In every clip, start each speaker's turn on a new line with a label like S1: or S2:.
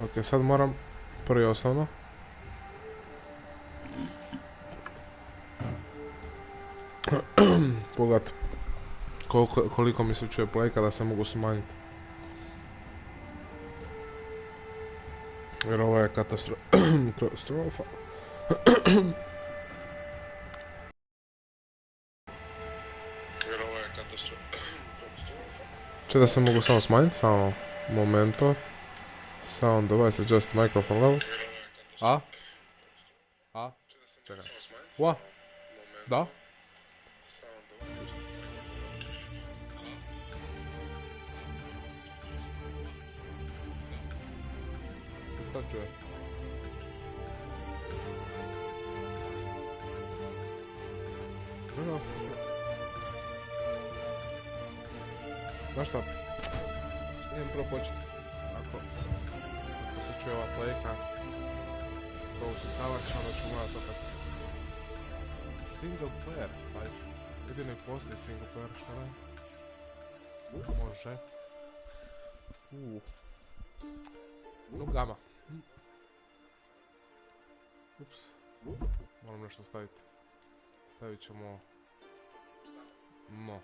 S1: Ok, sad moram prvi osnovno. Pogledat koliko mi se čuje playka da se mogu smanjiti. Jer ovo je katastrofa. Če da se mogu samo smanjiti, samo momento. Sound device adjust microphone level. A? Čekaj. What? Da? Sad čuje. Znaš šta? Idem prvo početi. Ako se čuje ova playka, to usisavač, onda ću gledati opet. Single player, ajde. Jedino postoji single player, šta ne? Može. No gama. Ups. Moram nešto staviti. Stavit ćemo... No.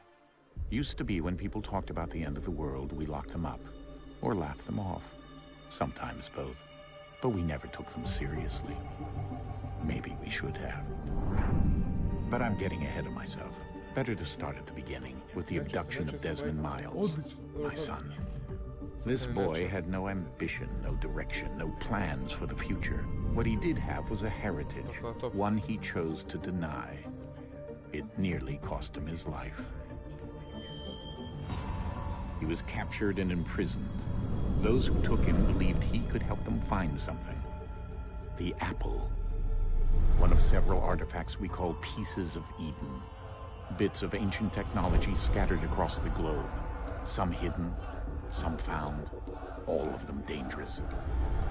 S2: Used to be when people talked about the end of the world, we locked them up. Or laughed them off. Sometimes both. But we never took them seriously. Maybe we should have. But I'm getting ahead of myself. Better to start at the beginning, with the abduction of Desmond Miles, my son. This boy had no ambition, no direction, no plans for the future. What he did have was a heritage, one he chose to deny. It nearly cost him his life. He was captured and imprisoned. Those who took him believed he could help them find something. The apple. One of several artifacts we call pieces of Eden. Bits of ancient technology scattered across the globe. Some hidden, some found, all of them dangerous.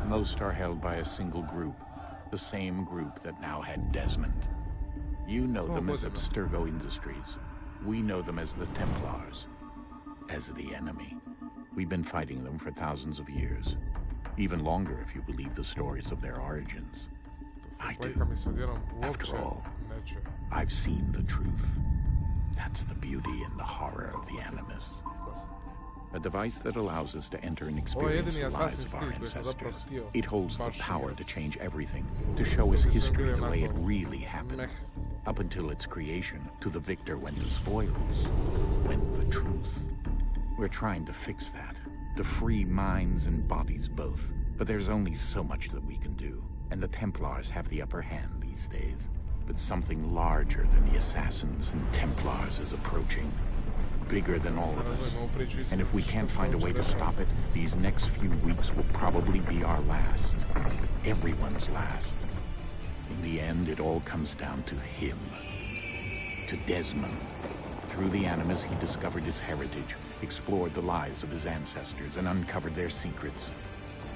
S2: Most are held by a single group, the same group that now had Desmond. You know them as Abstergo Industries. We know them as the Templars, as the enemy. We've been fighting them for thousands of years, even longer if you believe the stories of their origins. I do. After all, I've seen the truth. That's the beauty and the horror of the Animus. A device that allows us to enter and experience the lives of our ancestors. It holds the power to change everything, to show us history the way it really happened. Up until its creation, to the victor went the spoils, went the truth. We're trying to fix that, to free minds and bodies both. But there's only so much that we can do, and the Templars have the upper hand these days. But something larger than the Assassins and Templars is approaching. Bigger than all of us. And if we can't find a way to stop it, these next few weeks will probably be our last. Everyone's last. In the end, it all comes down to him. To Desmond. Through the Animus, he discovered his heritage, explored the lives of his ancestors, and uncovered their secrets.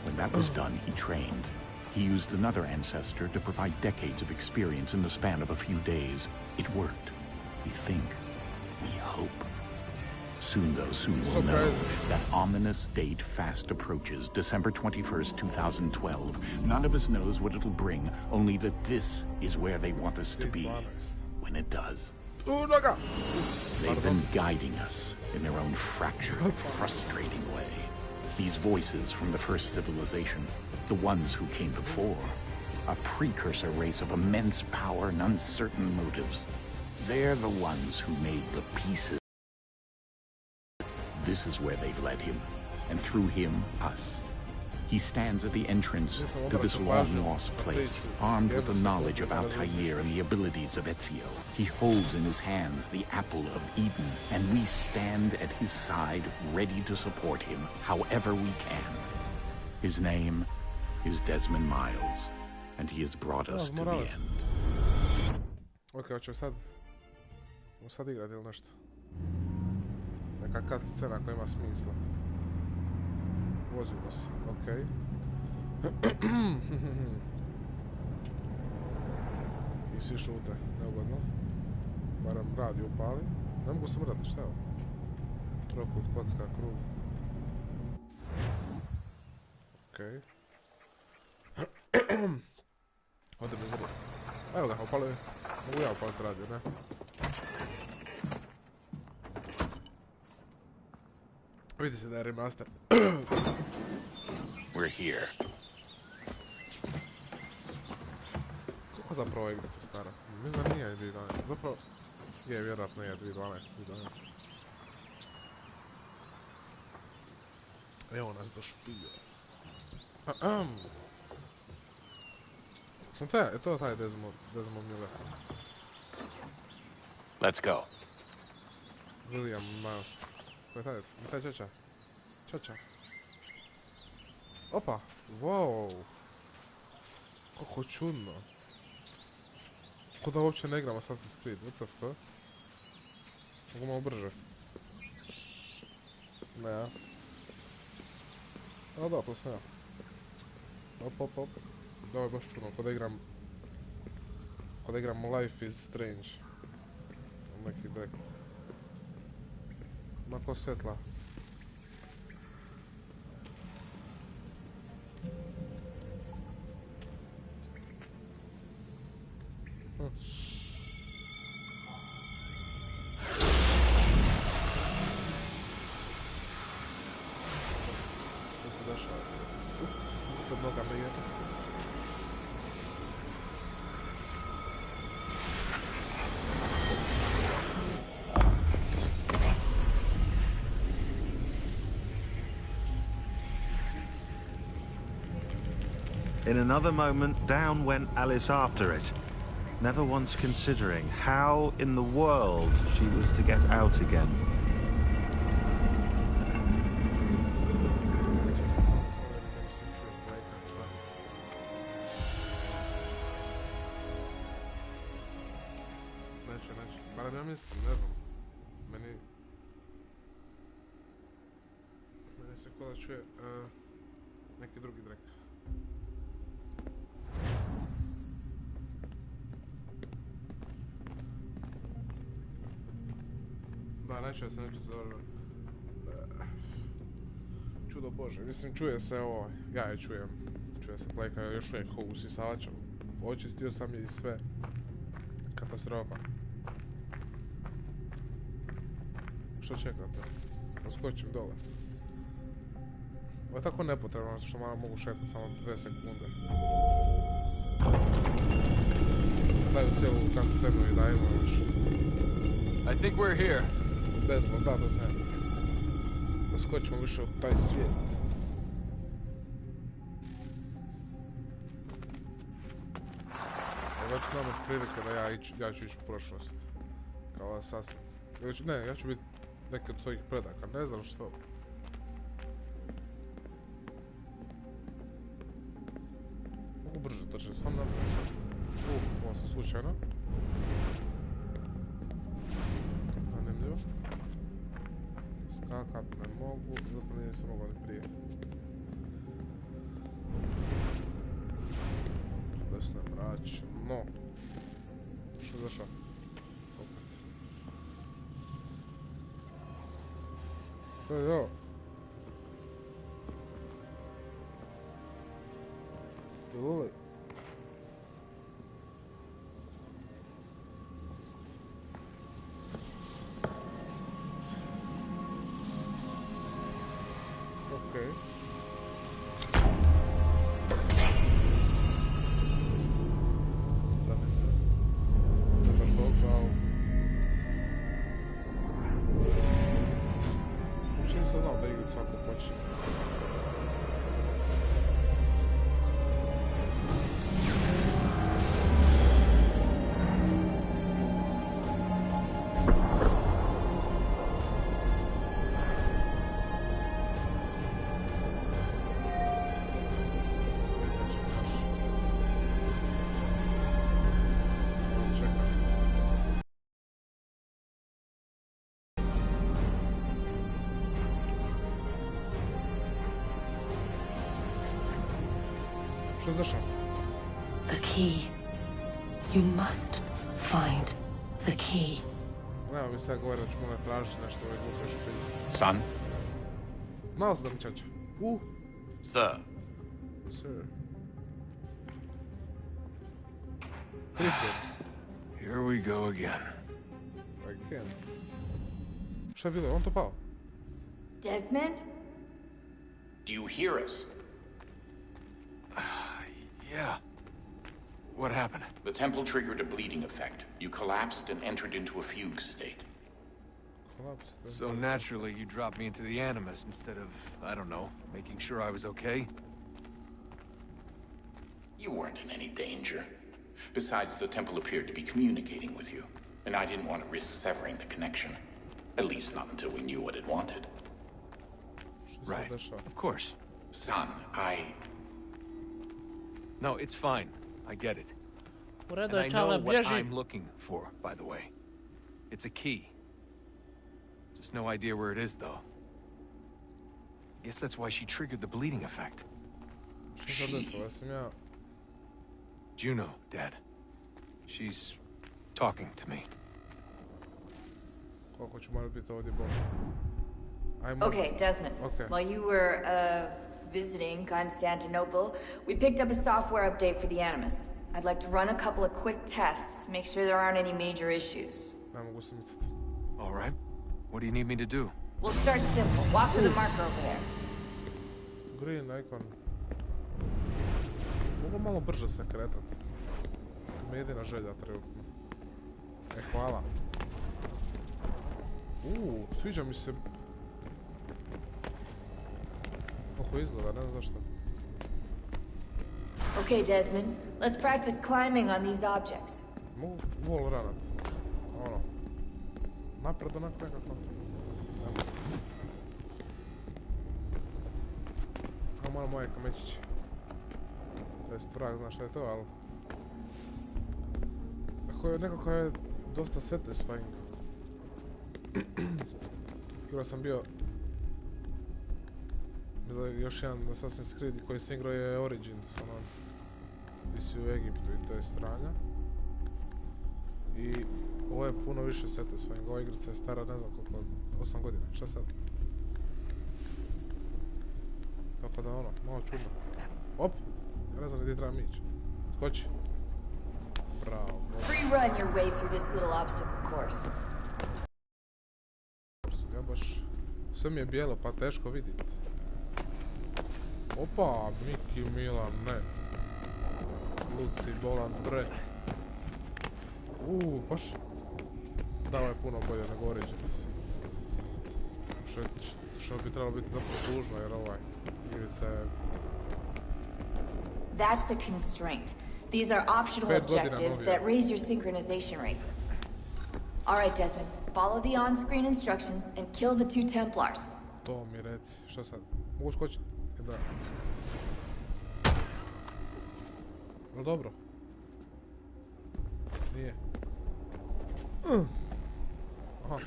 S2: When that was done, he trained. He used another ancestor to provide decades of experience in the span of a few days. It worked. We think. We hope. Soon, though, soon we'll know. That ominous date fast approaches, December 21st, 2012. None of us knows what it'll bring, only that this is where they want us to be. When it does. They've been guiding us in their own fractured, frustrating way. These voices from the first civilization, the ones who came before, a precursor race of immense power and uncertain motives. They're the ones who made the pieces. This is where they've led him, and through him, us. He stands at the entrance to this long-lost place, armed with the knowledge of Altair and the abilities of Ezio. He holds in his hands the apple of Eden, and we stand at his side, ready to support him however we can. His name is Desmond Miles, and he has brought us to the end.
S1: Ok, hoćemo sad igrati ili nešto? Neka cut scena koja ima smisla. Vozimo se, okej. I svi šute, neugodno. Barem radio upali. Ne mogu se mrati, šta je ovo? Trokut, kocka, krug. Okej. Evo ga, upali. Mogu ja upaliti radio, ne? Vidi se da je remaster.
S2: We're here.
S1: Koliko zapravo ova igrica stara? Mislim da nije 2012. Zapravo, je vjerojatno je 2012. Evo nas do špilja. Je to taj Desmond Miles.
S2: Let's go.
S1: William Miles. Ko je taj? Taj čača. Čača. Opa, wow. Kako čudno. Ko da uopće ne igram Assassin's Creed, what the fuck? Mogu malo brže. Ne, ja. A da, to sam ja. Op. Da, je baš čudno, ko da igram Life is Strange. Neki drek. Mako svjetla. Što se dešava? Pod nogama je.
S3: In another moment, down went Alice after it, never once considering how in the world she was to get out again.
S1: Barem ja mislim, ne znam. Meni se ko da čuje neki drugi drek. Da, neće se dobro. Čudo Bože, mislim čuje se ovo, ja je čujem. Čuje se plejka još uvijek usisavačom. Očistio sam je i sve. Katastrofa. Što čekate? Poskočim dole. Ovo je tako nepotrebno što malo mogu šetati samo 2 sekunde. Daju cijelu scenu i dajmo još.
S4: I think we're here.
S1: Desmond, da, to sam. Poskočimo više u taj svijet. Već nam prilike da ja ću ići u prošlost. Kao Assassin. Ne, ja ću biti neki od svojih predaka, ne znam što. Mogu brže trčati, sam nam nešto. Ovo sam slučajno. Zanimljivo. Skakat ne mogu, zato nisam mogao ni prije. Desno je mračno. Što je zašao? Opet. Jo. Luli. Okej. Zanimljivo. Ne baš toliko, ali... Uopće nisam znao da igrica ovako počne. Što je zašao?
S5: The key. You must find the key.
S1: Nema mi sad govori da ću morat tražiti nešto ovaj glupe špilje.
S2: Son?
S1: Znao sam da mi čača.
S4: Sir.
S1: Sir. Tripper.
S4: Here we go again.
S1: Again. Šta je bilo? On to pao?
S6: Desmond?
S2: Do you hear us?
S4: Yeah. What happened?
S2: The temple triggered a bleeding effect. You collapsed and entered into a fugue state.
S1: Collapsed.
S4: So naturally, you dropped me into the Animus instead of, I don't know, making sure I was okay?
S2: You weren't in any danger. Besides, the temple appeared to be communicating with you, and I didn't want to risk severing the connection. At least not until we knew what it wanted.
S4: Right. Of course.
S2: Son,
S4: No, it's fine. I get it.
S7: U redu
S4: And
S7: je,
S4: I
S7: Čale,
S4: know what
S7: bježi.
S4: I'm looking for, by the way. It's a key. Just no idea where it is, though. Guess that's why she triggered the bleeding effect.
S1: Što se desilo? Ja sam ja...
S4: Juno, Dad. She's talking to me.
S1: Koliko ću morat biti ovdje bolje? Ajmo.
S6: Okay, Desmond.
S1: Okay.
S6: While you were, visiting Constantinople, we picked up a software update for the Animus. I'd like to run a couple of quick tests, make sure there aren't any major issues.
S1: Ne mogu se misliti.
S4: All right. What do you need me to do?
S6: We'll start simple. Walk to the marker over there.
S1: Green icon. Mogu malo brže se kretat. To mi je jedina želja trenutno. Hvala. Sviđa mi se... Kako izgleda, ne znam zašto.
S6: Okay, Desmond. Let's practice climbing on these objects.
S1: Mogu wall runat. Ono. Napred onak nekako. Nemo. Kao malo moje kamečići. To jest vrag, znaš šta je to, ali... Nekako je dosta satisfying. Igrao sam bio... Još jedan Assassin's Creed koji sam igrao je Origins, ono... Gdje si u Egiptu i to je stranja. I ovo je puno više satisfying. Ova igrica je stara, ne znam koliko, 8 godina, šta sad? Tako da ono, malo čudno. Op! Ja ne znam gdje trebam ići. Skoči. Bravo.
S6: Free run your way through this little obstacle course.
S1: Ja baš... Sve mi je bijelo pa teško vidjeti. Opa, Miki Milan, ne. Luti bolan bre. Baš... Da, ovo je puno bolje nego Origins. Što bi trebalo biti zapravo tužno jer ovaj igrica je...
S6: That's a constraint. These are optional objectives that raise your synchronization rate. Alright, Desmond. Follow the on-screen instructions and kill the 2 Templars.
S1: To mi reci. Šta sad? Mogu skočiti? Da. No dobro. Nije. Aha.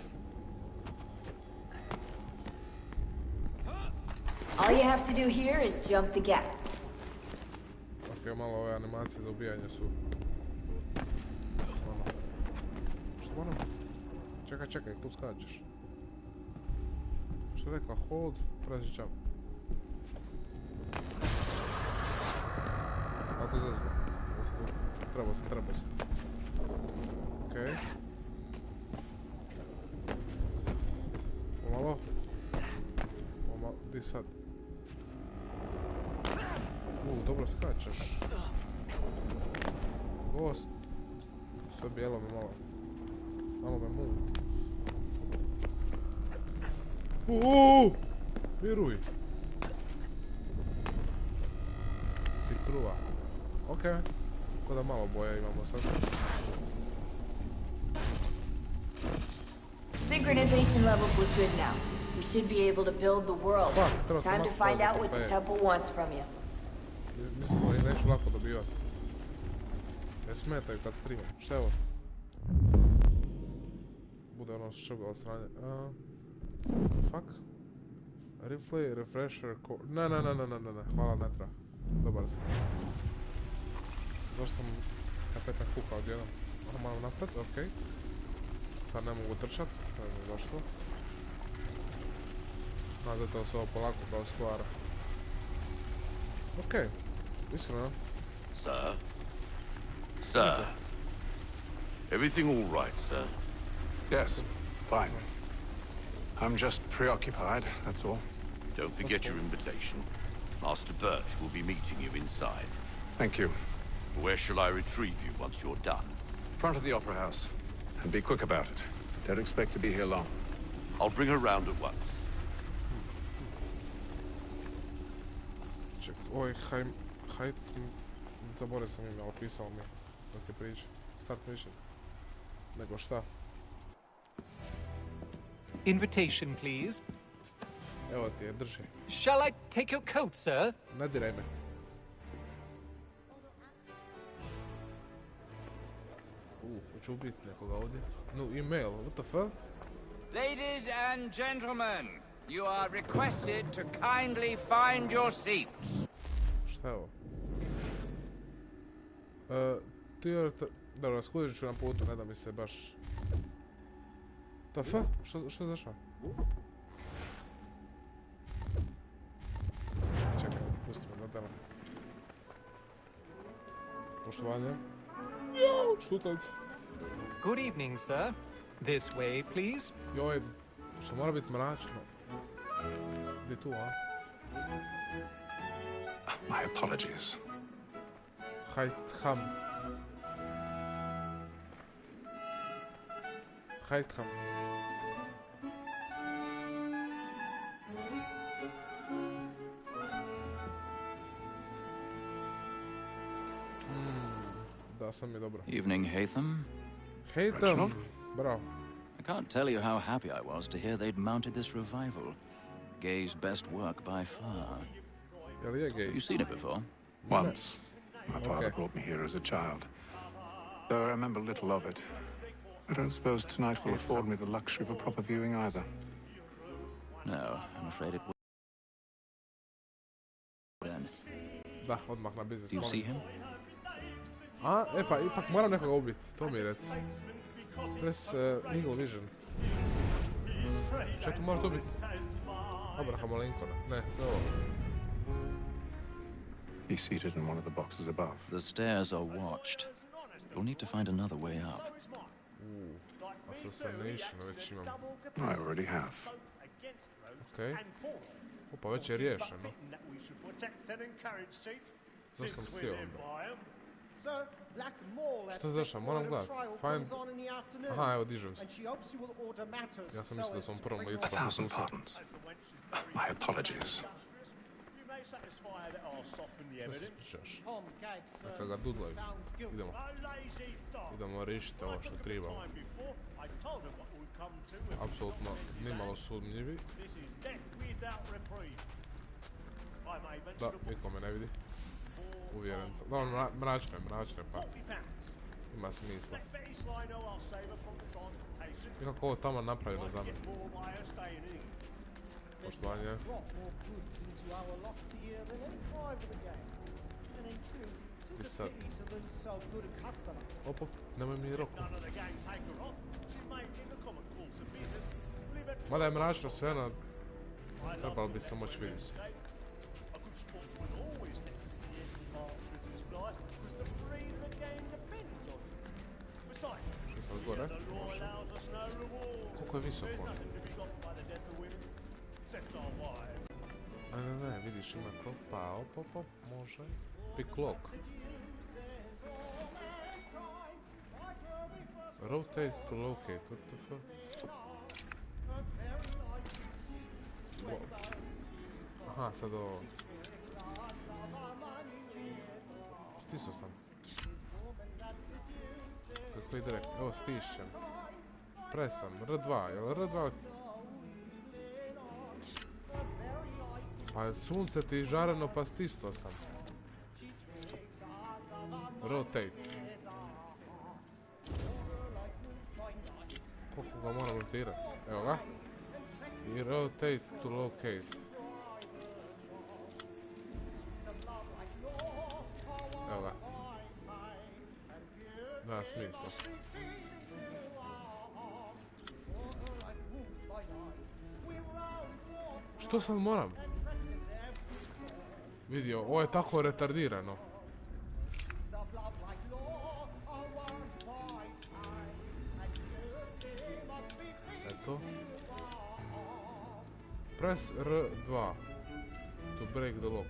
S6: All you have to do here is jump the gap.
S1: Ok, malo ove animacije za ubijanje su... Ono... Što moram? Čekaj, tu skačeš. Što je rekla? Hold, press jump. Kako zezno? Trebao sam. Okej. Pomalo. Di sad? Dobro skačeš. Gost. Sve bijelo mi malo. Malo me muti. Miruj. Ti kruva. Okej. Tako da malo boja imamo sad.
S6: Synchronization levels look good now. We should be able to build the world. Time to find out what the temple wants from you.
S1: Mislim da ih neću lako dobivati. Ne smetaju kad streamam. Šta je ovo? Bude ono šrbe od strane. Fuck? Replay, refresher, ne. Hvala, ne treba. Dobar sam. Zašto sam kapetan kuka odjednom? Malo napred, okej. Sad ne mogu trčat, ne znam zašto. Zato se ovo polako kao stvara. Okej, iskreno.
S8: Sir,
S7: Everything all right, sir?
S8: Yes, fine. I'm just preoccupied, that's all.
S7: Don't forget your invitation. Master Birch will be meeting you inside.
S8: Thank you.
S7: Where shall I retrieve you once you're done?
S8: Front of the Opera House. And be quick about it. Don't expect to be here long.
S7: I'll bring her round at once.
S1: Ček, hajt, zaboravio sam ime, ali pisao mi dok je priča. Start mission. Nego šta?
S9: Invitation, please.
S1: Evo ti je, drži.
S9: Shall I take your coat, sir?
S1: Ne diraj me. Hoću ubiti nekoga ovdje. No, email, what the fuck?
S10: Ladies and gentlemen, you are requested to kindly find your seats.
S1: Šta je ovo? Dobro, skužit ću na putu, ne da mi se baš... The fuck? Što je zašao? Čekaj, pusti me da dela. Poštovanje. Jo, štucalice.
S9: Good evening, sir. This way, please.
S1: Joj, što mora biti mračno. Gdje je tu, a?
S8: My apologies.
S1: Hajtham. Hajtham. Da, sam je dobro.
S11: Evening, Hatham.
S1: Hatham, bravo.
S11: I can't tell you how happy I was to hear they'd mounted this revival. Gay's best work by far.
S1: Jel je gay?
S11: You seen it before?
S8: Once. My father brought me here as a child. So I remember little of it. I don't suppose tonight will afford me the luxury of a proper viewing either.
S11: No, I'm afraid it will. Then.
S1: Da, odmah na biznis.
S11: Do you see him?
S1: A, pa ipak moram nekoga ubiti, to mi reci. Press Eagle Vision. Čekaj, moram to ubiti. Abrahama Lincolna, ne, to je ovo.
S8: He's seated in one of the boxes above.
S11: The stairs are watched. You'll need to find another way up.
S1: Assassination već imam.
S8: I already have.
S1: Okej. Opa, već je riješeno. Zašto sam sjeo onda? Šta zašao? Moram gledat. Find... Aha, evo, dižem se. Ja sam mislio da sam u prvom litu, pa sam se usao.
S8: My apologies.
S1: Što se pričaš? Neka ga dudlaju. Idemo. Idemo riješiti ovo što trebamo. Apsolutno nimalo sumnjivi. Da, niko me ne vidi. Uvjeren sam. Dobro, mračno je pa. Ima smisla. I kako ovo tamo napravljeno za mene. Poštovanje. I sad. Opa, nemoj mi roku. Mada je mračno sve, no... Trebalo bi se moći vidjeti. Što sad gore? Može. Koliko je visoko? Ne, vidiš ima to, pa op, može. Pick lock. Rotate to locate, what the fuck? Wow. Aha, sad ovo. Stisao sam. Kako ide rek? Evo stišem. Presam, R2, jel R2? Pa sunce ti žareno pa stisnuo sam. Rotate. Koliko ga moram rotirati? Evo ga. I rotate to locate. Evo ga. Nema smisla. Što sad moram? Vidio, ovo je tako retardirano. to? Press R2 to break the lock.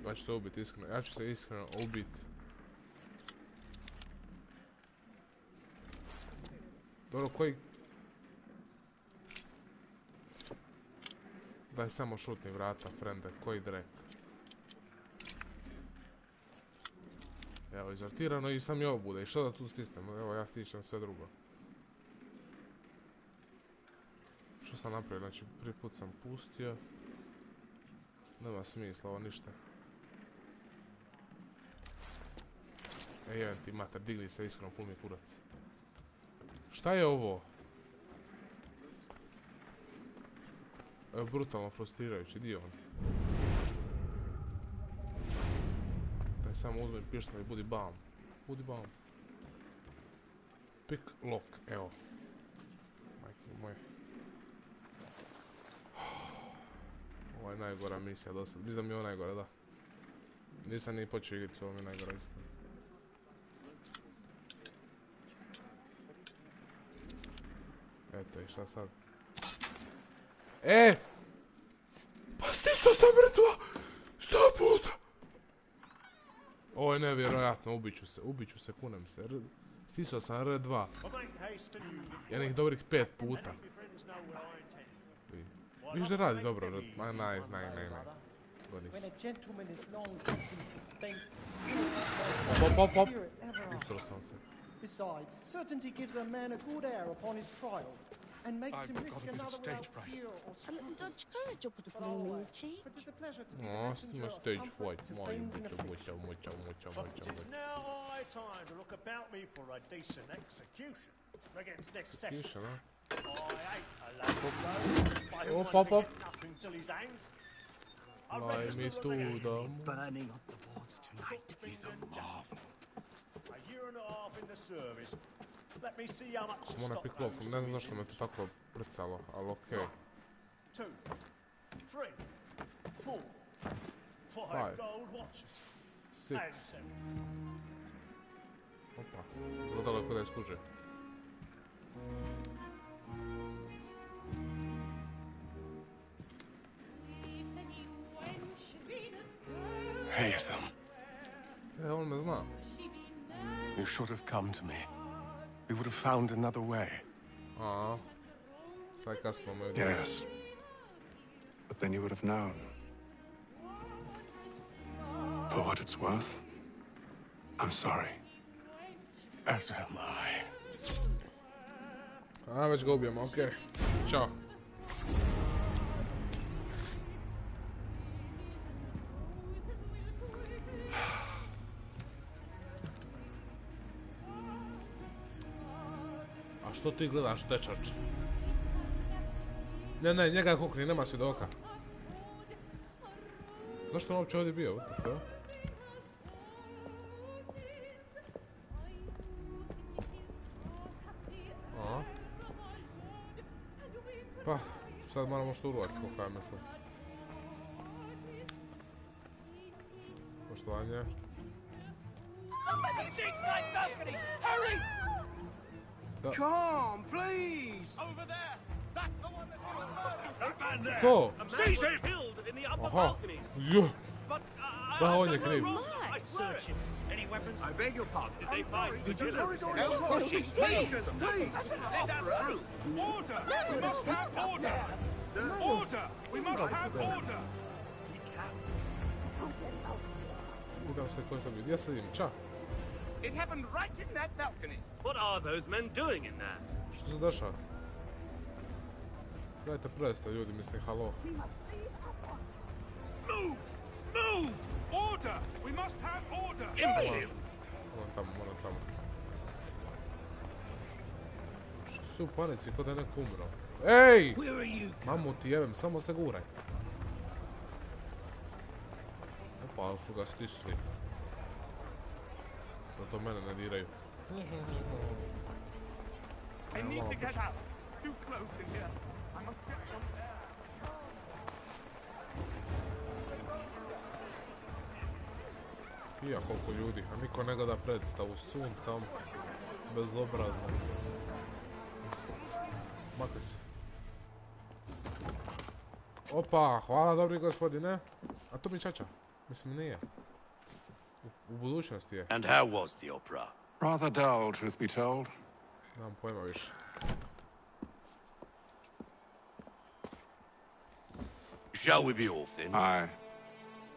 S1: Ja ću se ubiti iskreno, ja ću se iskreno ubiti. Dobro, koji... Daj samo šutni vrata, frende, koji drek. Evo, izartirano i sam i ovo bude. I što da tu stisnem? Evo, ja stičem sve drugo. Što sam napravio? Znači, prvi put sam pustio. Nema smisla, ovo ništa. Ej, ti mater, digli se iskreno, pun mi kurac. Šta je ovo? Evo, brutalno frustrirajući, di je on? Daj samo uzmem pištolj i budi bam. Budi bam. Pick lock, evo. Majke moje. Ovo je najgora misija do sad. Mislim da mi je ovo najgora, da. Nisam ni počeo igrati, ovo mi je najgora iskreno. Eto i šta sad? Pa stisao sam mrtva! 100 puta! Ovo je nevjerojatno, ubiću se, kunem se. Stisao sam R2. Jednih dobrih 5 puta. Viš da radi dobro, ma naj. Godis. Pop. Usro sam se.
S12: Besides, certainty gives a man a good air upon his trial, and makes him risk another without fear or scruple. But it's a pleasure to be the
S1: stage fright.
S12: It's
S13: now high time to look about me for a decent execution. Against next session. I hate a load of
S1: Pop.
S13: nothing till his hands.
S1: Fly me to the
S7: burning of the boards tonight is a marvel.
S13: A year and a half in the service. Let me see how much
S1: Samo na pick lock, ne znam zašto me to tako prcalo, ali okej.
S13: 2, 3, 4, 5 gold watches.
S1: 6. Opa, izgledalo je kod da je skuže.
S14: Haytham.
S1: On me zna.
S14: You should have come to me. We would have found another way.
S1: Sad kasno me
S8: Yes. But then you would have known. For what it's worth, I'm sorry.
S14: As am I.
S1: Već ga ubijemo, okej. Ćao. A što ti gledaš, tečač? Ne, njega kukni, nema svjedoka. Zašto on uopće ovdje bio? What the fuck? Pa, sad moramo što urvati, kako ja mislim. Poštovanje. Da.
S15: Come, please!
S13: Over there! That's the one that you murdered!
S15: That man there!
S1: Ko?
S15: A man was killed in the upper
S1: Aha.
S15: balconies!
S1: Da, on je kriv.
S15: I searched him. Any weapons?
S7: I beg your pardon.
S15: Did they find
S7: Vigilance.
S15: No
S7: pushing, please!
S15: Let us through!
S13: Order! We must have order! Order! We must have order!
S1: Udam se koji to bi. Gdje se vidim? Ča?
S10: It happened right in that balcony.
S15: What are those men doing in there?
S1: Što se dešava? Dajte presta, ljudi, mislim, halo.
S15: Move! Move!
S13: Order! We must have order!
S15: Imbecile!
S1: Moram tamo. Što su u panici, ko da je neko umro. Ej! Mamu ti jebem, samo se guraj. Opa, su ga stisli. Zato mene ne diraju.
S13: I need to get out. Too close in here. I must get some air.
S1: Ja, koliko ljudi, a niko ne gleda predstavu, suncom, bezobrazno. Makli se. Opa, hvala dobri gospodine. A to mi čača. Mislim, nije. U budućnosti je.
S7: And how was the opera?
S8: Rather dull, truth be told.
S1: Nemam pojma više.
S7: Shall we be off then?
S8: Aye.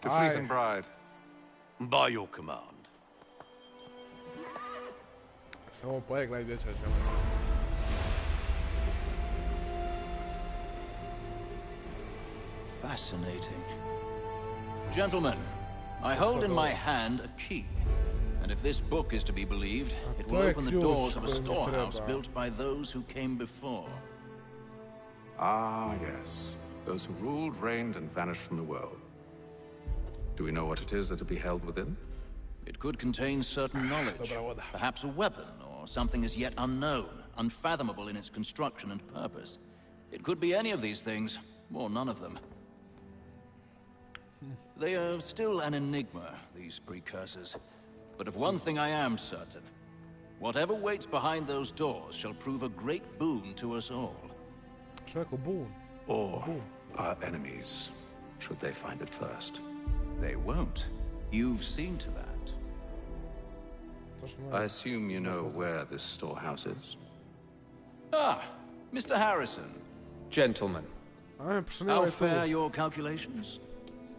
S8: To Friezen Bride.
S7: By your command.
S1: Samo pojegla gdje čača.
S11: Fascinating. Gentlemen, I hold in my hand a key. And if this book is to be believed, it will open the doors of a storehouse built by those who came before.
S8: Ah, yes. Those who ruled, reigned, and vanished from the world. Do we know what it is that will be held within?
S11: It could contain certain knowledge. Perhaps a weapon, or something as yet unknown, unfathomable in its construction and purpose. It could be any of these things, or none of them. They are still an enigma, these precursors. But of one thing I am certain. Whatever waits behind those doors shall prove a great boon to us all.
S8: Or our enemies, should they find it first.
S11: They won't. You've seen to that.
S8: I assume you know where this storehouse is?
S11: Ah, Mr. Harrison.
S16: Gentlemen.
S11: How fair your calculations?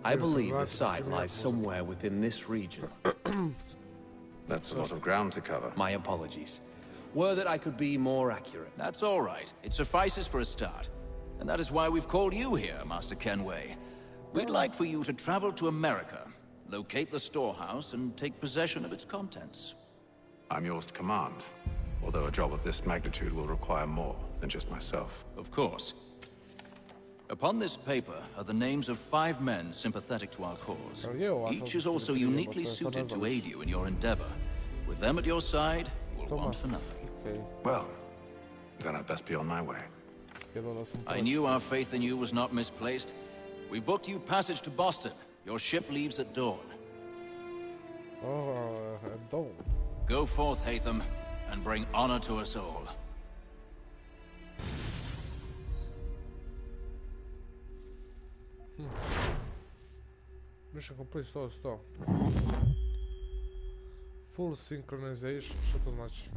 S16: I believe the site lies somewhere within this region.
S8: That's a lot of ground to cover.
S16: My apologies. Were that I could be more accurate.
S11: That's all right. It suffices for a start. And that is why we've called you here, Master Kenway. We'd like for you to travel to America, locate the storehouse, and take possession of its contents.
S8: I'm yours to command, although a job of this magnitude will require more than just myself.
S11: Of course. Upon this paper are the names of 5 men sympathetic to our cause. Each is also uniquely suited to aid you in your endeavor. With them at your side, you will want for nothing.
S8: Well, then I'd best be on my way.
S11: I knew our faith in you was not misplaced. We've booked you passage to Boston. Your ship leaves at dawn.
S1: Oh, at dawn.
S11: Go forth, Hatham, and bring honor to us all.
S1: Mission complete 100. Full synchronization, što to znači?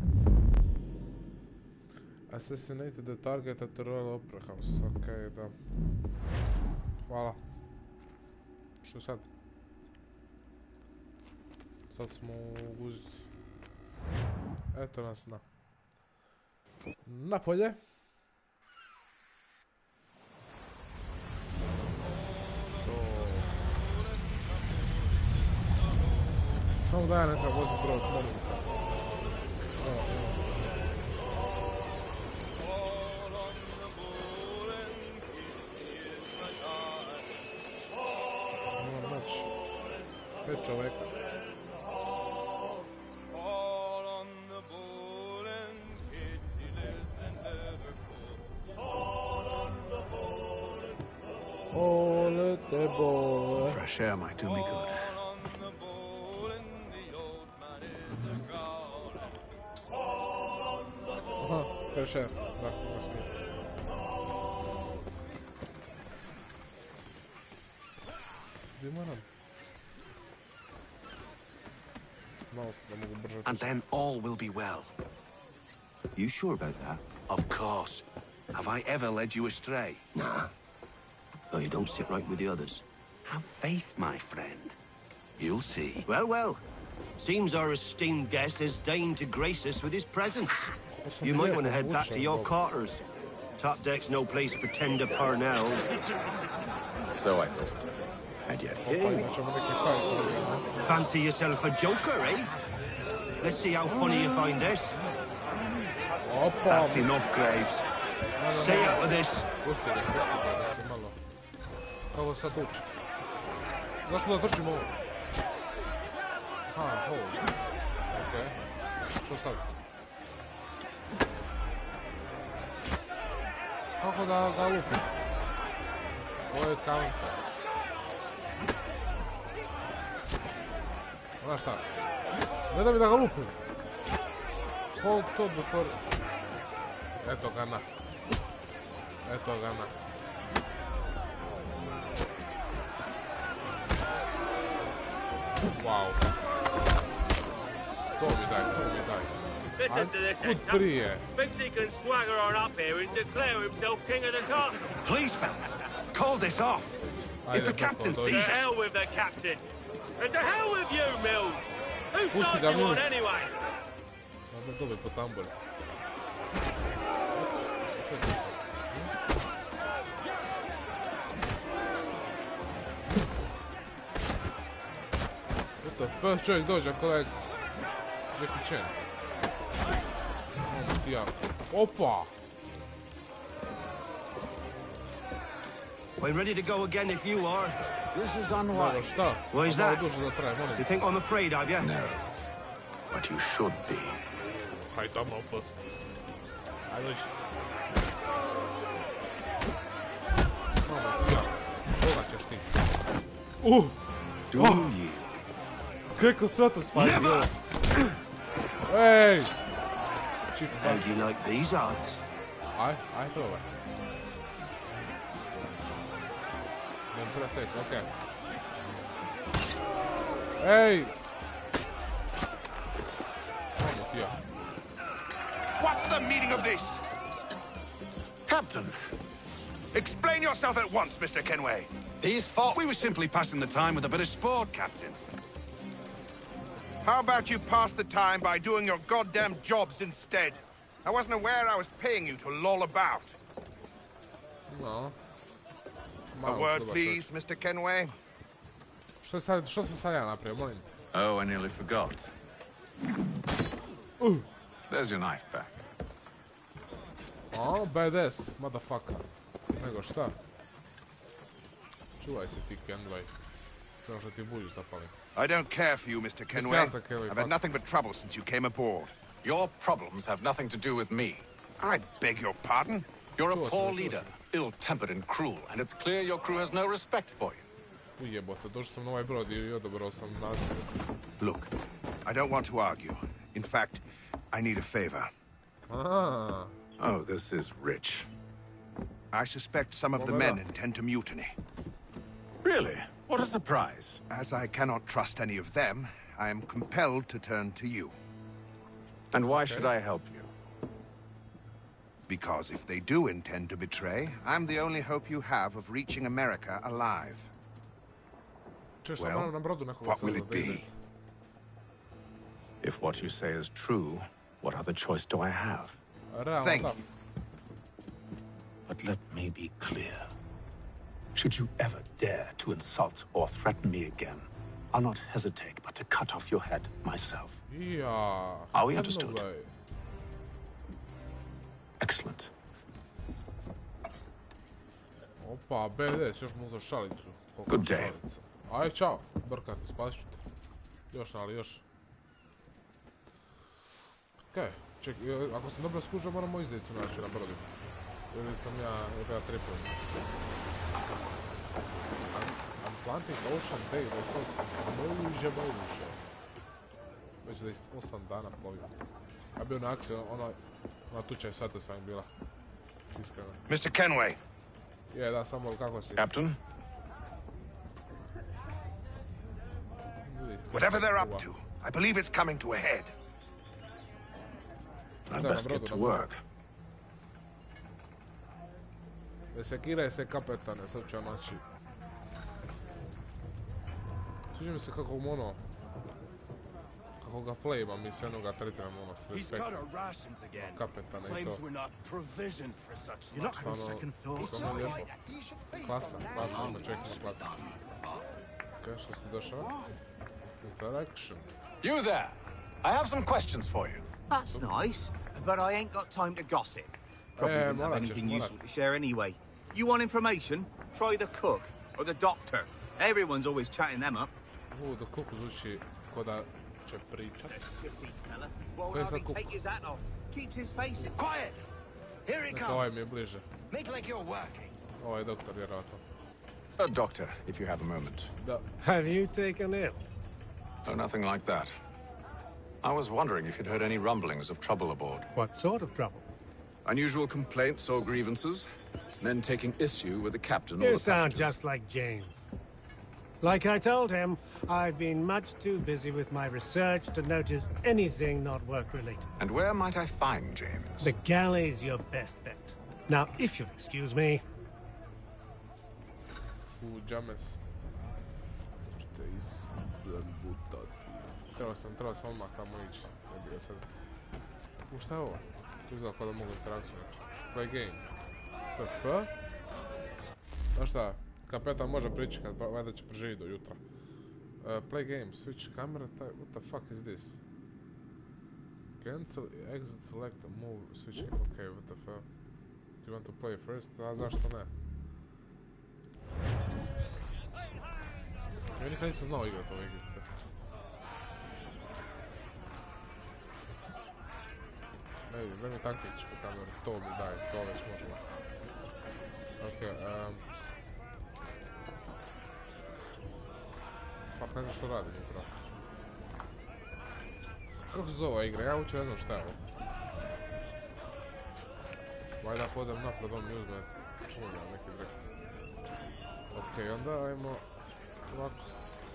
S1: Assassinated the target at the Royal Opera House, okej, da. Hvala. Što sad? Sad smo u guzicu. Eto nas na polje. Samo da ja ne treba voziti brod, molim te. Moram naći 5 čoveka.
S8: Some fresh air might do me good.
S1: Aha, fresh air, da, ima smisla. Gdje moram? Malo se da mogu brže.
S17: And then all will be well.
S18: You sure about that?
S17: Of course. Have I ever led you astray?
S18: Nah. Though you don't sit right with the others.
S17: Have faith, my friend. You'll see.
S18: Well, well. Seems our esteemed guest has deigned to grace us with his presence. You might want to head back to your quarters. Top deck's no place for tender parnells.
S16: So I thought.
S17: And yet here we are.
S18: Fancy yourself a joker, eh? Let's see how funny you find this.
S17: That's enough, Graves.
S18: Stay out of this.
S1: Kako sad uči? Zašto da držimo ovo? Aha, hold. Okej. Što sad? Kako da ga lupim? Ovo je counter. Znaš šta? Ne da mi da ga lupim. Hold to before... Eto ga na. Eto ga na. Wow. To mi daj.
S15: Listen to this, Hector. Thinks he can swagger on up here and declare himself king of the castle.
S8: Please, fellas, call this off. If the captain sees us...
S15: To hell with the captain. And to hell with you, Mills. Whose side do you want anyway?
S1: Dove po tambole? What the fuck? Čovjek dođe ako je Jackie Chan. Ono ti ja. Opa!
S18: We're ready to go again if you are.
S17: This is unwise.
S18: Why is that? You think I'm afraid of you?
S8: No. But you should be.
S1: Haj tamo, opasno. Ajde liš. Ono ti ja. Koga ćeš ti?
S8: Do you?
S1: Kako satisfying bilo. Ej!
S18: How do you like these odds?
S1: Aj probaj. Nem preseć, okej. Ej! Ono ti ja.
S19: What's the meaning of this?
S8: Captain!
S19: Explain yourself at once, Mr. Kenway.
S8: These fought. We were simply passing the time with a bit of sport, Captain.
S19: How about you pass the time by doing your goddamn jobs instead? I wasn't aware I was paying you to loll about.
S1: No.
S19: A word, please, Mr. Kenway.
S1: Što sam sad ja napravio, molim?
S8: Oh, I nearly forgot. There's your knife back.
S1: Oh, badass, motherfucker. Nego šta? Čuvaj se ti, Kenway. Samo što ti bulju zapalim.
S19: I don't care for you, Mr. Kenway. I've had nothing but trouble since you came aboard.
S8: Your problems have nothing to do with me.
S19: I beg your pardon?
S8: You're a poor leader, ill-tempered and cruel, and it's clear your crew has no respect for you.
S1: Ujebote, došao sam na ovaj brod i odabrao sam naziv.
S19: Look, I don't want to argue. In fact, I need a favor.
S8: Oh, this is rich.
S19: I suspect some of the men intend to mutiny.
S8: Really? What a surprise.
S19: As I cannot trust any of them, I am compelled to turn to you.
S8: And why should I help you?
S19: Because if they do intend to betray, I'm the only hope you have of reaching America alive. Well, what will it be?
S8: If what you say is true, what other choice do I have?
S19: Thank you.
S8: But let me be clear. Should you ever dare to insult or threaten me again, I'll not hesitate but to cut off your head myself. Are we understood? Excellent.
S1: Opa, BDS, još mu za šalicu.
S8: Good day.
S1: Aj, čao. Brkate, spasit ću te. Još, ali još. Okej, čekaj, ako sam dobro skužio, moramo izlijecu naći na brodu. Ili sam ja tripujem. Atlantic Ocean Day, 28. Moguće. Već 28 dana plovim. Ja bio na akciji, ona tuča je satisfying bila. Iskreno.
S19: Mr. Kenway.
S1: Je, da, samo kako si?
S8: Captain?
S19: Whatever they're up to, I believe it's coming to a head.
S8: I'd best get to work.
S1: Sekiraj se, kapetane, sad ću ja naći. Sviđa mi se kako mu kako ga flame-a, mi sve ga tretiramo s respektom. Kapetane i to. Stvarno lijepo. Klasa, pa čekamo klasa. Okej, što smo došao? Interaction.
S8: You there! I have some questions for you.
S20: That's nice, but I ain't got time to gossip. Probably wouldn't have anything useful to share anyway. You want information? Try the cook or the doctor. Everyone's always chatting them up.
S1: The cook zvuči ko da će pričat.
S20: Won't hardly take his hat off. Keeps his face in.
S10: Quiet! Here he comes.
S1: Ovaj mi je bliže.
S10: Make like you're working.
S1: Ovaj je doktor, vjerojatno.
S8: Doctor, if you have a moment.
S1: Da.
S13: Have you taken ill?
S14: Oh, nothing like that. I was wondering if you'd heard any rumblings of trouble aboard.
S13: What sort of trouble?
S14: Unusual complaints or grievances? Men taking issue with the captain or
S13: You
S14: the
S13: sound
S14: passengers?
S13: just like James. Like I told him, I've been much too busy with my research to notice anything not work-related.
S14: And where might I find James?
S13: The galley's your best bet. Now, if you'll excuse me...
S1: James. Trebao sam odmah tamo ići. Ne bi ga sad... Šta je ovo? Izgleda kao da mogu interakciju. Play game. TF? Znaš šta? Kapetan može prići kad valjda će preživjeti do jutra. Play game, switch camera, what the fuck is this? Cancel, exit, select, move, switch game, ok, what the fuck? Do you want to play first? A zašto ne? Ja nikad nisam znao igrati ove igrice. Ne vidim, daj mi taktičku kameru, to mi daj, to već možemo. Ok, pa ne znam što radim upravo. Kako se zove ova igra? Ja uopće ne znam šta je ovo. Valjda ako odem napred on mi uzme čulja neki drek. Ok, onda ajmo ovako.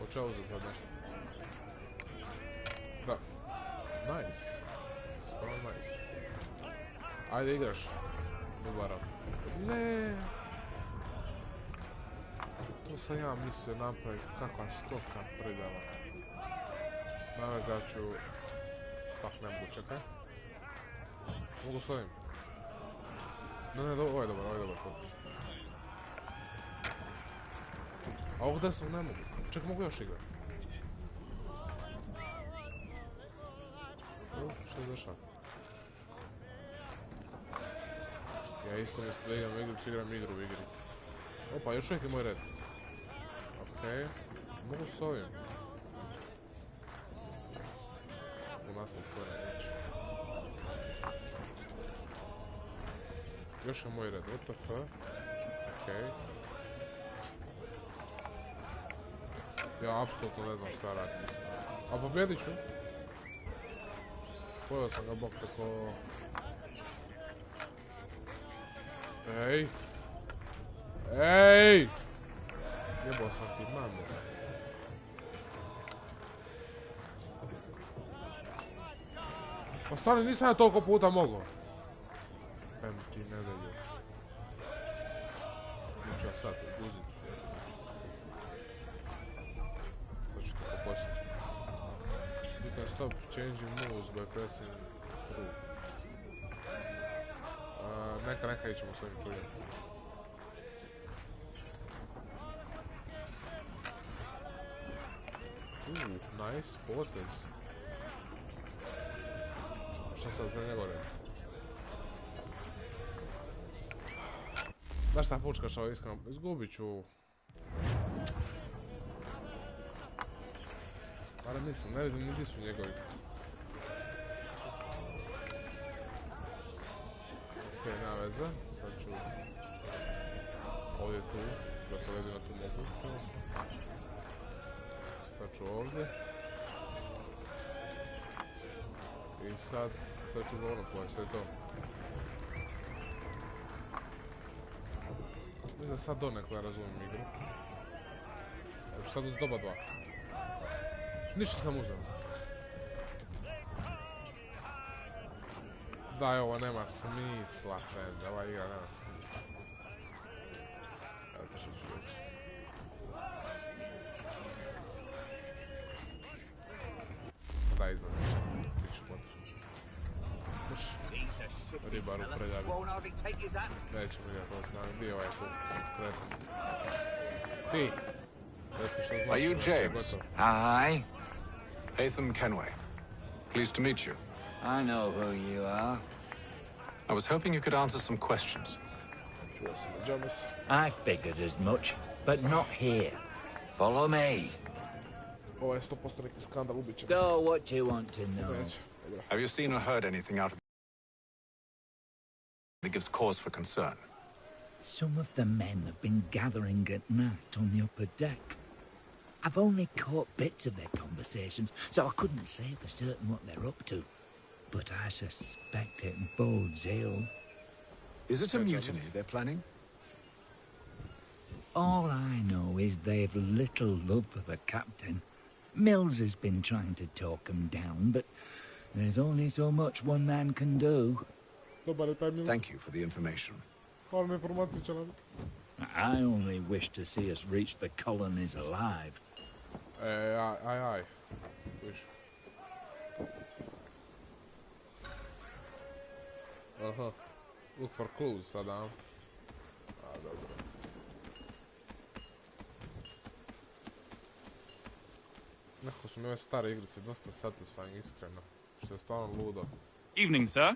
S1: Hoće ja uzeti sad nešto. Da. Nice. Stvarno nice. Ajde igraš. Dobaram. Ne. To sam ja mislio napraviti. Kakva stoka predava. Navezat ću... Pak ne mogu, čekaj. Mogu s ovim. Ne, ovo je dobar, potis. A ovog desnog ne mogu. Ček, mogu još igrati. Što je zašao? Ja isto mislim da igram igricu, igram igru u igrici. Opa, još uvijek je moj red. Okej. Mogu s ovim. U nasled cora neću. Još je moj red, what the fuck? Okej. Ja apsolutno ne znam šta radim, mislim. A pobjedit ću. Pojao sam ga bok tako... Ej! Ej! Jebao sam ti mamu. Pa stvarno nisam ja toliko puta mogao. Em ti ne daju. Neću ja sad uzit. Sad ću tako poslati. You can stop changing moves by pressing through. Neka ićemo s ovim čujem. Nice, potez. Šta sad za njega gore? Znaš šta fučkaš ovo iskreno? Izgubit ću. Ali mislim, ne vidim niti su njegovi. Okej, nema veze. Sad ću... Ovdje tu. Gotovo jedino tu mogu. Sad ću ovdje. I sad ću ga ono pojesti, sve to. Mislim da sad donekle razumijem igru. Ja ću sad uz doba 2. Ništa sam uzeo. Daj, ovo nema smisla, friend. Ova igra nema smisla. Evo te što ću reći. Daj, izlaziš. Ti ću potrebno. Uš. Ribar u preljavi. Nećemo igrati ovo s nami. Bio ovaj tu. Kretan. Ti. Reci što znaš.
S14: Are you James?
S21: Aye.
S14: Hatham Kenway. Pleased to meet you.
S21: I know who you are.
S14: I was hoping you could answer some questions.
S21: I figured as much, but not here. Follow me.
S1: Ovo je 100% neki skandal, ubit će me.
S21: Go what you want to know.
S14: Have you seen or heard anything out of that gives cause for concern?
S21: Some of the men have been gathering at night on the upper deck. I've only caught bits of their conversations, so I couldn't say for certain what they're up to. But I suspect it bodes ill.
S3: Is it a mutiny they're planning?
S21: All I know is they've little love for the captain. Mills has been trying to talk him down, but there's only so much one man can do.
S3: Thank you for the information.
S21: I only wish to see us reach the colonies alive.
S1: Aye. Wish. Look for clues sada. Dobro. Nekako su mi ove stare igrice dosta satisfying, iskreno. Što je stvarno ludo.
S22: Evening, sir.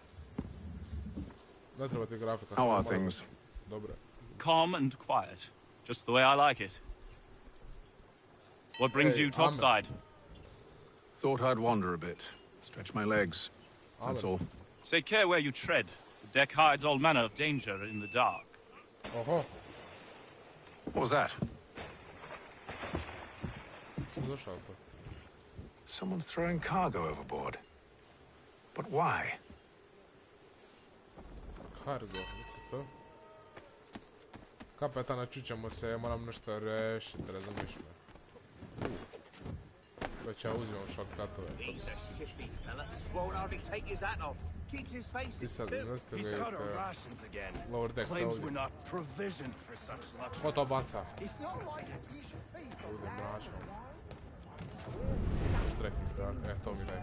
S1: Ne treba ti grafika.
S3: How are things?
S1: Dobre.
S22: Calm and quiet. Just the way I like it. What brings you topside?
S3: Thought I'd wander a bit. Stretch my legs. That's all.
S22: Take care where you tread. The deck hides all manner of danger in the dark.
S3: What was that? Someone's throwing cargo overboard. But why?
S1: Cargo, to? Kapetane, čućemo se, ja moram nešto rešiti, razumiješ me? Već ja uzimam shortcutove. Ti sad investigate lower deck, ovdje. Ko to baca? Ovdje mračno. Trekking start, to mi daj.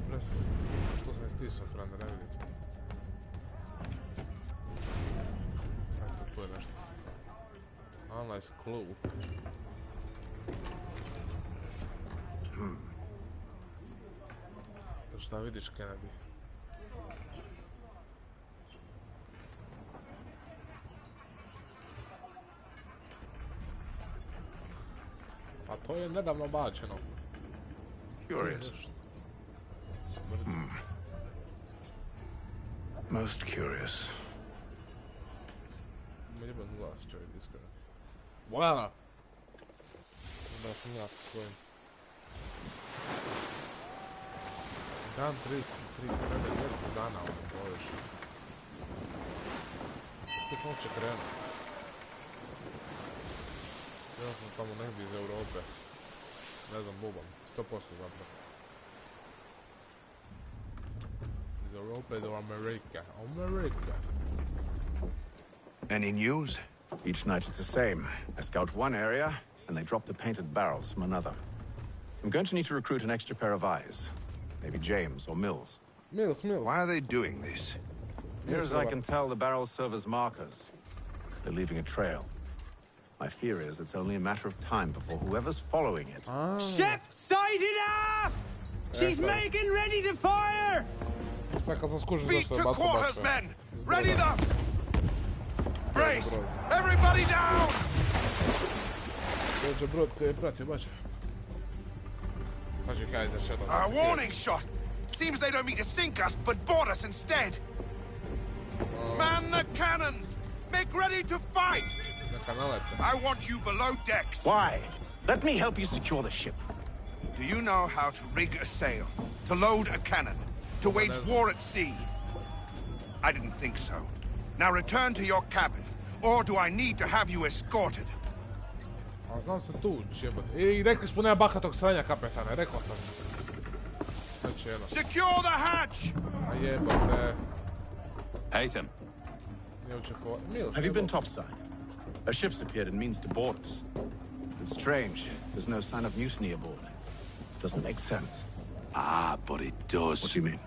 S1: Press, tu sam istisao, frende, ne vidim. Eto, tu je nešto. Analyze clue. Šta vidiš, Kennedy? A to je nedavno bačeno.
S3: Curious. Most curious.
S1: Jebem glas, čovjek, iskreno. Voilà! Da sam ja sa svojim. Dan 33, kada 10 dana ovdje proveš. To sam uopće krenuo. Ja sam tamo negdje iz Europe. Ne znam, bubam. 100% zapravo. Iz Europe do Amerika. Amerika!
S3: Any news? Each night it's the same. I scout one area, and they drop the painted barrels from another. I'm going to need to recruit an extra pair of eyes. Maybe James or Mills.
S1: Mills.
S3: Why are they doing this? Near as I can tell, the barrels serve as markers. They're leaving a trail. My fear is it's only a matter of time before whoever's following it...
S23: Ship sighted aft! She's making ready to fire!
S19: Beat to quarters, men! Ready them! Brace! Everybody down! A warning shot! Seems they don't mean to sink us, but board us instead! Man the cannons! Make ready to fight! I want you below decks.
S3: Why? Let me help you secure the ship.
S19: Do you know how to rig a sail? To load a cannon? To wage war at sea? I didn't think so. Now return to your cabin. Or do I need to have you escorted?
S1: A znam se tu jebati. I rekli smo nema bahatog sranja, kapetane, rekao sam. Znači jedno.
S19: Secure the hatch!
S1: A jebate.
S2: Haytham.
S3: Have you been topside? A ship's appeared and means to board us. It's strange. There's no sign of mutiny aboard. Doesn't make sense.
S7: Ah, but it does.
S3: What do you mean?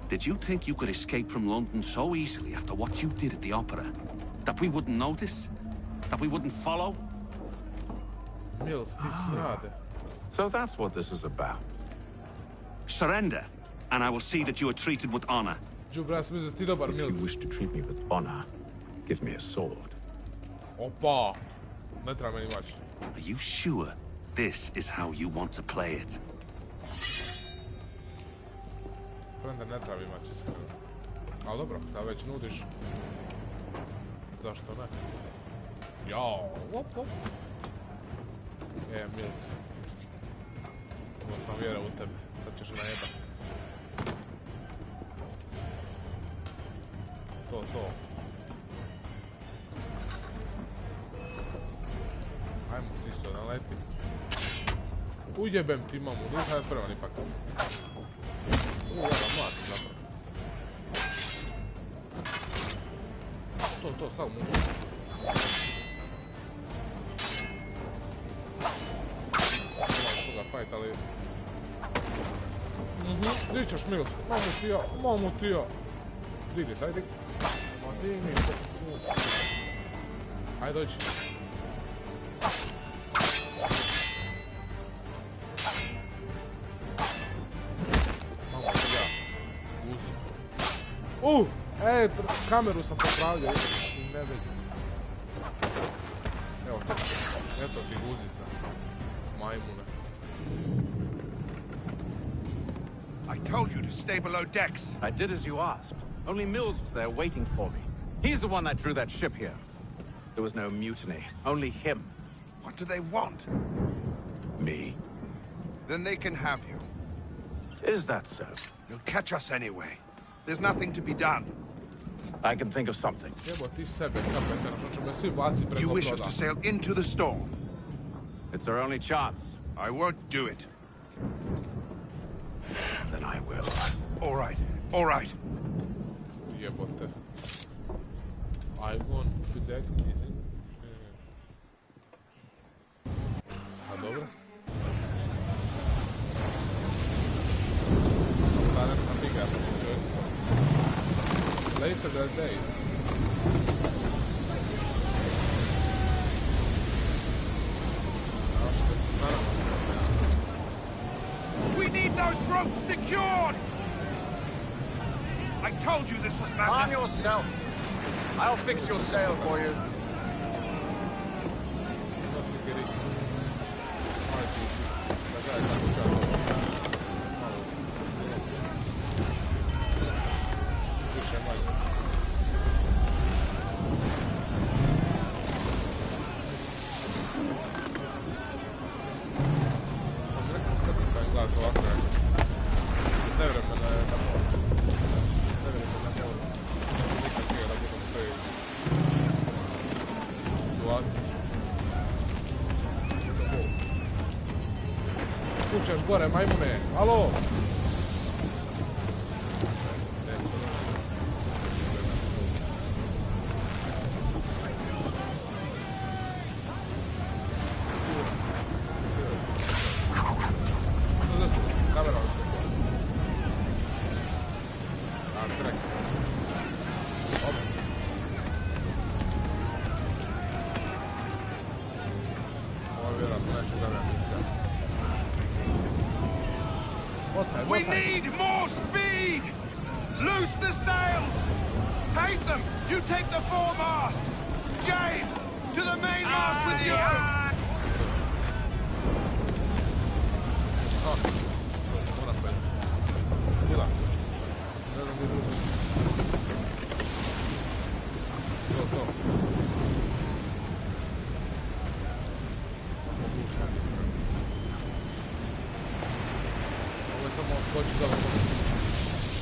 S7: Did you think you could escape from London so easily after what you did at the opera? That we wouldn't notice? That we wouldn't follow?
S1: Mills,
S3: So that's what this is about.
S7: Surrender, and I will see that you are treated with honor.
S3: If you wish to treat me with honor, give me a sword.
S1: Opa! Ne treba meni mač.
S7: Are you sure this is how you want to play it?
S1: Prenda ne treba mač, iskreno. Ali dobro, da već nudiš. Zašto ne? Jao, op. Mills. Ovo sam vjerao u tebe. Sad ćeš najebat. To. Ajmo, siso, naleti. Ujebem ti mamu, nisam ja spreman ipak. Mlati zapravo. To, sad mogu. Malo toga fajt, ali... Di ćeš, Mills? Mamu ti ja. Digni, sad digni. Ma digni, ajde, dođi. Kameru sam popravljao i ne vidim. Evo sad, eto ti guzica. Majmune.
S19: I told you to stay below decks.
S3: I did as you asked. Only Mills was there waiting for me. He's the one that drew that ship here. There was no mutiny, only him.
S19: What do they want?
S3: Me.
S19: Then they can have you.
S3: Is that so?
S19: You'll catch us anyway. There's nothing to be done.
S3: I can think of something.
S19: You wish us to sail into the storm.
S3: It's our only chance.
S19: I won't do it.
S3: Then I will.
S19: All right.
S1: Jebote. I want to deck, mislim. A dobro. Talent na bigger, later that day.
S19: We need those ropes secured! I told you this was madness.
S14: Calm yourself. I'll fix your sail for you.
S1: Gore, majmune, alo! Što se kamera ostaje? Trek. Op. Ovo je vjerojatno nešto gledam misija.
S19: We need more speed! Loose the sails! Hatham, you take the foremast! James, to the mainmast with you!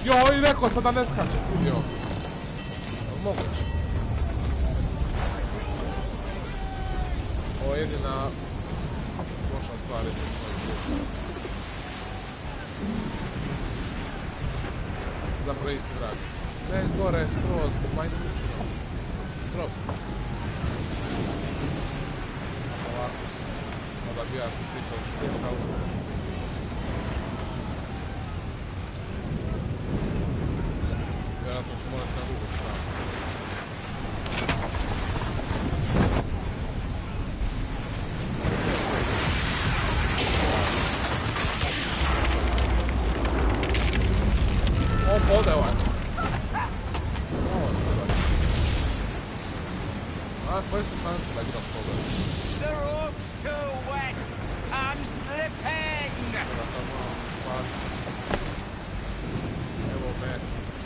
S1: Joj, rekao sam da ne skače, vidio. Moguće. Ovo je jedina loša stvar. Zapravo isti drag. Ne, gore, skroz, manje mučno. Drop. Ovako. Onda bi ja pričao što kao. Vjerojatno ću morati na drugu stranu. On ode ovaj. A, koje su šanse da igram pogled?
S10: The rope's too wet. I'm slipping.
S1: Sada sam spati. Evo me.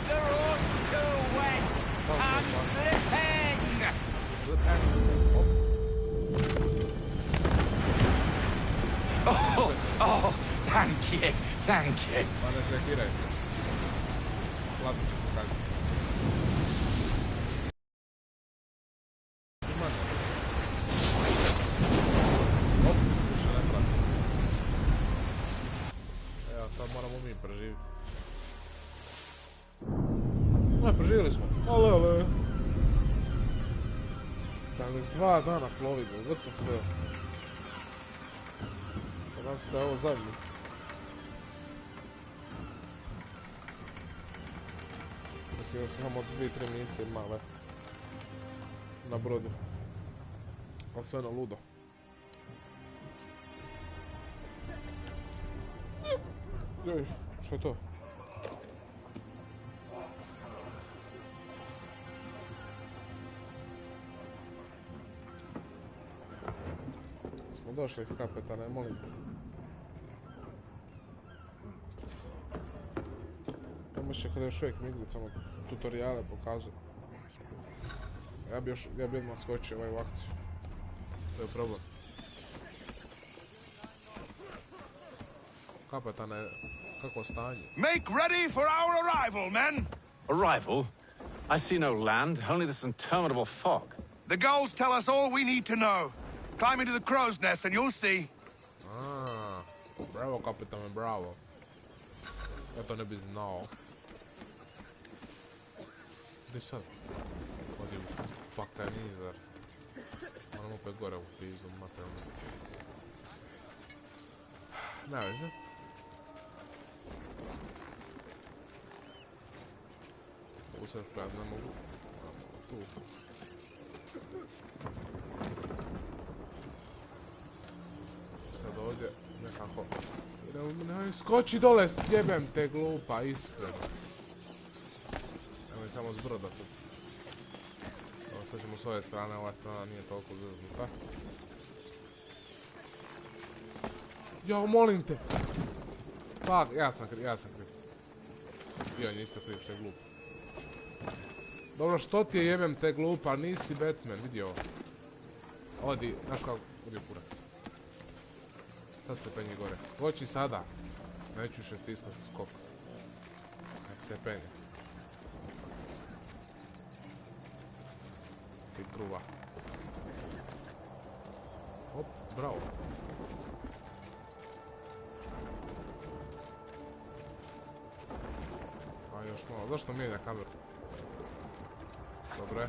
S10: The rope's too wet. I'm slipping.
S1: Slipping.
S17: Oh, thank you, thank you.
S1: Pa ne sekiraj se. Hladno ću pokazati. Ima ne. Op, više ne prati. Evo, sad moramo mi preživiti. Preživjeli smo. Ale. 72 dana plovidbe, WTF. Nadam se da je ovo zadnji. Mislim da sam samo 2-3 misije male na brodu. Ali sve na ludo. Joj, što je to? Smo došli, kapetane, molim te. Mislim kada još uvijek mi igricamo tutoriale pokazuje. Ja bi odmah skočio u akciju. To je problem. Kapetane, kako stanje?
S19: Make ready for our arrival, men!
S3: Arrival? I see no land, only this interminable fog.
S19: The gulls tell us all we need to know. Climb into the crow's nest and you'll see.
S1: Ah, bravo, kapitane, bravo. Ja to ne bi znao. Gdje sad? Odim pakanizar. Moram opet gore u pizdu, materijalno. Ne veze. Ovo se još gledat ne mogu. Tu. Sad ovdje nekako... Skoči dole, jebem te glupa, iskreno. Evo samo s broda sad. Evo sad ćemo s ove strane, ova strana nije toliko zeznuta. Jo, molim te! Fuck, ja sam kriv. Bio je isto kriv, što je glup. Dobro, što ti je jebem te glupa, nisi Batman, vidi ovo. Odi, znaš kako, odi u kurac. Sad se penje gore. Skoči sada. Neću še stisnuti skok. Nek se penje. Ti kruva. Hop, bravo. A još malo. Zašto mijenja kameru? Dobre.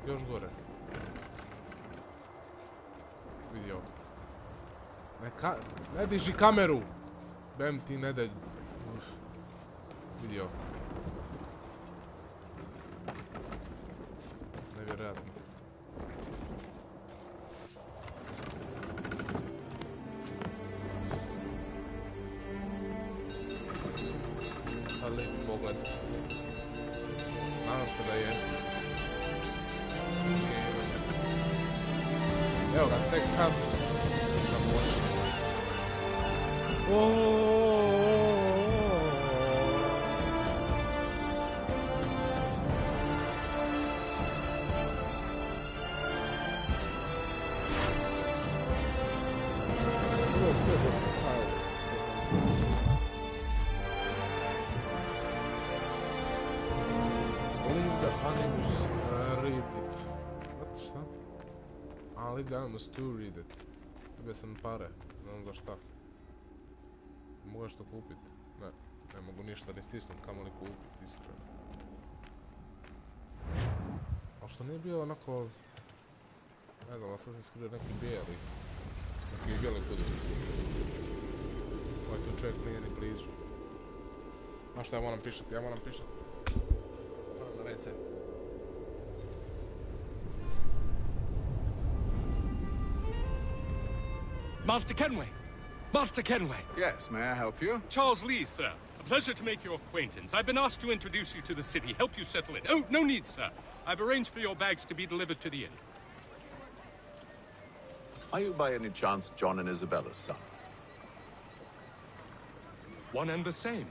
S1: Još gore. Vidio. Ne diži kameru! Bem ti ne daj. Vidio. Nevjerojatno. Sad lijep pogled. Nadam se da je. Evo ga, tek sad. Animus to read it. Dobio sam pare, ne znam za šta. Mogu nešto kupit? Ne mogu ništa ni stisnut, kamo li kupit, iskreno. A što nije bio onako... Ne znam, sad se skrio neki bijeli. Neki bijeli kudici. Ovaj tu čovjek nije ni blizu. A šta ja moram pišat? Ajmo na WC.
S22: Master Kenway! Master Kenway!
S3: Yes, may I help you?
S22: Charles Lee, sir. A pleasure to make your acquaintance. I've been asked to introduce you to the city, help you settle in. Oh, no need, sir. I've arranged for your bags to be delivered to the inn.
S3: Are you by any chance John and Isabella's son?
S22: One and the same.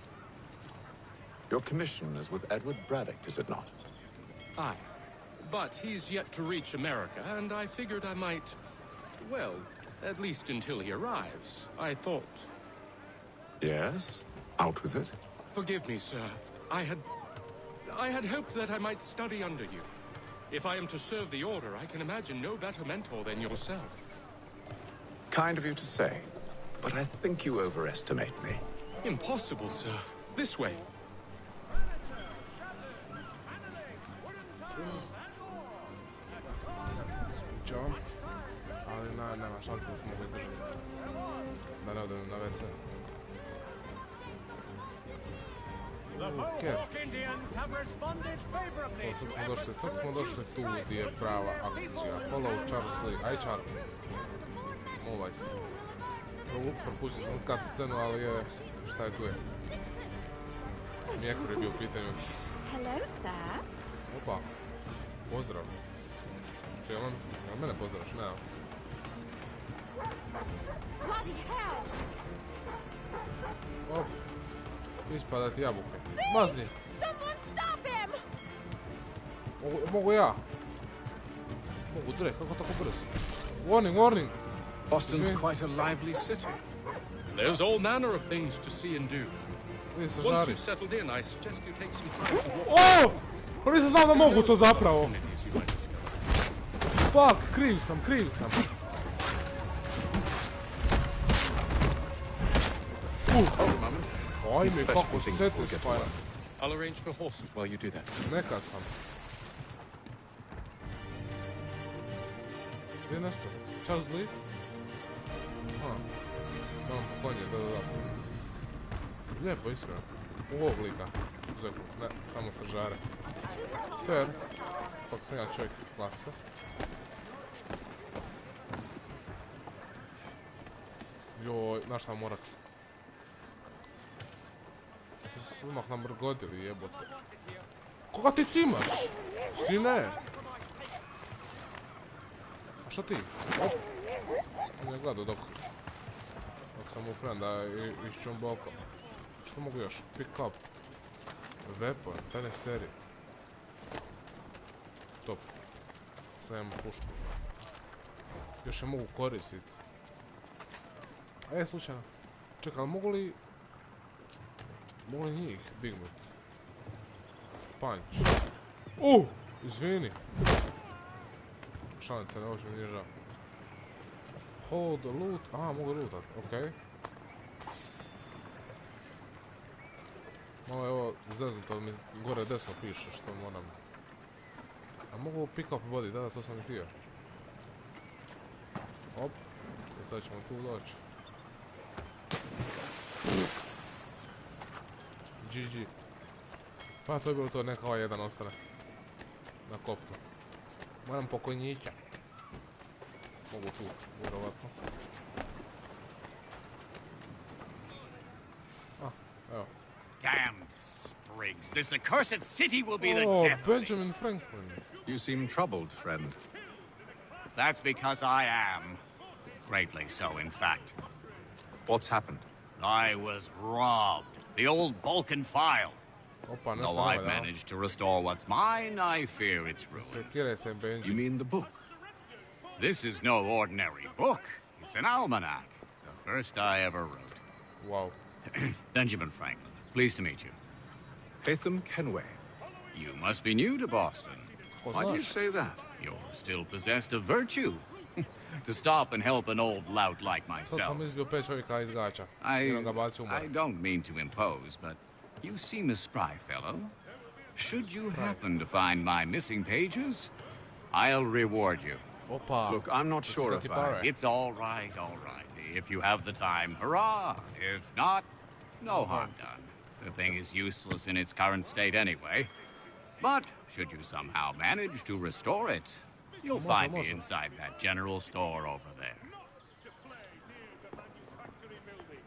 S3: Your commission is with Edward Braddock, is it not?
S22: Aye. But he's yet to reach America, and I figured I might, well, At least until he arrives, I thought.
S3: Yes? Out with it?
S22: Forgive me, sir. I had hoped that I might study under you. If I am to serve the Order, I can imagine no better mentor than yourself.
S3: Kind of you to say, but I think you overestimate me.
S22: Impossible, sir. This way.
S1: Ispričavam, ali nema šanse da se mogu izdržati. Da ne odem na WC. Sad smo došli tu gdje je prava akcija. Follow Charles Lee. Aj Charles. Movaj se. Propustio sam cut scenu, ali je... Šta je tu je? Mjekor je bio u pitanju.
S4: Hello, sir.
S1: Opa. Pozdrav. Jel mene pozdravaš? Ne.
S4: Bloody hell!
S1: Op. Ispada ti jabuke. Mazni!
S4: Someone stop him!
S1: Mogu ja? Mogu dre, kako tako brzo? Warning, warning!
S3: Boston's quite a lively city.
S22: There's all manner of things to see and do. Once you've settled in, I suggest you take some time to walk.
S1: Oh! Pa nisam znao da mogu to zapravo. Fuck, kriv sam. Ajme, kako sete spaja.
S22: I'll arrange for horses while you do that.
S1: Neka sam. Gdje je nestao? Charles Lee? Imam konje, da. Lijepo, iskreno. U ovog lika. Zeku, ne, samo stražare. Fair. Pak sam ja čovjek klasa. Joj, na šta morat ću? Što su odmah namrgodili, jebote. Koga ti cimaš? Sine! A šta ti? Op! Ne gledao dok sam uprem da išćem boko. Što mogu još? Pick up. Weapon, tene serije. Top. Sad imamo pušku. Još je mogu koristiti. Slučajno. Čekaj, ali mogu li njih dignut? Punch. Izvini. Šalice, ne hoću mi nije žao. Hold, loot. Mogu lootat, okej. Malo je ovo zeznuto, mi gore desno piše što moram. A mogu pick up body, da, to sam i htio. Op. I sad ćemo tu doći. GG. Pa to je bilo to, neka ovaj jedan ostane. Na kopnu. Moram pokojnjića. Mogu tu, vjerovatno. Evo.
S5: Damned sprigs. This accursed city will be the death.
S1: Benjamin Franklin.
S3: You seem troubled, friend.
S5: That's because I am. Greatly so, in fact.
S3: What's happened?
S5: I was robbed. The old Balkan file. Though I've managed to restore what's mine, I fear it's ruined.
S3: You mean the book?
S5: This is no ordinary book. It's an almanac. The first I ever wrote.
S1: Wow.
S5: Benjamin Franklin. Pleased to meet you.
S3: Hatham Kenway.
S5: You must be new to Boston.
S3: Why do you say that?
S5: You're still possessed of virtue. To stop and help an old lout like myself. I don't mean to impose, but you seem a spry fellow. Should you happen to find my missing pages, I'll reward you.
S3: Look, I'm not sure if
S5: It's all right. If you have the time, hurrah! If not, no harm done. The thing is useless in its current state anyway. But should you somehow manage to restore it, you'll find me inside that general store over there.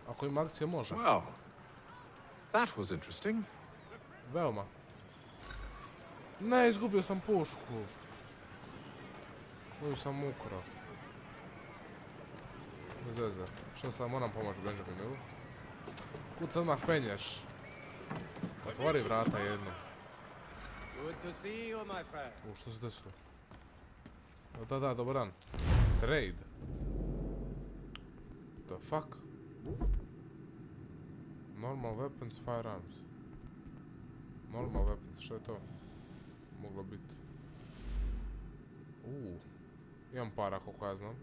S3: Well, that was interesting.
S1: Veoma. Ne, izgubio sam pušku. Koju sam ukrao. Zeze. Što sad moram pomoći Benjaminu? Kud se odmah penješ? Otvori vrata jedno.
S6: Good to see you, my friend.
S1: Što se desilo? Da, dobar dan. Trade. The fuck? Normal weapons, firearms. Normal weapons, što je to? Moglo biti. Imam para koliko ja znam.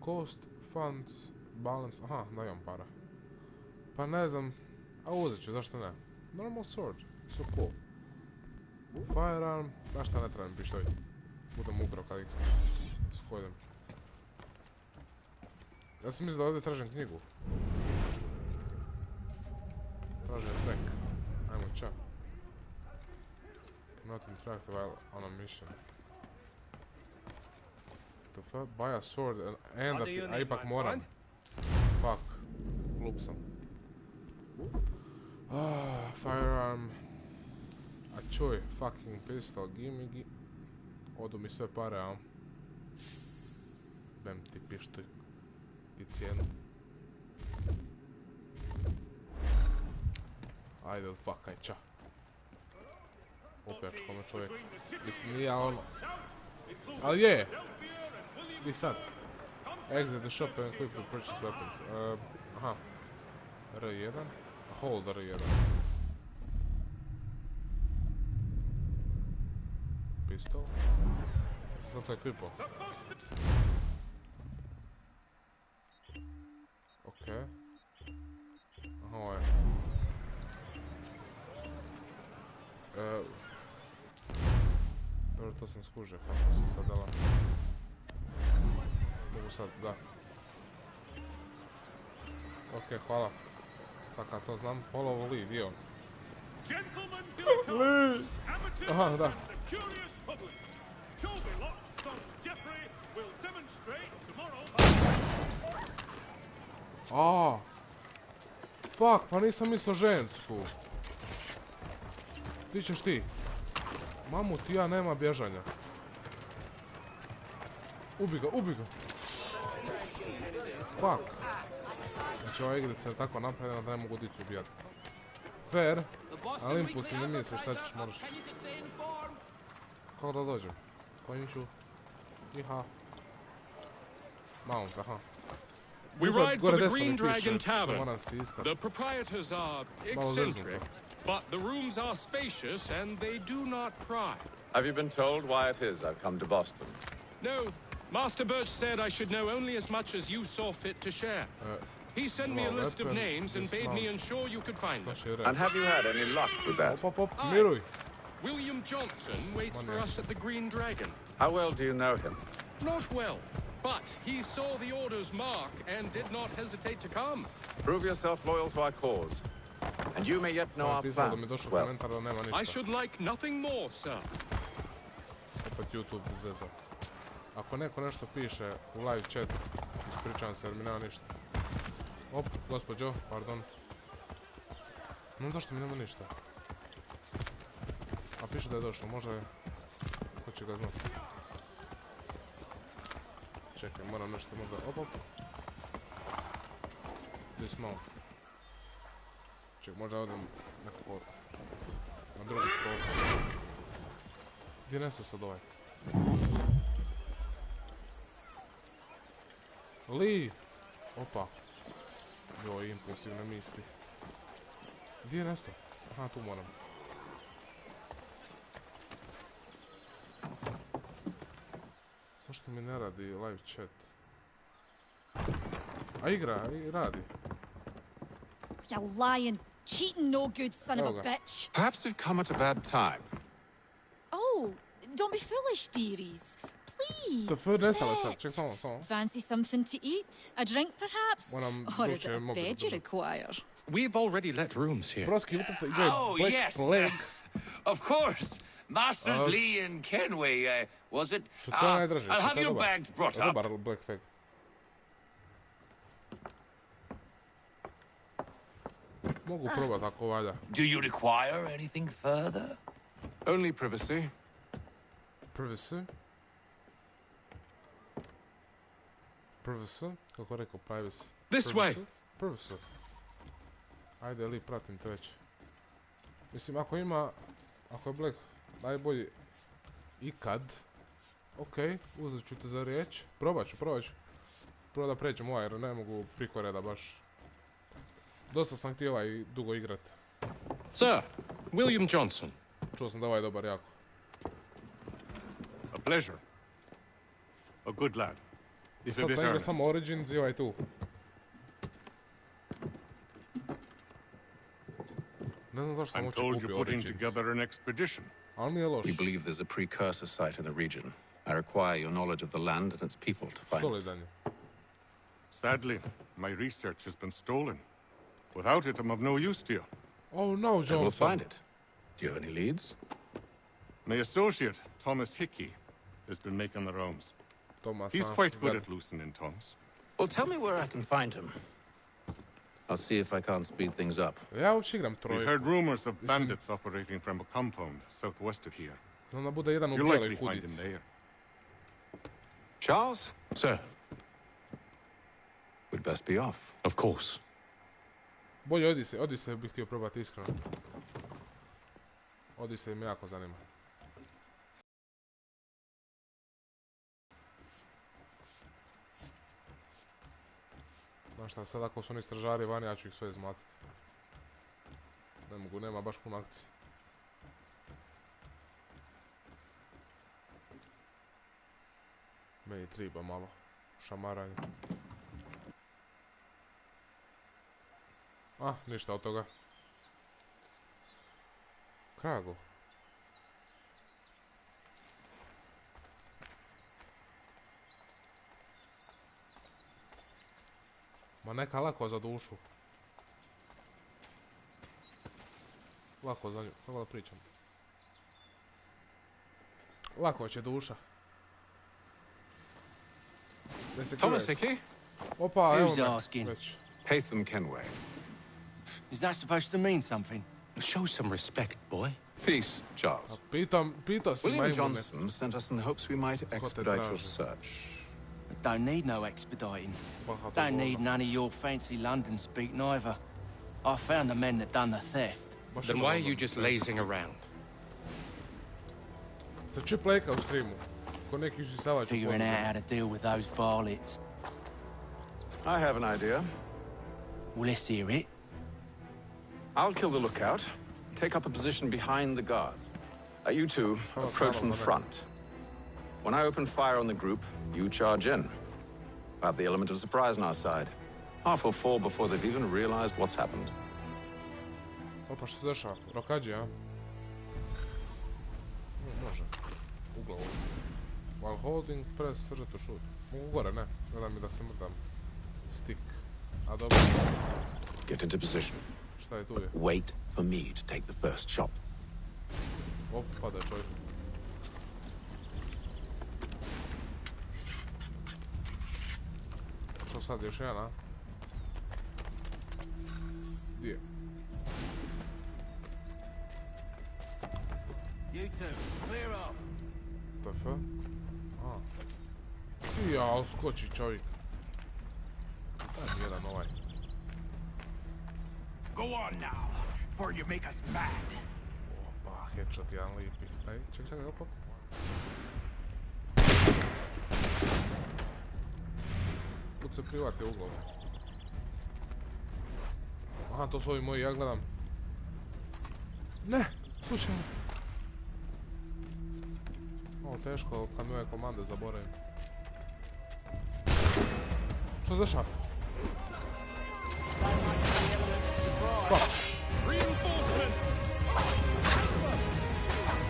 S1: Cost, funds, balance, aha, da imam para. Pa ne znam, a uzet ću, zašto ne? Normal sword, so cool. Firearm, da šta ne trebam pištolj. Budem ukrao kad ih shodem. Ja sam mislio da ovdje tražim knjigu. Tražim track. Ajmo čak. Not interactive while on a mission. The fuck? Buy a sword and a ipak moram. Fuck. Glup sam. Firearm. A čuj, fucking pistol, gimme. Odu mi sve pare, a? Bem ti pištolj. I cijenu. Ajde, fuck, aj ča. Opljačko me čovjek. Mislim, nije ono. Ali je! Di sad? Exit the shop and quickly purchase weapons. Aha. R1. Hold R1. Pistol. Sam to equipo. Okej. Aha, ovo je. Dobro, to sam skužio, kako se sad dala. Mogu sad, da. Ok, hvala. Sad kad to znam, follow Lee, dio. Lee! Aha, da. Aaaa! Fuck, pa nisam mislio žensku. Ti ćeš ti. Mamut, ja nema bježanja. Ubi ga, ubi ga. Fuck. Znači ova igrica je tako napravljena da ne mogu dicu ubijati. Fair, ali impulsivni misli šta ćeš moraš. Kako da dođem? Konjiću. Iha. Mount, aha.
S22: We ride for the Green Dragon Tavern. The proprietors are eccentric, but the rooms are spacious and they do not pry.
S3: Have you been told why it is I've come to Boston?
S22: No. Master Birch said I should know only as much as you saw fit to share. He sent me a list of names and bade me ensure you could find them.
S3: And have you had any luck with that?
S22: William Johnson waits for us at the Green Dragon.
S3: How well do you know him?
S22: Not well, but he saw the order's mark and did not hesitate to come.
S3: Prove yourself loyal to our cause, and you may yet know our plans as well.
S22: I should like nothing more, sir.
S1: Opet YouTube zeza. Ako neko nešto piše u live chat, ispričavam se jer mi nema ništa. Op, gospođo, pardon. No zašto mi nema ništa? A piše da je došlo, može... Ko će ga znati? Čekaj, moram nešto možda... Op, op. Gdje smo? Čekaj, možda odem nekako... Na drugi stol. Gdje nesu sad ovaj? Lee! Opa. Joj, impulsivne misli. Gdje je nesto? Aha, tu moram. Zašto mi ne radi live chat? A igra, radi.
S4: You lying, cheating, no good son of a bitch.
S3: Perhaps we've come at a bad time.
S4: Oh, don't be foolish, dearies. Please.
S1: The food nestala sad, ček samo.
S4: Fancy something to eat? A drink, perhaps? Or is it a bed you require?
S22: We've already let rooms here.
S17: Oh, yes. Of course. Masters Lee and Kenway, was it? I'll have your bags brought up.
S1: Black flag. Mogu probat ako valja.
S17: Do you require anything further?
S3: Only privacy.
S1: Privacy? Privacy? Kako rekao privacy?
S22: This way!
S1: Privacy. Ajde, Li, pratim te već. Mislim, ako ima... Ako je Black najbolji ikad... Okej, uzet ću te za riječ. Probat ću. prvo da pređem ovaj jer ne mogu priko reda baš. Dosta sam htio ovaj dugo igrat.
S22: Sir, William Johnson.
S1: Čuo sam da ovaj je dobar jako.
S22: A pleasure. A good lad.
S1: I sad sam igra samo Origins i ovaj tu. Ne znam zašto sam uopće kupio Origins. Ali mi je loš.
S3: We believe there's a precursor site in the region. I require your knowledge of the land and its people to find
S1: Solidan je.
S22: Sadly, my research has been stolen. Without it, I'm of no use to you.
S1: Oh no, Johnson.
S3: We'll find it. Do you have any leads?
S22: My associate, Thomas Hickey, has been making the rounds. He's quite good at loosening tongues.
S3: Well, tell me where I can find him. I'll see if I can't speed things up.
S1: Ja uopće igram trojku.
S22: We've heard rumors of bandits operating from a compound southwest of here.
S1: Onda bude jedan u
S22: You'll
S1: bijeloj
S22: likely find
S1: kudici.
S22: him there.
S3: Charles?
S22: Sir.
S3: We'd best be off.
S22: Of course.
S1: Bolje Odyssey bih htio probati iskreno. Odyssey me jako zanima. Znaš šta, sad ako su oni stražari vani, ja ću ih sve izmlatiti. Ne mogu, nema baš puno akcije. Meni treba malo šamaranje. Ah, ništa od toga. Krago. Ma neka lako za dušu. Lako za nju, kako da pričam. Lako će duša.
S3: Thomas Hickey?
S1: Opa, evo
S23: Who's
S1: me.
S23: asking?
S1: Već.
S3: Hatham Kenway.
S23: Is that supposed to mean something?
S14: Show some respect, boy.
S3: Peace, Charles.
S1: Pitao si
S3: William
S1: majmune.
S3: Johnson sent us in the hopes we might expedite your search.
S23: I don't need no expediting. Don't need none of your fancy London speak neither. I found the men that done the theft.
S14: Then why are you just lazing around?
S1: Sa čip leka u streamu. Ko neki usisavač.
S23: Figuring out how to deal with those varlets.
S3: I have an idea.
S23: Well, let's hear it.
S3: I'll kill the lookout, take up a position behind the guards. You two approach from the front. When I open fire on the group, you charge in. I have the element of surprise on our side. Half will fall before they've even realized what's happened.
S1: Opa, što se dešava? Rokađi, a? Može. Uglavu. While holding, press, search to shoot. Mogu gore, ne. Ne da mi da se mrdam. Stick. A dobro.
S3: Get into position.
S1: Šta je tu je?
S3: Wait for me to take the first shot.
S1: Op, pada čovjek. Što sad, još jedan, a? Gdje je?
S23: You two, clear off.
S1: TF? A. Ja, skoči čovjek. Daj mi jedan ovaj.
S9: Go on now, before you make us mad.
S1: Opa, headshot jedan lijepi. Ej, čekaj, opa. Kud se privati ugol. Aha, to su ovi moji, ja gledam. Ne, slučajno. Ovo teško kad mi ove komande zaboravim. Što se dešava?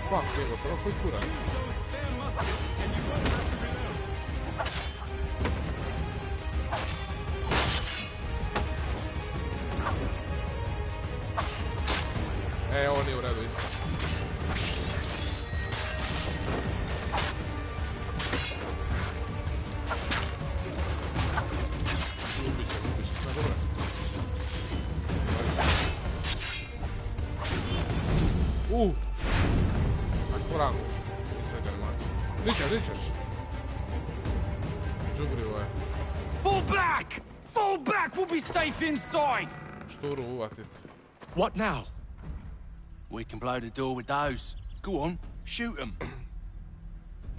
S1: Fuck, je gotovo, koji kura? E, ovo nije u redu, iskreno. Ubit će, sve dobro. Kako rangu? Nisam ga animaciju. Dićeš! Džubrivo je.
S23: Fall back! Fall back! We'll be safe inside!
S1: Šturu uvatit.
S23: What now? We can blow the door with those. Go on, shoot them.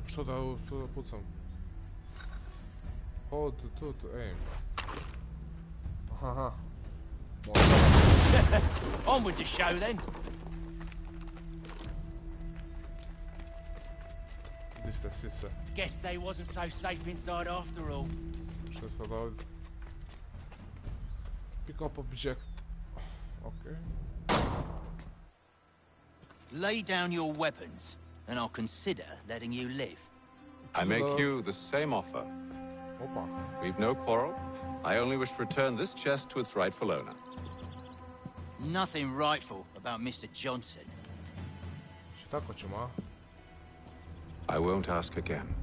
S1: Što da pucam? Hold to aim. Haha.
S23: On with the show then. Guess they wasn't so safe inside after all.
S1: Što je sad ovdje? Pick up object. Okay.
S23: Lay down your weapons, and I'll consider letting you live.
S3: I make you the same offer.
S1: Opa.
S3: We've no quarrel. I only wish to return this chest to its rightful owner.
S23: Nothing rightful about Mr. Johnson.
S1: Tako ćemo, a?
S3: I won't ask again.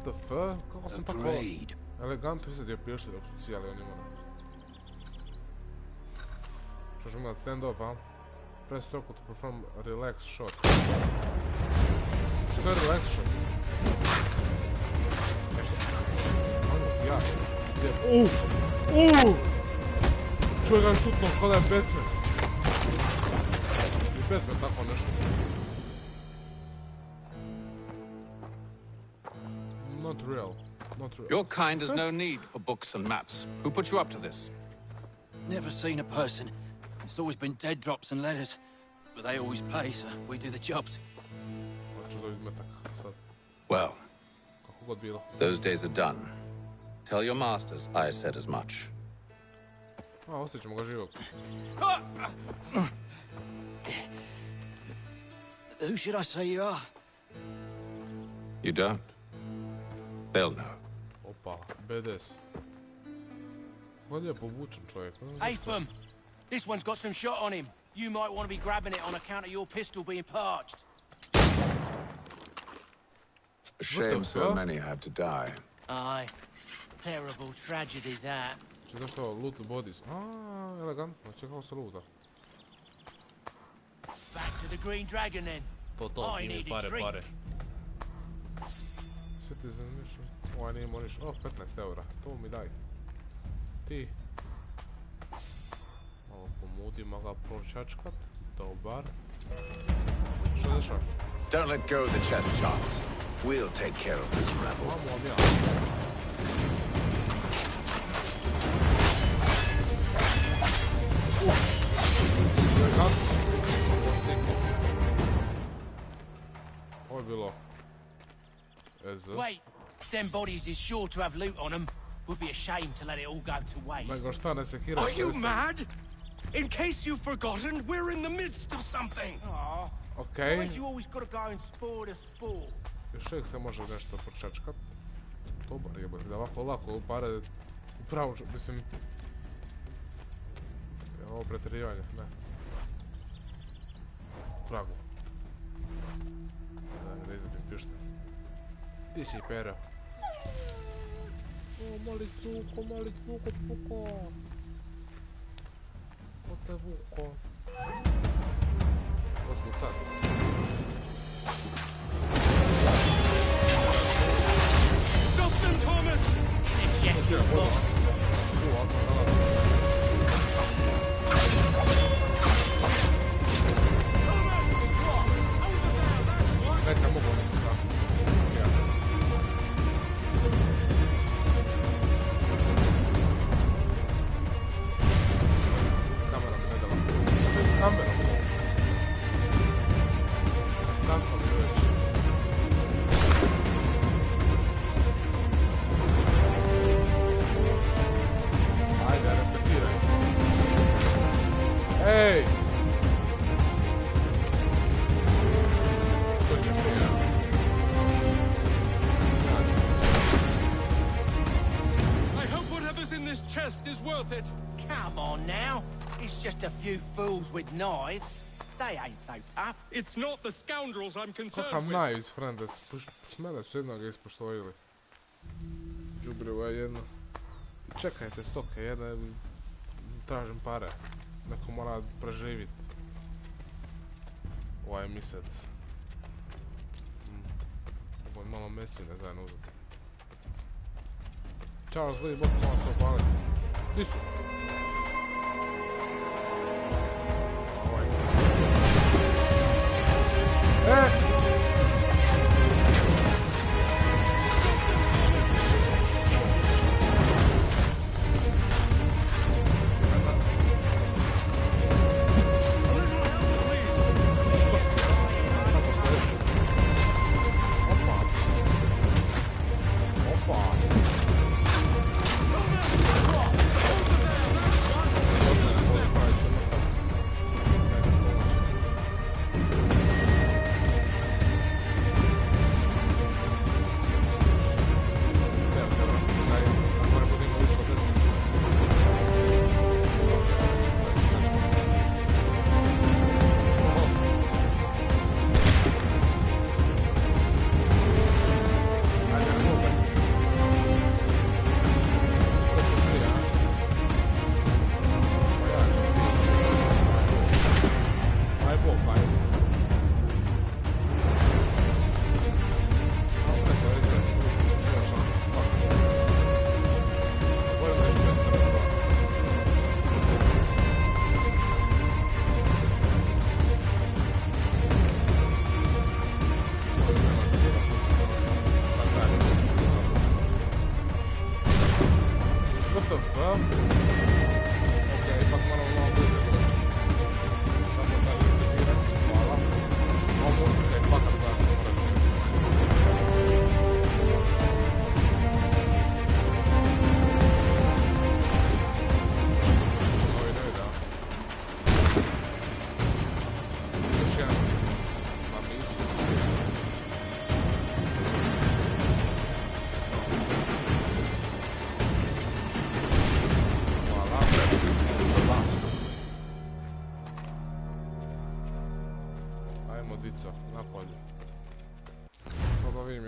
S1: The fuck? Kako sam tako elegantno izradio pješće dok su cijeli oni imali. Što ćemo imati stand off, a? Press circle to perform a relax shot. Što je relax shot? Ono, ja. Čuj ga šutno, kada je Batman. I Batman tako nešto. Not real.
S3: Your kind has no need for books and maps. Who put you up to this?
S23: Never seen a person. It's always been dead drops and letters. But they always pay, so we do the jobs.
S3: Well, those days are done. Tell your masters I said as much.
S1: Ostaćemo ga živog.
S23: Who should I say you are?
S3: You don't. They'll know.
S1: Opa, BDS. Ovdje je povučen čovjek.
S23: Hey, Fum. This one's got some shot on him. You might want to be grabbing it on account of your pistol being parched.
S3: A shame so many had to die.
S23: Aye. Terrible tragedy, that.
S1: Zašto loot the bodies? Elegantno, čekao se luta.
S23: Back to the Green Dragon then.
S1: To,
S23: I need a drink.
S1: pare. Citizen mission. Ovo nije moriš. 15 eura. To mi daj. Ti. Malo pomudimo ga pročačkat. Dobar. Što je dešava?
S3: Don't let go of the chest, Charles. We'll take care of this rebel.
S1: Vamo ja. Ovo je bilo...
S23: Wait, them bodies is sure to have loot on them. Would be a shame to let it all go to waste.
S22: Are you mad? In case you've forgotten, we're in the midst of something.
S1: Okay.
S23: Why you always gotta go and spoil the sport?
S1: Još uvijek se može nešto počačkat. Dobar je, da ovako lako pare upravo, mislim... Je ovo pretjerivanje? Ne. Pragu. Da izvedim pište. Di si, Pero? Mali cuko, puko. Ko te vuko? Gospod sad.
S22: Stop them, Thomas!
S1: Neka mogu neki sam. Kamera mi ne dala. Što je s kamerom ovo? Kako mi već? Ajde, repetiraj. Ej! To će mi ja.
S22: I hope whatever's in this chest is worth it.
S23: Come on now. It's just a few fools with knives. They ain't so tough.
S22: It's not the scoundrels I'm concerned
S1: Kakav
S22: with.
S1: knives, frende. Smele su jednog ispoštovili. Džubrivo je jedno. Čekajte stoke, jedne tražim pare. Neko mora preživit. Ovaj mjesec. Ovo je malo mesine zajedno uzeti. Charles Lee, bok malo se opaliti. Di su? Ovaj.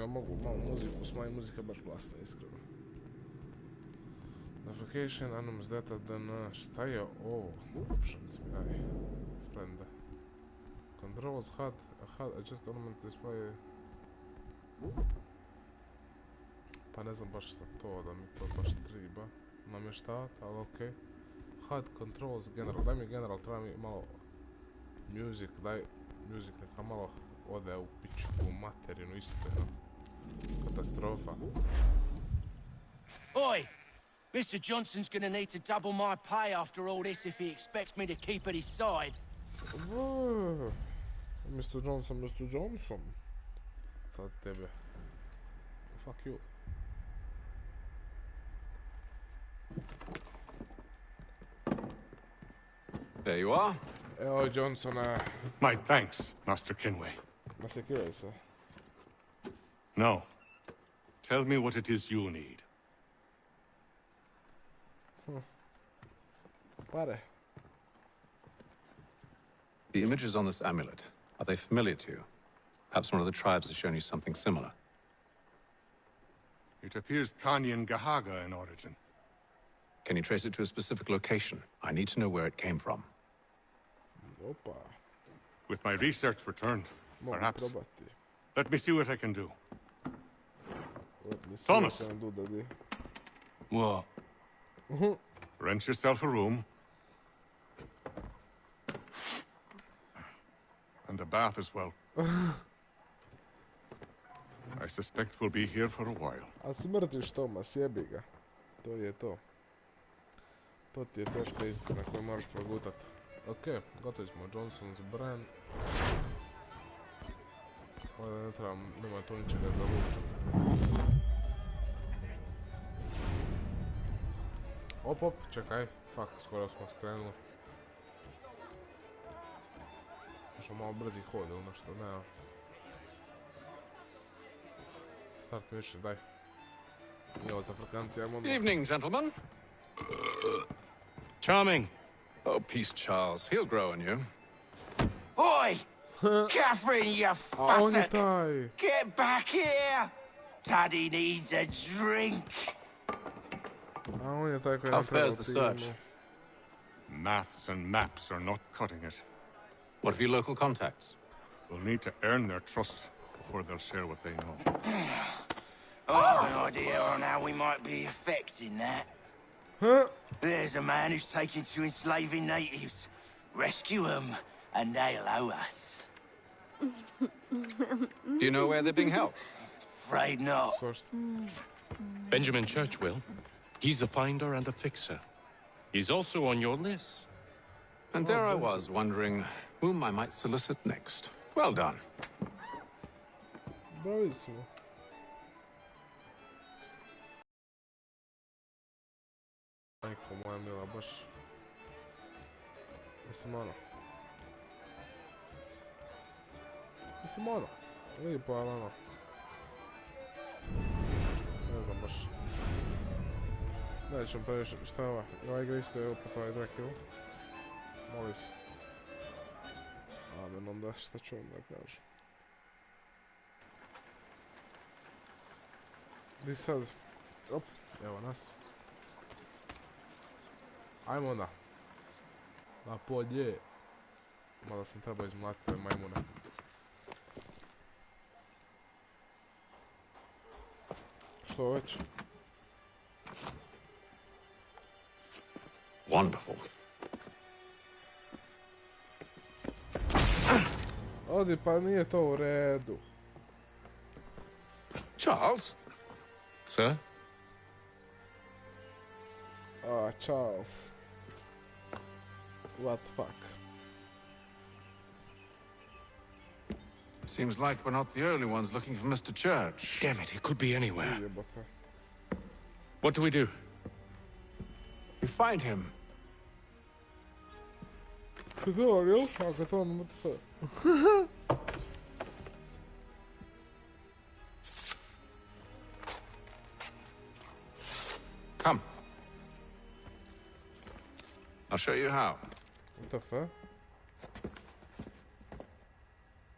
S1: ali mogu malo muziku, smanji muzika baš glasna, iskreno. Notification, anonymous data, šta je ovo? Options, aj, frende. Controls, HUD, adjust element display. Pa ne znam baš za to, da mi to baš treba namještavat, ali okej. HUD, controls, general, daj mi general, treba mi malo music, daj music neka malo ode u pičku materinu, iskreno. Katastrofa.
S23: Oi! Mr. Johnson's gonna need to double my pay after all this if he expects me to keep at his side.
S1: Mr. Johnson. Sad tebe. Fuck you.
S3: There you are.
S1: Evo Johnsona.
S14: My thanks, Master Kenway.
S1: Nasekiraj se.
S14: No. Tell me what it is you need.
S1: Pare.
S3: The images on this amulet, are they familiar to you? Perhaps one of the tribes has shown you something similar.
S14: It appears Kanyan Gahaga in origin.
S3: Can you trace it to a specific location? I need to know where it came from.
S1: Opa.
S14: With my research returned, perhaps. Let me see what I can do. Thomas!
S23: What?
S14: Rent yourself a room. And a bath as well. I suspect we'll be here for a while.
S1: A smrtiš Tomas, jebi ga. To je to. To ti je teška istina koju moraš progutat. Okej, gotovi smo. Johnson's brand. Ovdje ne trebam, nema tu ničega za loot. Op, čekaj. Fuck, skoro smo skrenuli. Možemo malo brzi hod ili nešto, nema. Start mission, daj. I ovo za frekancije, ajmo.
S3: Evening, gentlemen.
S23: Charming.
S3: Oh, peace, Charles. He'll grow on you.
S10: Oi! Catherine, you fussock! Get back here! Daddy needs a drink!
S3: How fares the search?
S14: Maths and maps are not cutting it.
S3: What of your local contacts?
S14: We'll need to earn their trust before they'll share what they know.
S10: I have an idea on how we might be affecting that. There's a man who's taken to enslaving natives. Rescue them, and they'll owe us.
S3: Do you know where they're being held?
S10: Afraid not.
S22: Benjamin Churchwill. He's a finder and a fixer. He's also on your list.
S3: And there I was, wondering whom I might solicit next. Well done.
S1: Bravissimo. Majko moja mila, baš... Mislim ono... Lijepo, ali ono... Ne znam baš... Nećemo previše, šta je ova? Ova igra isto je opet ovaj drag kill. Moli se. Amen, onda šta ću vam da kažem. I sad... Op, evo nas. Ajmo onda. Na polje. Mada sam trebao izmlatiti majmune. Što već?
S3: Wonderful.
S1: Odi, pa nije to u redu.
S3: Charles?
S22: Sir?
S1: Charles. What the fuck?
S3: Seems like we're not the only ones looking for Mr. Church.
S22: Damn it, he could be anywhere. What do we do?
S3: We find him. Come. I'll show you how.
S1: What the fuck?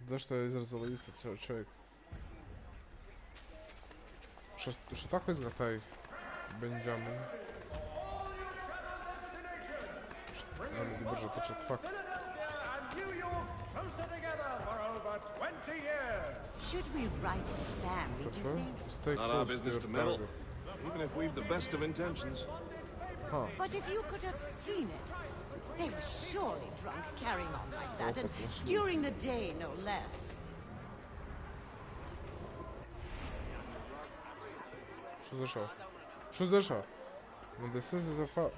S1: Zašto je izrazalo lice čovjek? Što tako izgleda taj Benjamin? Ne mogu brže trčat, fuck.
S11: Should we write his family, do you think?
S12: Not our business to meddle, even if we've the best of intentions.
S1: Huh.
S11: But if you could have seen it, they were surely drunk carrying on like that, and during the day, no less.
S1: Što se dešava? Da se za fa...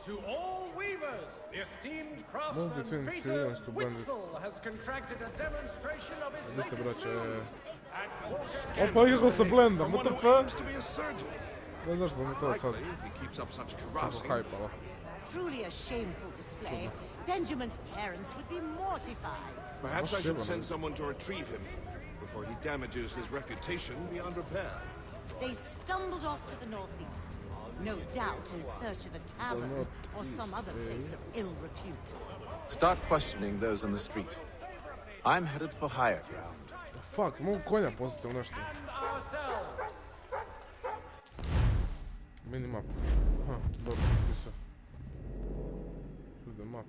S13: To all weavers, the esteemed craftsman Peter Witzel has contracted a demonstration of his latest looms at
S1: Opa, igrao se blendom, what the fuck? Ne znaš da mi to sad tako hajpalo.
S11: Truly a shameful display. Benjamin's parents would be mortified.
S12: Perhaps I should send someone to retrieve him before he damages his reputation beyond repair.
S11: They stumbled off to the northeast, no doubt in search of a tavern or some other place of ill repute.
S16: Start questioning those on the street. I'm headed for higher ground.
S1: Fuck, mogu konja poslati u nešto. Minimap. Aha, dobro, pisao. To the map.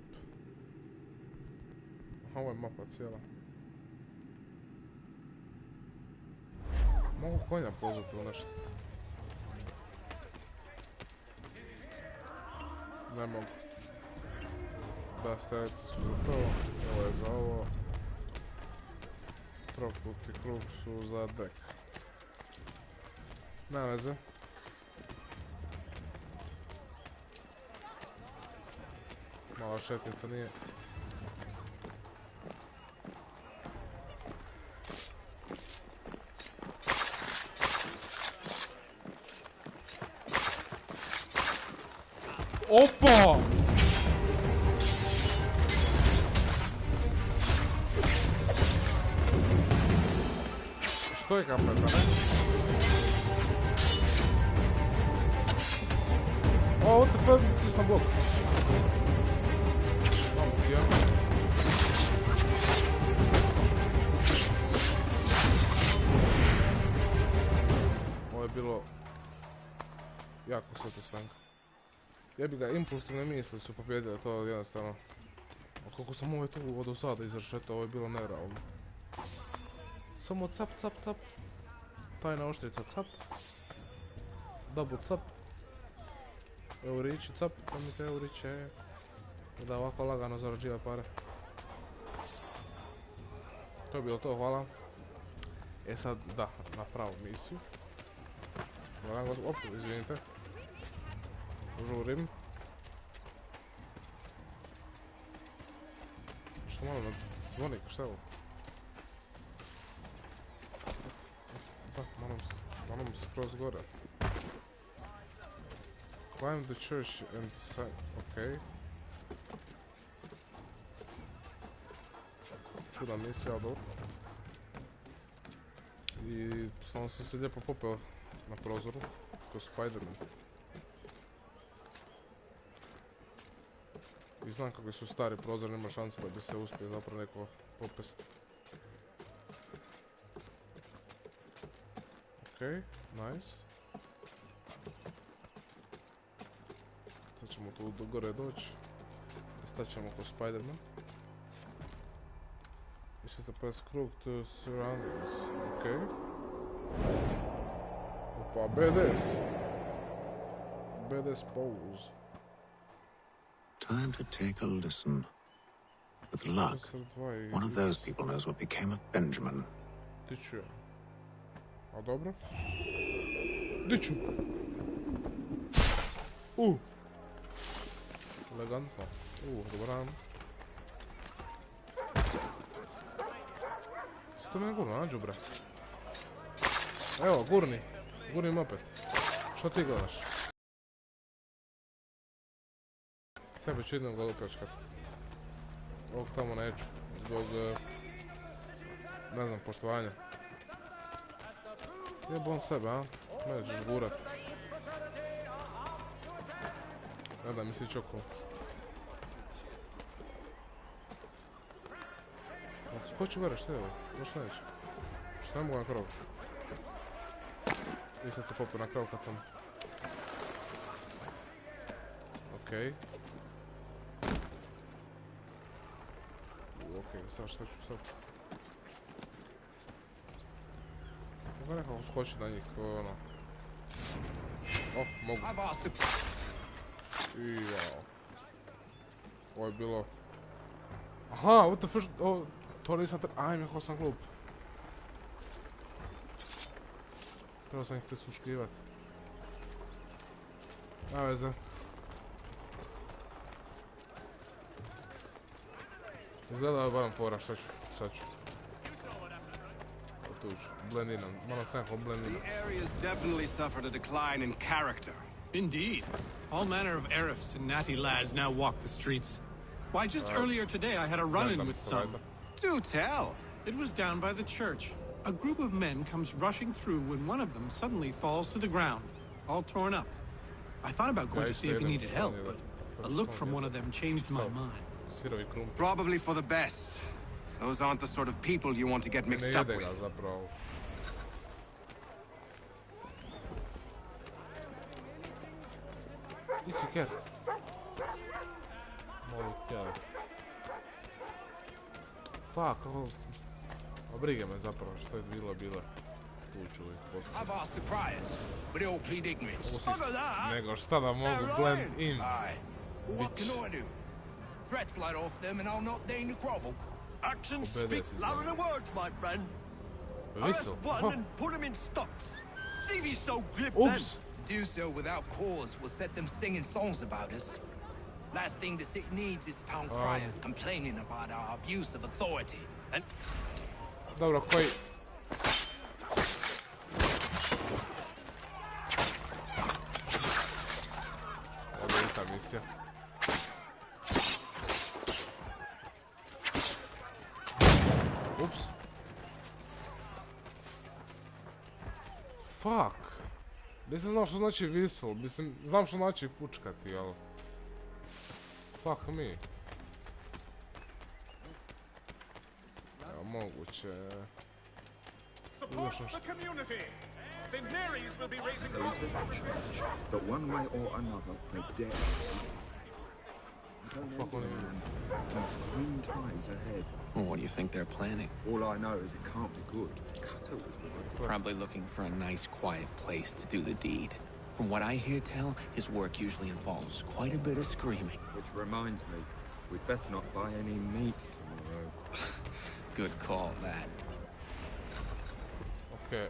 S1: Aha, ovo je mapa cijela. Mogu konja pozvati u nešto. Ne mogu. Da, stajaci su za to. Ovo je za ovo. Trokut i krug su za dek. Ne veze. Mala šetnica nije. Opa! Što je kapeta, ne? O, what the fuck, misliš sam blok. Malo ti ja. Ovo je bilo jako satisfying. Jebi ga, impulsivne misli su pobjedile, to jednostavno. A koliko sam ovo tu od osada izrašetao, ovo je bilo nerealno. Samo cap, cap, cap. Tajna oštrica, cap. Double cap. Eurići, cap, pa mi te euriće. Da ovako lagano zarađiva pare. To je bilo to, hvala. E sad, da, na pravu misiju. Opa, izvinite. Žurim. Što malo na zvonik, šta je ovo? Da, malo skroz gore. Climb the church and sign, okej. Čudna misija, ali dobro. I samo sam se lijepo popeo na prozoru, kao Spider-Man. I znam kako su stari prozor, nema šanse da bi se uspio zapravo neko popest. Okej, nice. Sad ćemo tu do gore doći. Stat ćemo ko Spider-Man. I sad press krug to surroundings. Okej. Opa, badass. Badass pose.
S8: Time to take a listen. With luck, one of those people knows what became of Benjamin.
S1: Diću ja. A dobro? Diću! Elegantno. Dobar. Si to mene gurno, nađu bre? Evo, gurnim opet. Što ti gledaš? Tebe ću jednom ga upljačkat. Ovog tamo neću. Zbog... ne znam, poštovanja. Jebo on sebe, a? Mene ćeš gurat. Ne da mi si čoko. Skoči gore, što je ovo? Možda neće. Što ne mogu na krov? I sad se popio na kraju kad sam... Okej. Okej, sad šta ću sad? Mogu nekako skočiti na njih, ono... Mogu. I jao. Ovo je bilo... Aha, what the first... To nisam... Ajme, kako sam glup. Trebao sam ih prisluškivati. Nema veze. Izgleda da je barem povraš, sad ću. Tu ću, blendinam, moram se nekako blendinam.
S15: The area's definitely suffered a decline in character.
S18: Indeed. All manner of Arifs and natty lads now walk the streets. Why, just earlier today I had a run-in with some.
S15: Do tell!
S18: It was down by the church. A group of men comes rushing through when one of them suddenly falls to the ground, all torn up. I thought about going to see if he needed help, but a look from one of them changed my mind.
S15: Probably for the best. Those aren't the sort of people you want to get mixed up with.
S1: Ti si ker. Moli ker. Pa, kako... A brige me zapravo, što je bilo. Tu ću ih pokušati. Nego šta da mogu blend in. Bitch.
S10: Threats light off them and I'll not deign to grovel.
S20: Actions speak louder than words, my friend. Arrest one and put him in stocks. See if he's so glib then.
S10: To do so without cause will set them singing songs about us. Last thing the city needs is town criers complaining about our abuse of authority. And
S1: dobro, koji... Ovo je ta misija. Ups. Fuck. Nisam znao što znači whistle. Mislim, znam što znači fučkati, ali... Fuck me. Evo, moguće...
S9: Support the community! St. Mary's will be raising funds.
S24: But one way or another, they dare. Don't know, man. There's grim times ahead.
S3: Well, what do you think they're planning?
S24: All I know is it can't be good. Cutter was with it.
S3: Probably looking for a nice, quiet place to do the deed. From what I hear tell, his work usually involves quite a bit of screaming.
S24: Which reminds me, we'd best not buy any meat tomorrow.
S3: Good call, that.
S1: Okay,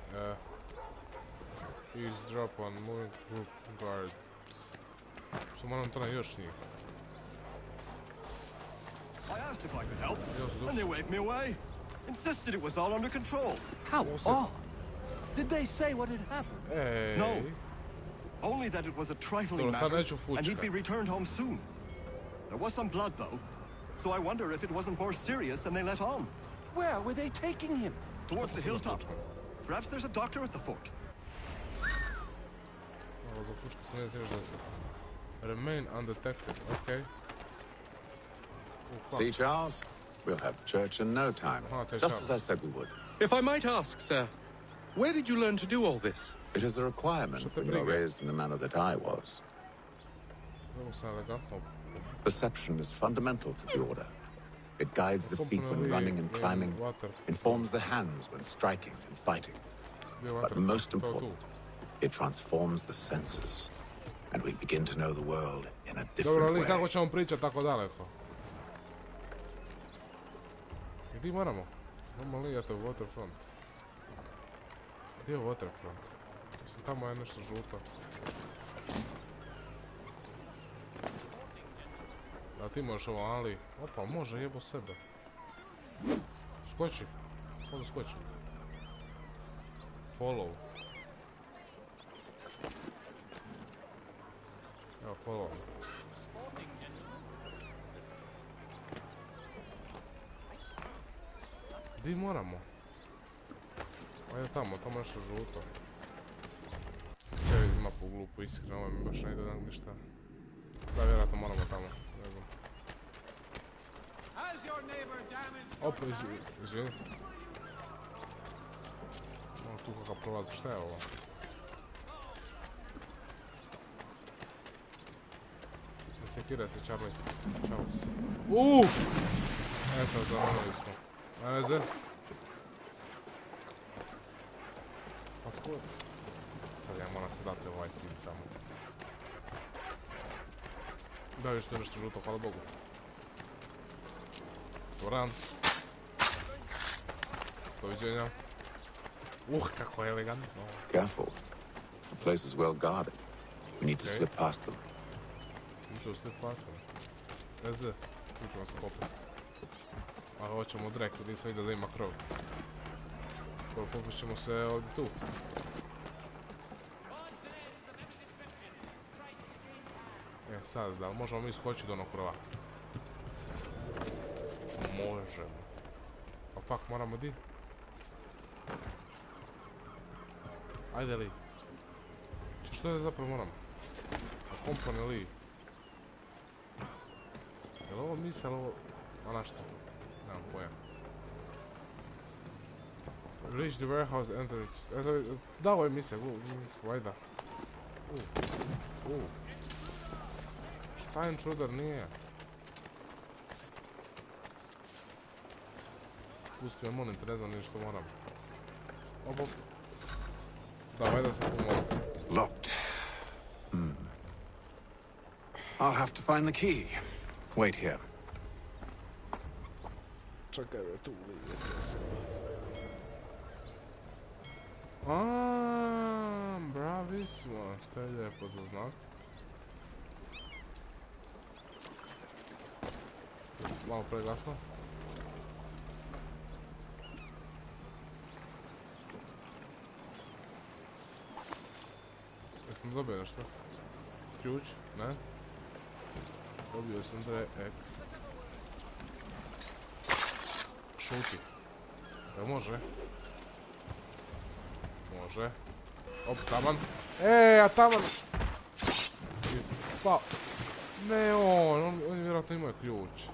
S1: eavesdrop on moving group guard. So moram to na još njih.
S20: I asked if I could help, and they waved me away. Insisted it was all under control. How odd. Did they say what had happened?
S1: Hey.
S20: No. Only that it was a trifling matter, and he'd be returned home soon. There was some blood, though, so I wonder if it wasn't more serious than they let on. Where were they taking him? Towards the hilltop. Perhaps there's a doctor at the fort.
S1: Remain undetected, okay.
S5: See, Charles? We'll have church in no time, just as I said we would.
S22: If I might ask, sir, where did you learn to do all this?
S5: It is a requirement when you are raised in the manner that I was. Perception is fundamental to the order. It guides the feet when running and climbing, informs the hands when striking and fighting. But most important, it transforms the senses, and we begin to know the world in a different way.
S1: Kako ćemo pričati tako daleko? Gdje moramo? Moramo ligati u waterfront. Gdje je waterfront? Mislim, tamo je nešto žuto. Da ti možeš ovo, ali... Opa, može, jebo sebe. Skoči. Kako da skoči? Follow. Evo, follow. Gdje moramo? Ajde tamo je nešto žuto. Evo vidim mapu glupu, iskreno, ovo mi baš ne ide ništa. Da, vjerojatno moramo tamo, ne znam. Opa, izvini. Malo tu kakav prolazi, šta je ovo? sekira se Charlie. Charles. Eto, zamanili smo. Na veze. Pa skoro. Sad ja moram se dati ovaj sim tamo. Da, još to je nešto žuto, hvala Bogu. Doran. Doviđenja. Kako je elegantno.
S16: Careful. The place is well guarded. We need to slip past them.
S1: Mi to slip past them. Veze. Tu ćemo se popust. A hoćemo direkt, nisam vidio da ima krov. Popust ćemo se ovdje tu. Sad, da li možemo mi skočiti do onog krova? Možemo. A fuck, moramo di? Ajde li. Što je zapravo moramo? A kompone li? Je li ovo misle, ovo... A na što? Nemam pojam. Reach the warehouse entrance. Da, ovo je misle, vajda. Šta intruder nije? Pusti me monitor, ne znam nije što moram. Opo. Dawaj da se pomogu.
S15: Locked. I'll have to find the key. Wait here.
S1: Čekaj, je tu li. Bravissimo. To je lijepo za znak. Malo preglasno. Jesam dobio nešto? Ključ? Ne? Dobio sam drek. Šuti. Da može? Može. Op, taman. A taman! Pa... Ne, on vjerojatno ima ključ.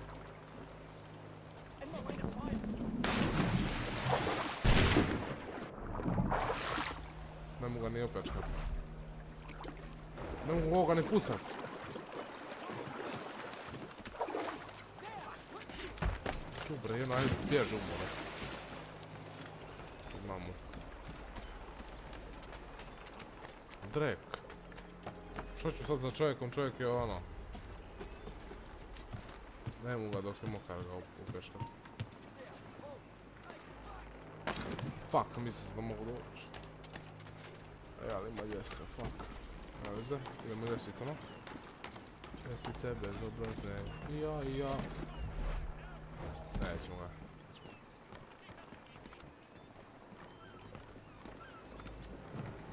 S1: Ne mogu ga ni opljačkati. Ne mogu ovoga ni pucat. Čubre, jedno, ajde, bježi umore. Mamu. Drek. Što ću sad za čovjekom? Čovjek je ono... Ne mogu ga dok je mokar ga upeškati. Fuck, mislim da mogu doći. Ali ima ljestve, fuck. Nema veze, idemo ljestvice, no? Ljestvice bezobrazne. Ja. Nećemo ga.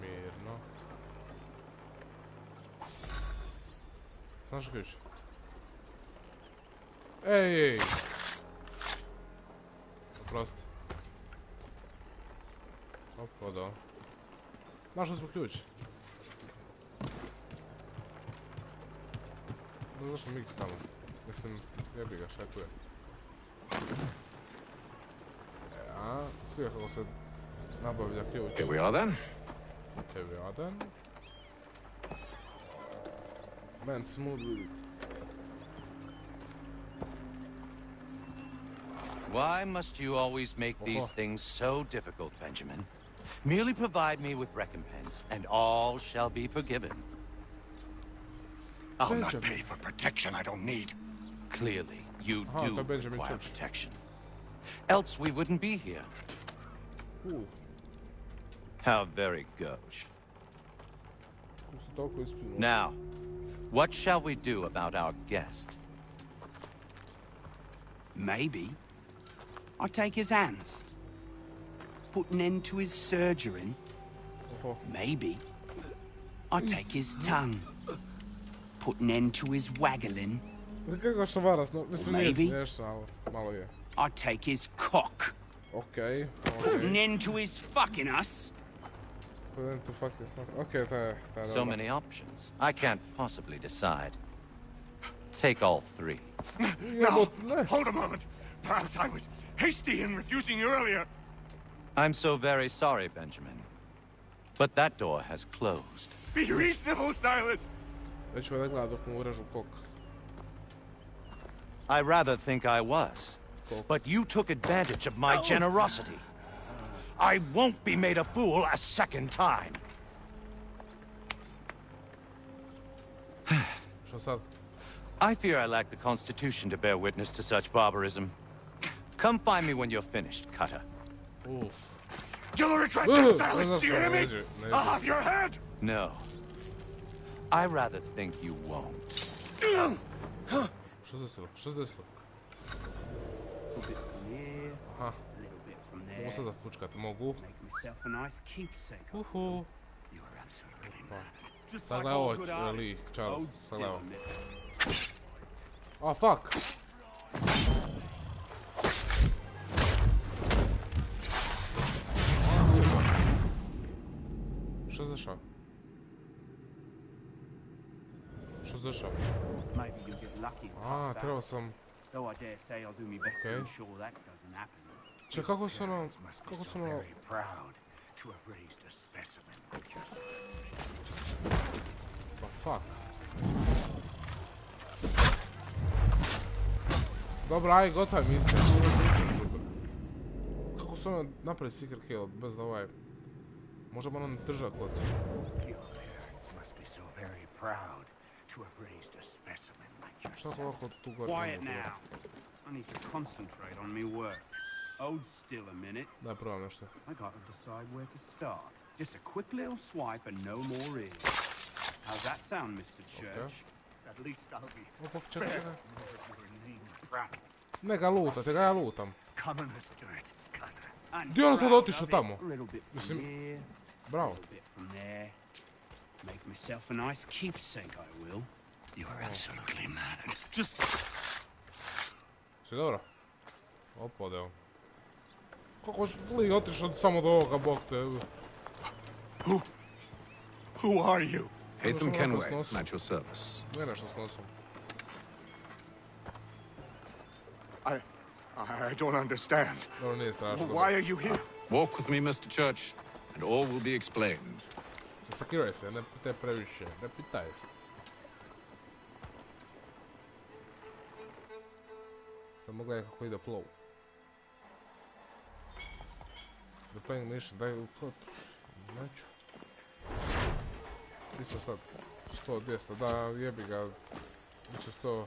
S1: Mirno. Znaš ključ? Ej! Oprosti. Opado. Našli smo ključ. Ne znaš što mix tamo. Mislim, jebi ga, šta tu je. Svi kako se nabavlja ključ.
S15: Here we are then.
S1: Man, smooth with it.
S23: Why must you always make these things so difficult, Benjamin? Merely provide me with recompense, and all shall be forgiven.
S15: I'll not pay for protection I don't need.
S23: Clearly, you do require protection. Else we wouldn't be here. How very gauche. Now, what shall we do about our guest?
S2: Maybe I take his hands, put an end to his surgering. Maybe I take his tongue, put an end to his waggling. Maybe I take his cock, put an end to his fucking us.
S23: So many options. I can't possibly decide. Take all three.
S15: No, hold a moment. Perhaps I was hasty in refusing you earlier.
S23: I'm so very sorry, Benjamin. But that door has closed.
S15: Be reasonable, Silas!
S1: Već ću da gleda dok mu urežu kok.
S23: I rather think I was. But you took advantage of my generosity. I won't be made a fool a second time. I fear I lack the constitution to bear witness to such barbarism. Come find me when you're finished, Cutter.
S1: Oof.
S20: You'll regret this, Silas, do you hear me? I'll have your head!
S23: No. I rather think you won't.
S1: Što se desilo? Što se desilo? Aha. Mogu sad da fučkat, mogu. Uhu. Sad gledaj ovo, Lee, Charles, sad gledaj ovo. Oh, fuck! Što se dešava? Što se dešava? A, trebao sam... Okej. Če, kako su ono... Kako su ono... Pa fuck. Dobro, aj, gotova je misija. Kako su ono napravili secret kill bez da ovaj... Možemo ono držati kod. Šta ako ovako tu gore?
S6: Quiet now. I need to concentrate on me work. Hold still a minute.
S1: Daj, probam nešto.
S6: I gotta decide where to start. Just a quick little swipe and no more is. How's that sound, Mr. Church? At least I'll be
S1: čekaj. Ne ga lutate, ga ja lutam. Gdje on sad otišao tamo? Mislim, bravo.
S6: Make myself a nice keepsake, I will.
S2: You're absolutely mad.
S6: Just...
S1: Si dobro? Opodeo. Kako li otišao samo do ovoga, bog te...
S3: Who are you? Hatham Kenway, at your service.
S1: Ne nešto s nosom.
S20: I don't understand.
S1: Dobro, nije strašno.
S20: Why are you here?
S3: Walk with me, Mr. Church, and all will be explained.
S1: Sakiraj se, ne pitaj previše, ne pitaj. Samo gledaj kako ide flow. The playing mission, daj u plot. Neću. Isto sad. 100, 200, da jebi ga. Biće 100.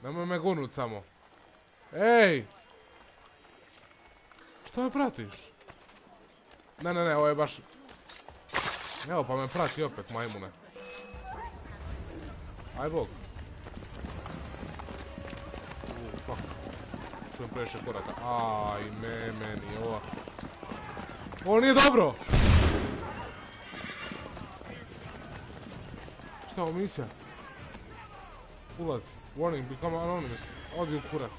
S1: Nemoj me gunut samo. Ej! Što me pratiš? Ne, ovo je baš... Evo pa me prati opet, majmune. Aj bog. Fuck. Čujem previše koraka. Aj, meni ovo. Ovo nije dobro! Šta je ovo misija? Ulazi. Warning, become anonymous. Odi u kurac.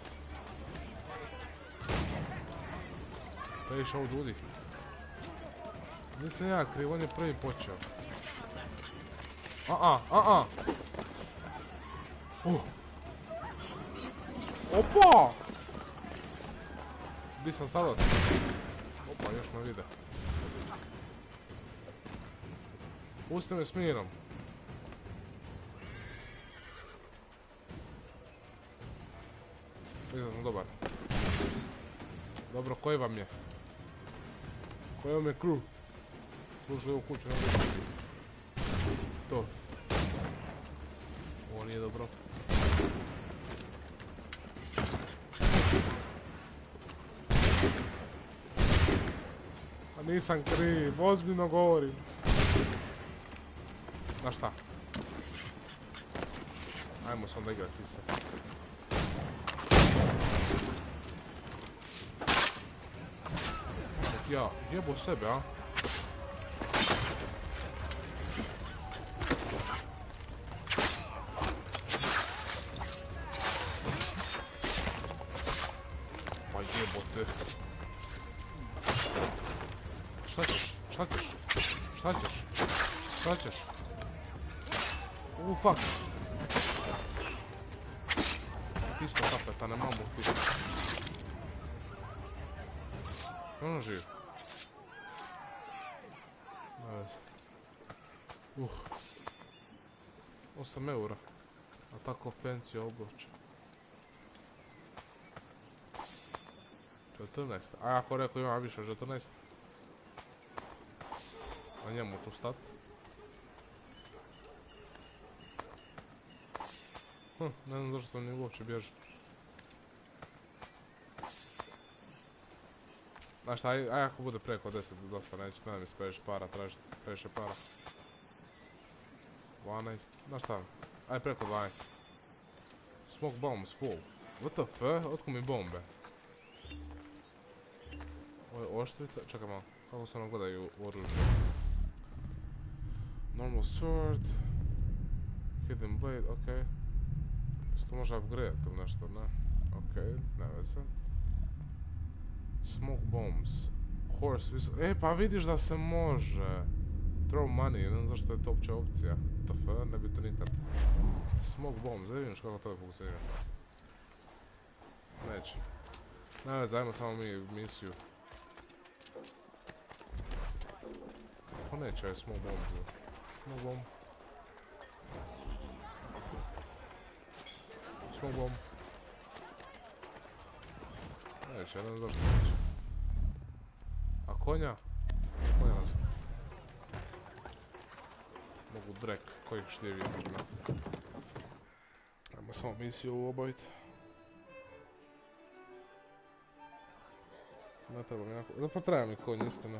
S1: Previše ovo ljudi. Nisam ja kriv, on je prvi počeo. Opa! Di sam sada? Opa, još me vide. Pusti me s mirom. Mislim da sam dobar. Dobro, koji vam je? Koji vam je crew? Slušaj ovu kuću, ne vidim. To. Ovo nije dobro. A nisam kriv, ozbiljno govorim. Znaš šta? Ajmo se onda igrat sise. Ja jebo sebe, a? Pa jebote. Šta ćeš? Fuck. Isto kapetane, mamu ti. Ono živi. 8 eura. A tako fancy oblače. 14. A ako rekao ima više 14. Na njemu ću stat. Ne znam zašto sam ni uopće bježi. Znaš šta, aj ako bude preko 10 dosta neće, ne mi se previše para tražiti, previše para. 12, znaš šta, aj preko 12. Smoke bombs full. What the f? Otko mi bombe? Ovo je oštrica, čekaj malo, kako se ono gledaju u oružju. Normal sword. Hidden blade, okej. To može upgrade ili nešto, ne? Okej, ne veze. Smoke bombs. Horse whistle. Pa vidiš da se može. Throw money, ne znam zašto je to uopće opcija. TF, ne bi to nikad. Smoke bombs, da vidiš kako to funkcionira. Neće. Ne veze, ajmo samo mi misiju. Kako neće je smoke bombs? Smoke bomb. Smoke bomb. Neće, ne znam zašto neće. A konja? Konja nas. Mogu drek, kojih šljevi izrme. Ajmo samo misiju obaviti. Ne treba mi jako... Pa treba mi konj, iskreno.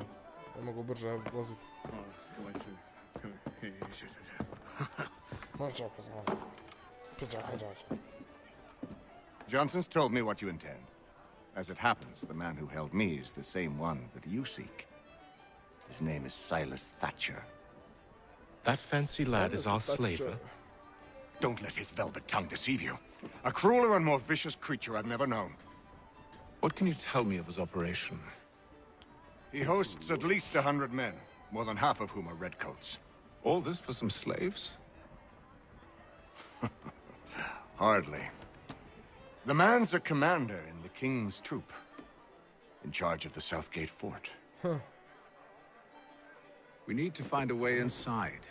S1: Ne mogu brže voziti.
S4: Johnson's told me what you intend. As it happens, the man who held me is the same one that you seek. His name is Silas Thatcher.
S14: That fancy lad is our slaver.
S4: Don't let his velvet tongue deceive you. A crueler and more vicious creature I've never known.
S3: What can you tell me of his operation?
S4: He hosts at least 100 men, more than half of whom are redcoats.
S3: All this for some slaves?
S4: Hardly. The man's a commander in the king's troop, in charge of the Southgate fort.
S3: We need to find a way inside.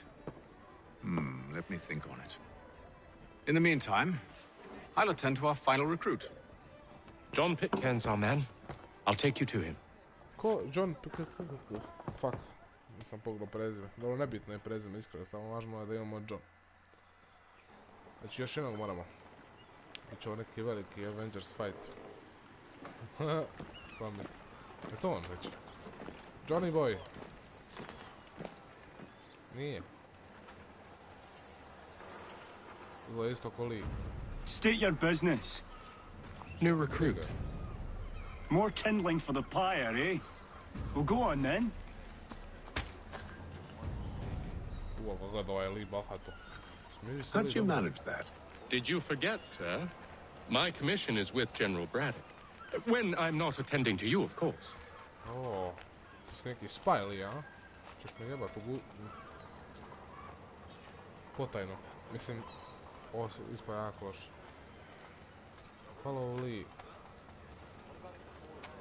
S3: Let me think on it. In the meantime, I'll attend to our final recruit.
S14: John Pitcairn's our man. I'll take you to him.
S1: Ko? John Pitcairn? Fuck. Nisam pogledao prezime. Dobro, nebitno je prezime, iskreno. Samo važno je da imamo John. Znači, još jednog moramo. Biće ovo neki veliki Avengers fight. Sam mislim. Je to on već? Johnny boy. Nije. Zlo je isto ko Lee.
S2: State your business.
S14: New recruit.
S2: More kindling for the pyre, eh? Well, go on then.
S3: How'd you manage that?
S22: Did you forget, sir? My commission is with General Braddock. When I'm not attending to you, of course.
S1: Oh, neki spy li, a? Češ me jebat u potajno. Mislim, ovo se ispada jako loš. Follow Lee.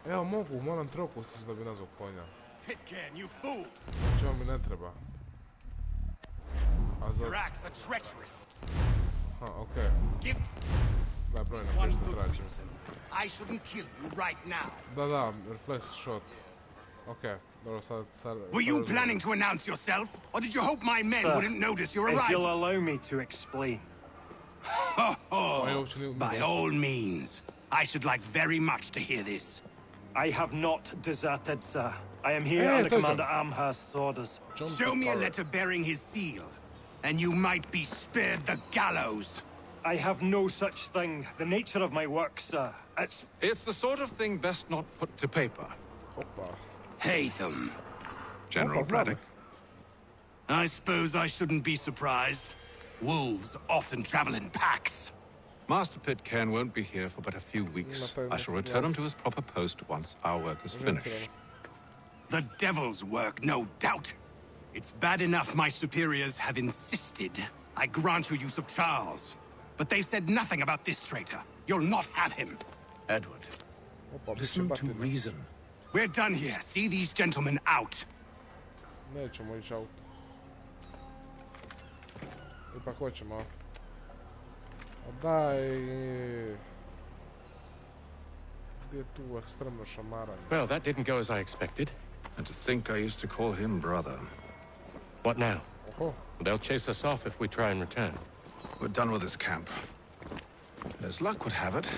S1: Evo mogu, moram troku se da bi nazvao konja.
S2: Pitcairn, you fool!
S1: Znači ovo mi ne treba. A za... Ha, okej. Daj broj na koji što tražim.
S2: I shouldn't kill you right now.
S1: Da, reflex shot. Okej, dobro sad...
S2: Were you planning to announce yourself? Or did you hope my men wouldn't notice your arrival?
S7: If you'll allow me to explain.
S2: By all means. I should like very much to hear this.
S7: I have not deserted, sir. I am here under Commander Amherst's orders.
S2: Show me a letter bearing his seal, and you might be spared the gallows.
S7: I have no such thing. The nature of my work, sir.
S3: It's the sort of thing best not put to paper.
S2: Hatham.
S3: General Braddock.
S2: I suppose I shouldn't be surprised. Wolves often travel in packs.
S3: Master Pitcairn won't be here for but a few weeks. I shall return him to his proper post once our work is finished.
S2: The devil's work, no doubt. It's bad enough my superiors have insisted I grant you use of Charles. But they said nothing about this traitor. You'll not have him.
S16: Edward, listen to reason.
S2: We're done here. See these gentlemen out.
S1: Nećemo ići out. Ipak hoćemo. Daj... Gdje je tu ekstremno šamaranje?
S14: Well, that didn't go as I expected.
S3: And to think I used to call him brother.
S14: What now?
S1: Oh.
S14: They'll chase us off if we try and return.
S3: We're done with this camp. As luck would have it,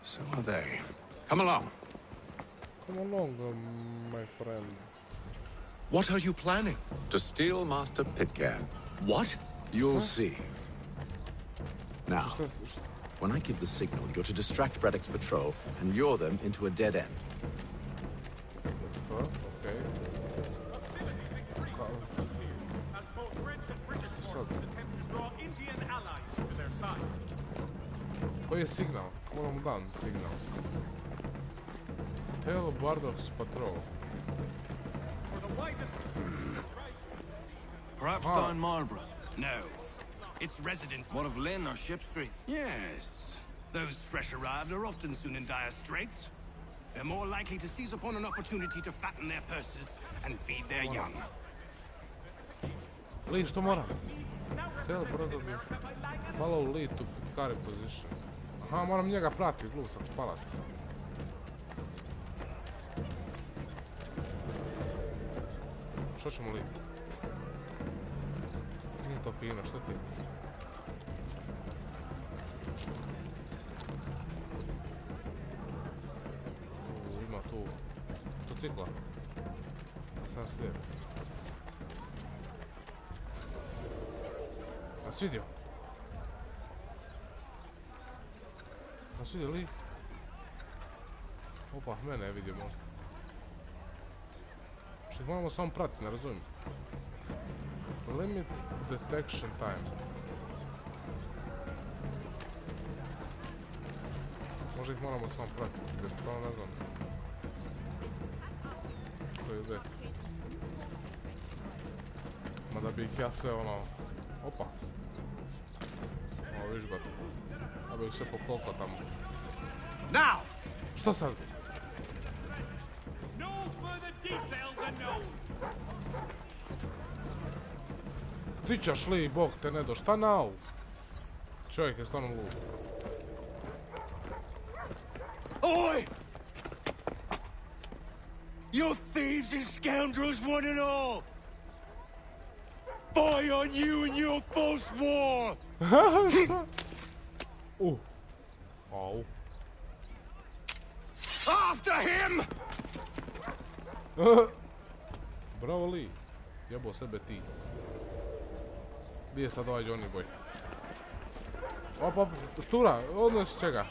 S3: so are they. Come along.
S1: Come along, my friend.
S14: What are you planning?
S3: To steal Master Pitcairn.
S14: What?
S3: You'll see. Now, when I give the signal, you're to distract Braddock's patrol and lure them into a dead end.
S1: Okay.
S9: As both French and British forces attempt to draw Indian allies to their side.
S1: Koji je signal? Moramo dan signal. Tell Braddock's patrol.
S9: For the widest...
S13: Perhaps down Marlborough?
S2: No. It's residents.
S13: What of Lynn or Ship Street?
S2: Yes. Those fresh arrived are often soon in dire straits. They're more likely to seize upon an opportunity to fatten their purses and feed their young.
S1: Lee, što moram? Tell Braddock follow Lee to carry position. Aha, moram njega pratiti, glup sam palac. Što ćemo Lee? Nije to fino, što ti? Ima tu motocikla. Sam slijed. Nas vidio? Nas vidio Lee? Opa, mene je vidio možda. Što ih moramo samo pratiti, ne razumijem. Limit detection time. Možda ih moramo samo pratiti, jer stvarno ne znam. Ko je gdje? Ma da bi ih ja sve ono... Opa! Ovo viš ga. Da bi ih sve pokolko tamo.
S2: Now!
S1: Što sad?
S9: No further details are known.
S1: Ti ćeš li, bog te ne do, šta now? Čovjek je stvarno lud.
S2: Oi! You thieves and scoundrels, one and all! Fire on you and your false war!
S1: Au.
S2: After him!
S1: Bravo Lee. Jebo sebe ti. Gdje je sad ovaj Johnny Boy? Op, štura, odnosi čega?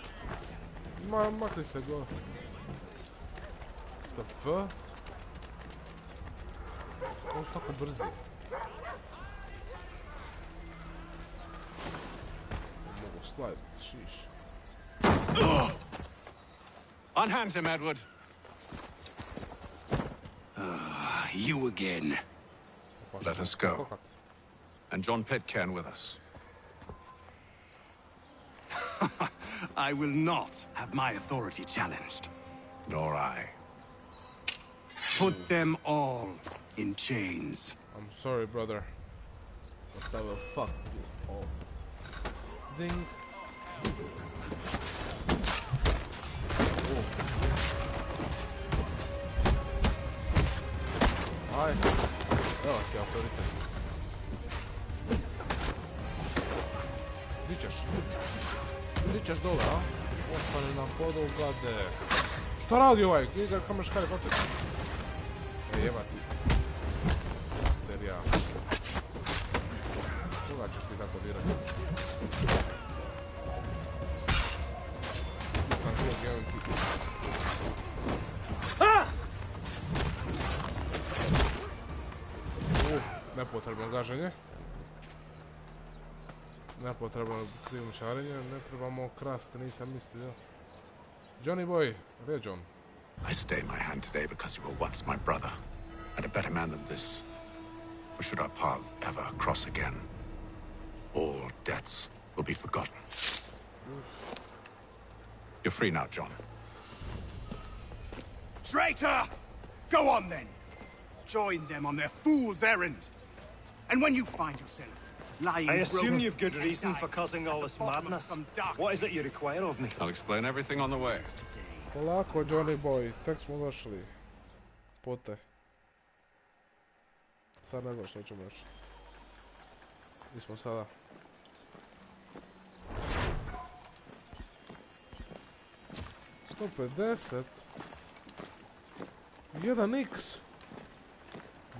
S1: Makli se go. The f? On su tako brzi. Mogu slide, šiš.
S3: Unhand him, Edward.
S2: You again.
S3: Let us go. And John Pitcairn with us.
S2: I will not have my authority challenged.
S3: Nor I.
S2: Put them all in chains.
S1: I'm sorry, brother. But I will fuck you all. Zing. Aj. Evo ti autoritet. Di ćeš dole, a? Ostane na podu, gade. Šta radi ovaj? Igra kameškari protiv. Jeba ti. Terija. Koga ćeš ti tako dirati? Nisam htio game ti. Nepotrebno gaženje. Nepotrebno krijumčarenje, ne trebamo krasti, nisam mislio. Johnny Boy, gdje je John?
S3: I stay my hand today because you were once my brother, and a better man than this. Or should our paths ever cross again, all debts will be forgotten. You're free now, John.
S2: Traitor! Go on then! Join them on their fool's errand. And when you find yourself lying.
S7: I assume you've good reason for causing all this madness. What is it you require of me?
S3: I'll explain everything on the way.
S1: Polako, Johnny Boy, tek smo došli. Pote. Sad ne znam što ćemo još. Gdje smo sada? $150? 1x?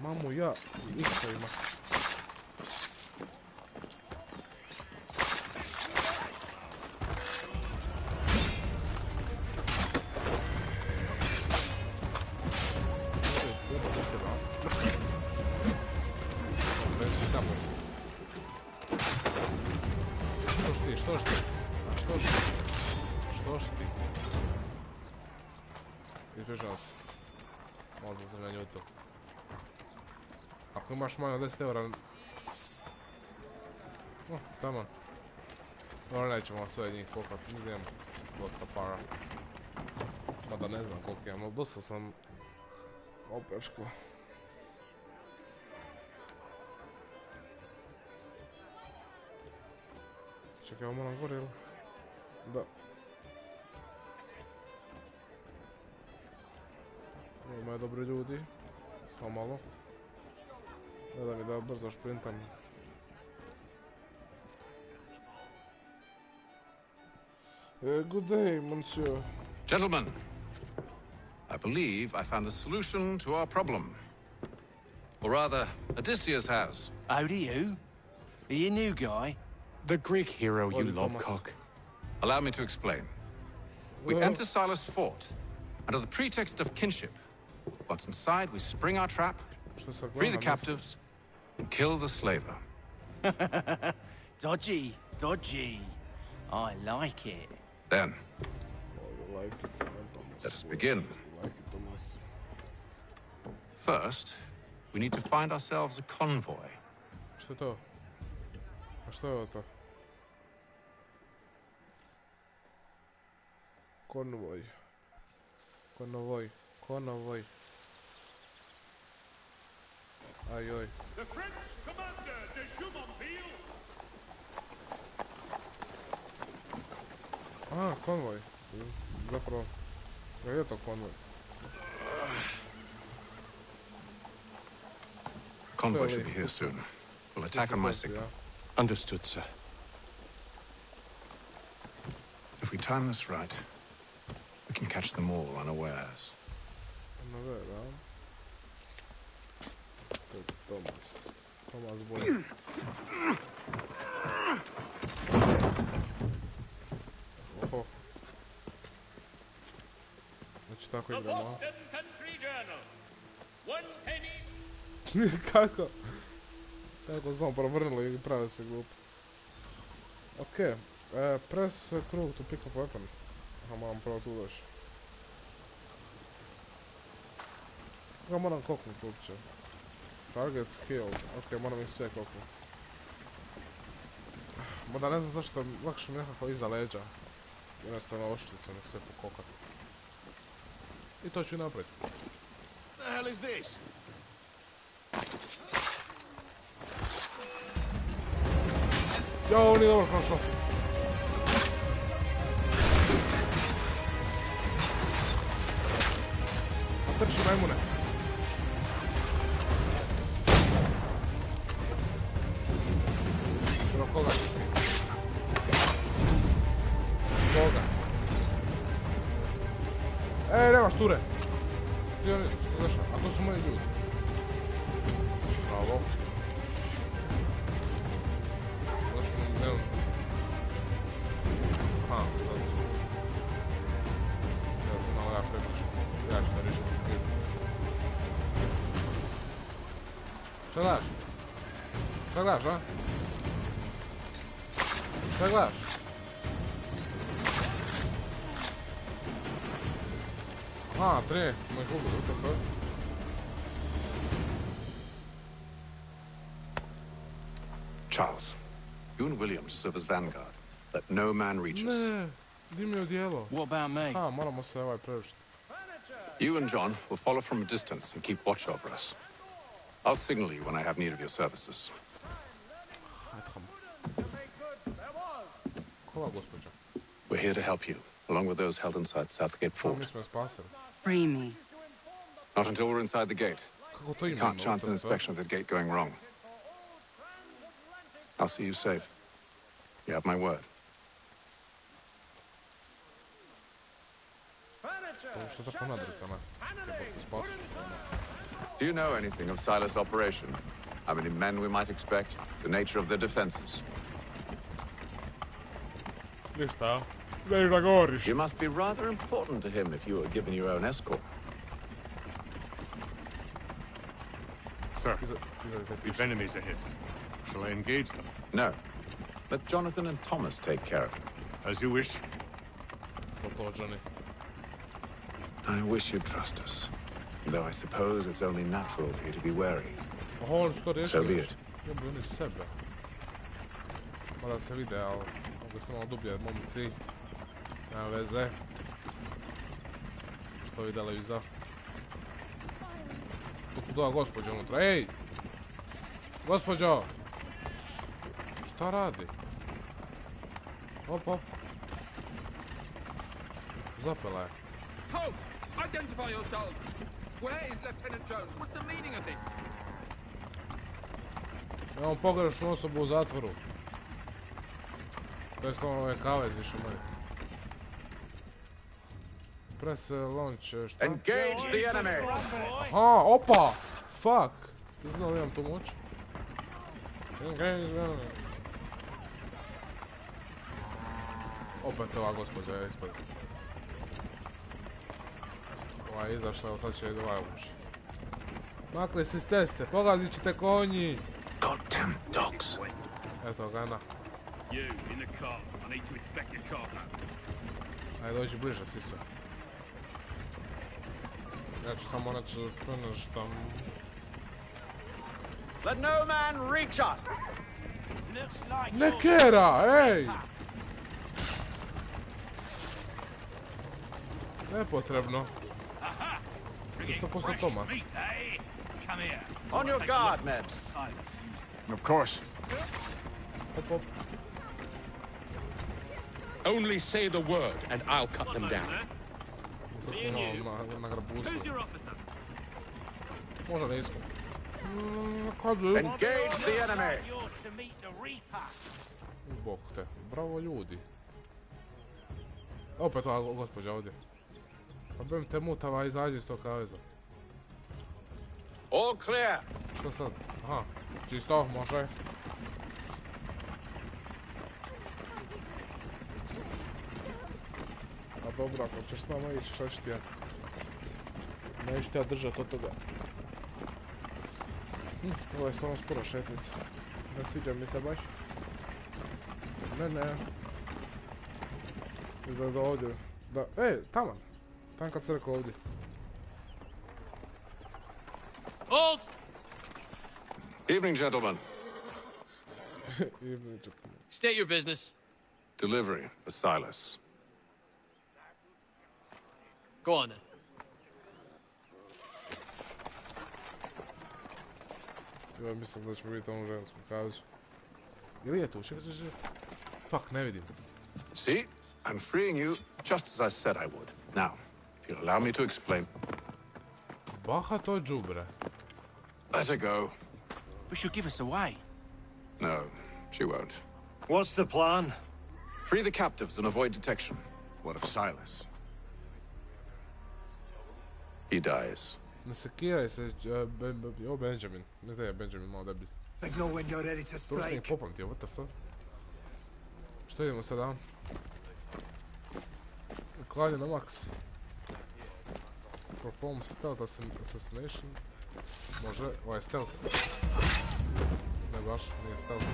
S1: Mamu ja, x-a ima. Što ti? Ispričavam se. Možda sam na njuto. Ako imaš manje od 10 eura... Tamo. Dobro, nećemo sve njih kokat, imam dosta para. Mada ne znam koliko imam, ali dosta sam opljačko. Čekaj, ovo moram gore, ili? Da. Ima je dobri ljudi. Samo malo. Ne da mi da brzo šprintam. Good day, monsieur.
S3: Gentlemen, I believe I found the solution to our problem. Or rather, Odysseus has.
S10: How do you? Are you a new guy?
S14: The Greek hero you lobcock.
S3: Allow me to explain. We enter Silas' fort, under the pretext of kinship. Once inside, we spring our trap, free the captives, and kill the slaver.
S10: Dodgy, dodgy. I like it.
S3: Then, let us begin. First, we need to find ourselves a convoy.
S1: Što je to? A što je ovo to? Konvoj. Konvoj. Konvoj. Ajoj. A, konvoj. Zapravo, je to konvoj.
S3: Convoy should be here soon. We'll attack on my signal.
S14: Understood, sir.
S3: If we time this right, we can catch them all unawares.
S1: Unawares, huh? Thomas. Thomas boy. Oho. Znači tako idemo. Kako? Kako sam provrnilo i prave se glupo. Okej. Press krug to pick up weapon. Aha, moram pravo tu doći. Ja moram koknut uopće. Target killed. Okej, moram ih sve koknut. Mada ne znam zašto, lakše mi nekako iza leđa. Jednostavno oštricom ih sve pokokat. I to ću i napraviti.
S10: The hell is this?
S1: Ja, ovo nije dobro prošlo. Trči majmune. Evo koga? Koga? Nema šture. Ti oni, što došla? A to su moji ljudi. Bravo. Ne znam. Aha, dobro. Ja sam malo jako reći. Ja ću da rešim. Šta gledaš? Šta gledaš, a? Šta gledaš? Aha, 13, mojih ubili, to je.
S3: Charles, you and William serve as vanguard. Let no man reach us.
S1: Ne, di mi je odijelo?
S10: What about me?
S1: A, moramo se ovaj preušiti.
S3: You and John will follow from a distance and keep watch over us. I'll signal you when I have need of your services.
S1: Ajde, hamo. Kola, gospođa?
S8: We're here to help you, along with those held inside Southgate Fort.
S1: Mi smo je spasili.
S12: Free me.
S8: Not until we're inside the gate.
S1: Kako to
S8: We
S1: ima?
S8: can't chance an inspection of that gate going wrong. I'll see you safe. You have my word.
S1: Što te ponadrika, ne? Ti spasiš što ono.
S3: Do you know anything of Silas' operation? How many men we might expect? The nature of their defenses?
S1: Ništa. Neš da govoriš.
S3: You must be rather important to him if you were given your own escort.
S14: Sir, if enemies ahead, shall I engage them?
S3: No. Let Jonathan and Thomas take care of it.
S14: As you wish.
S1: Johnny.
S8: I wish you'd trust us. Though I suppose it's only natural for you to be wary. So be it.
S1: Jebaju oni sebe. Mada se vide, ali mogu se malo dublje momci. Nema veze. Što vidjela iza. Tu da gospođa unutra. Ej! Gospođo! Šta radi? Op. Zapela je.
S9: Halt! Identify yourself! Where is Lieutenant Jones? What's the meaning of this?
S1: Imamo pogrešnu osobu u zatvoru. To je stvarno je kavez više manje. Press launch, šta?
S3: Engage the enemy!
S1: Aha, opa! Fuck! Ti znao da imam tu moć? Engage the enemy. Opet ova gospođa je ispred. Ova je izašla, evo sad će i ovaj ući. Makli se s ceste, pogazit ćete konji!
S8: Goddamn dogs!
S1: Eto ga, na.
S6: You, in the car. I need to inspect your cargo.
S1: Ajde, dođi bliže, Siso. Ja ću samo reći finish tam.
S3: Let no man reach us!
S1: Ne kera, ej! Nepotrebno. 100% Thomas.
S3: On your guard, men!
S4: Of course.
S1: Hop.
S22: Only say the word, and I'll cut them down.
S1: Na grabusu.
S6: Who's your officer?
S1: Možda ne iskom.
S3: Engage the enemy!
S1: Bog te. Bravo ljudi. Opet ova gospođa ovdje. Pa bim te mutava, izađi iz tog kaveza.
S3: All clear!
S1: Što sad? Aha, čisto, može. A dobro, ako ćeš s nama ići, šta ću ti ja? Neću ti ja držat od toga. Ovo je stvarno sporo šetnica. Ne sviđa mi se baš. Ne. Izgleda da ovdje. Da, taman. Tam kad se rekao ovdje.
S22: Hold!
S8: Evening, gentlemen.
S22: State your business.
S8: Delivery for Silas.
S22: Go on then.
S1: Ja mislim da ćemo vidjeti onu žensku kavicu. Ili je tu? Čekaj. Fuck, ne vidim.
S8: See? I'm freeing you just as I said I would. Now, if you'll allow me to explain.
S1: Baha to džubre.
S8: Let her go.
S2: But she'll give us away.
S8: No, she won't.
S7: What's the plan?
S8: Free the captives and avoid detection.
S4: What of Silas?
S8: He dies.
S1: Ne sekiraj se, Benjamin. Ne znam je Benjamin malo debilj.
S10: Signal when you're ready to
S1: Prvo sam ih
S10: strike.
S1: popamtio, what the fuck? Što idemo sada? Klanje na max. Perform stealth assassination. Može, ovo je stealth. Ne baš, nije stealth.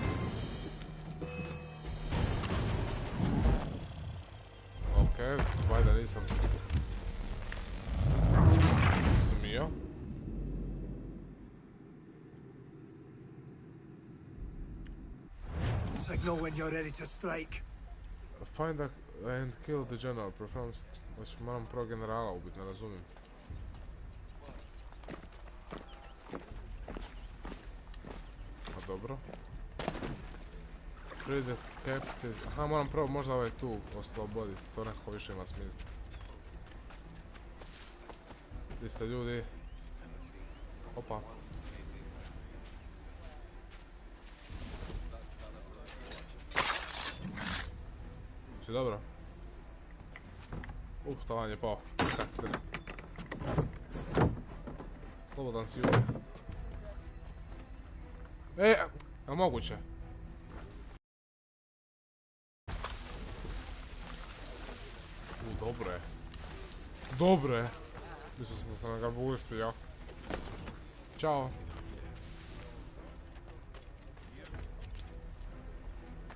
S1: Okej, vajda nisam smio.
S10: Signal when you're ready to strike.
S1: Find and kill the general. Perform... Znači moram prvo generala ubiti, ne razumijem. A dobro. Free the captives. Aha, moram prvo možda ovaj tu osloboditi. To nekako više ima smisla. Gdje ste ljudi? Opa. Si dobro? Tavan je pao. Kak se ne. Slobodan si uvijek. A moguće? Dobro je. Dobro je. Mislio sam da sam ga busio. Ćao.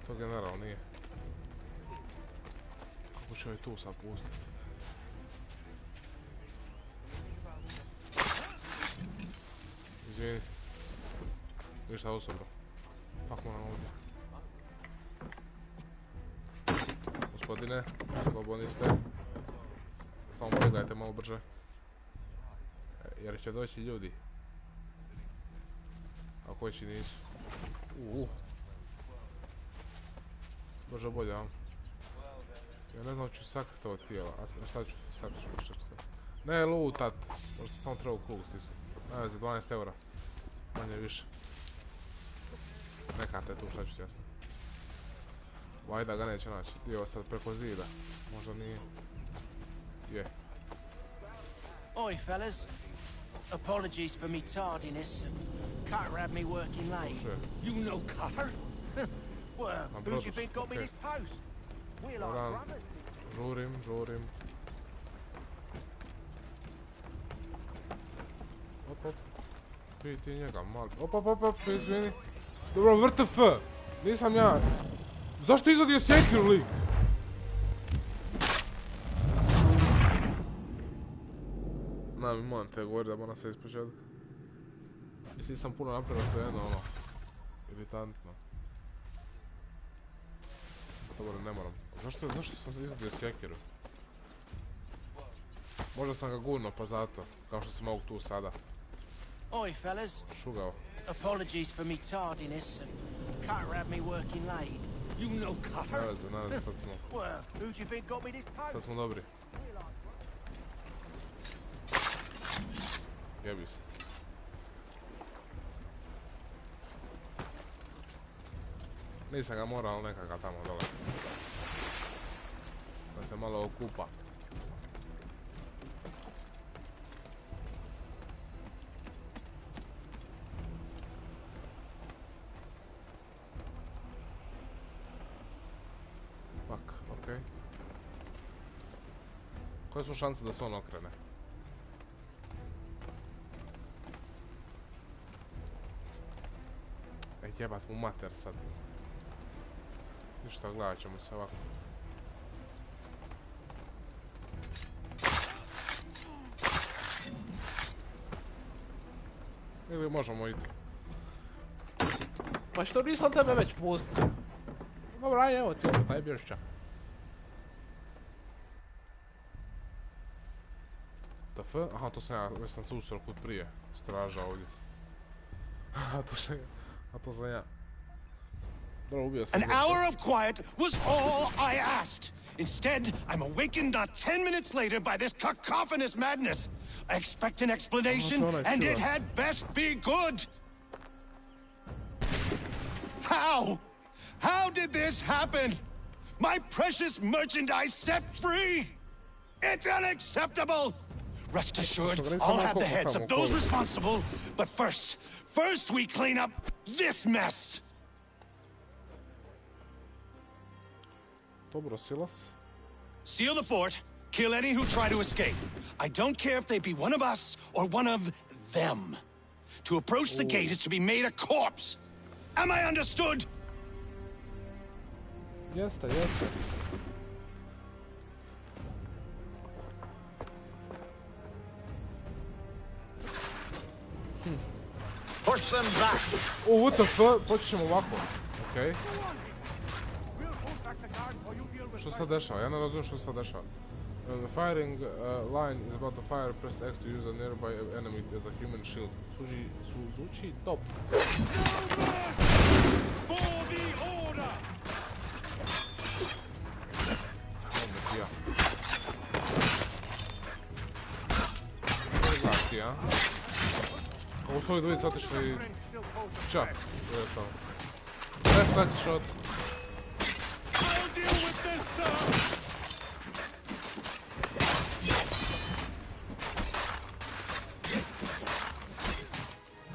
S1: To general nije. Kako ću je tu sad pustiti? Izvini. Ništa osobno. Fak moram ovdje. Gospodine, slobodni ste. Samo pregledajte malo brže. Jer će doći ljudi. A koji će nisu. Bože bolje, a? Ja ne znam ću sakriti ovo tijela. A šta ću sakriti? Ne lootat. Možda sam samo trebao krug stisnu. Ne, za 12 eura. Manje više. Neka te tu, šta ću ti jasno. Vajda ga neće naći. Dio sad preko zida. Možda nije. Je.
S10: Oi, fellas. Apologies for me tardiness. Carter had me working late.
S6: You know Carter?
S10: Well, who do you think got me this post? We're like brothers.
S1: Žurim. Op. Ti njega mali. Op, izvini. Dobro, VRTF. Nisam ja. Zašto izvadio sjekiru lik? Mi moram te govoriti da moram se ispočetka. Mislim sam puno napravio sve jedno ono. Iritantno. Dobro, ne moram. Zašto sam se izvadio sjekiru? Možda sam ga gurno pa zato. Kao što sam ovog tu sada.
S10: Oi, fellas.
S1: Šugao.
S10: Apologies for me tardiness. Carter had me working late.
S6: You know Carter?
S1: Nalaze, sad smo.
S10: Well, who do you think got me this post?
S1: Sad smo dobri. Jebi se. Nisam ga morao nekakav tamo dole. Da se malo okupa. Okej. Koje su šanse da se on okrene? Jebat mu mater sad. Ništa, gledat ćemo se ovako. Ili možemo iti. Pa što nisam tebe već pustio? Dobro, aj evo ti opet, aj bješća. TF? Aha, to sam ja, već sam se usro kod prije. Straža ovdje. A to sam ja. Dobro, ubio sam.
S7: An hour of quiet was all I asked. Instead, I'm awakened not 10 minutes later by this cacophonous madness. I expect an explanation, and it had best be good. How? How did this happen? My precious merchandise set free? It's unacceptable! Rest assured, I'll have the heads of those responsible, but first we clean up this mess!
S1: Dobro, Silas.
S7: Seal the fort, kill any who try to escape. I don't care if they be one of us or one of them. To approach the gate is to be made a corpse. Am I understood?
S1: Jeste.
S10: Push them back.
S1: What the fuck? Počet ćemo ovako. Okej. Što se dešava? Ja ne razumijem što se dešava. The firing line is about to fire, press X to use a nearby enemy as a human shield. Zvuči top.
S22: For the order!
S1: su ovi dvojica otišli čap. Left touch shot.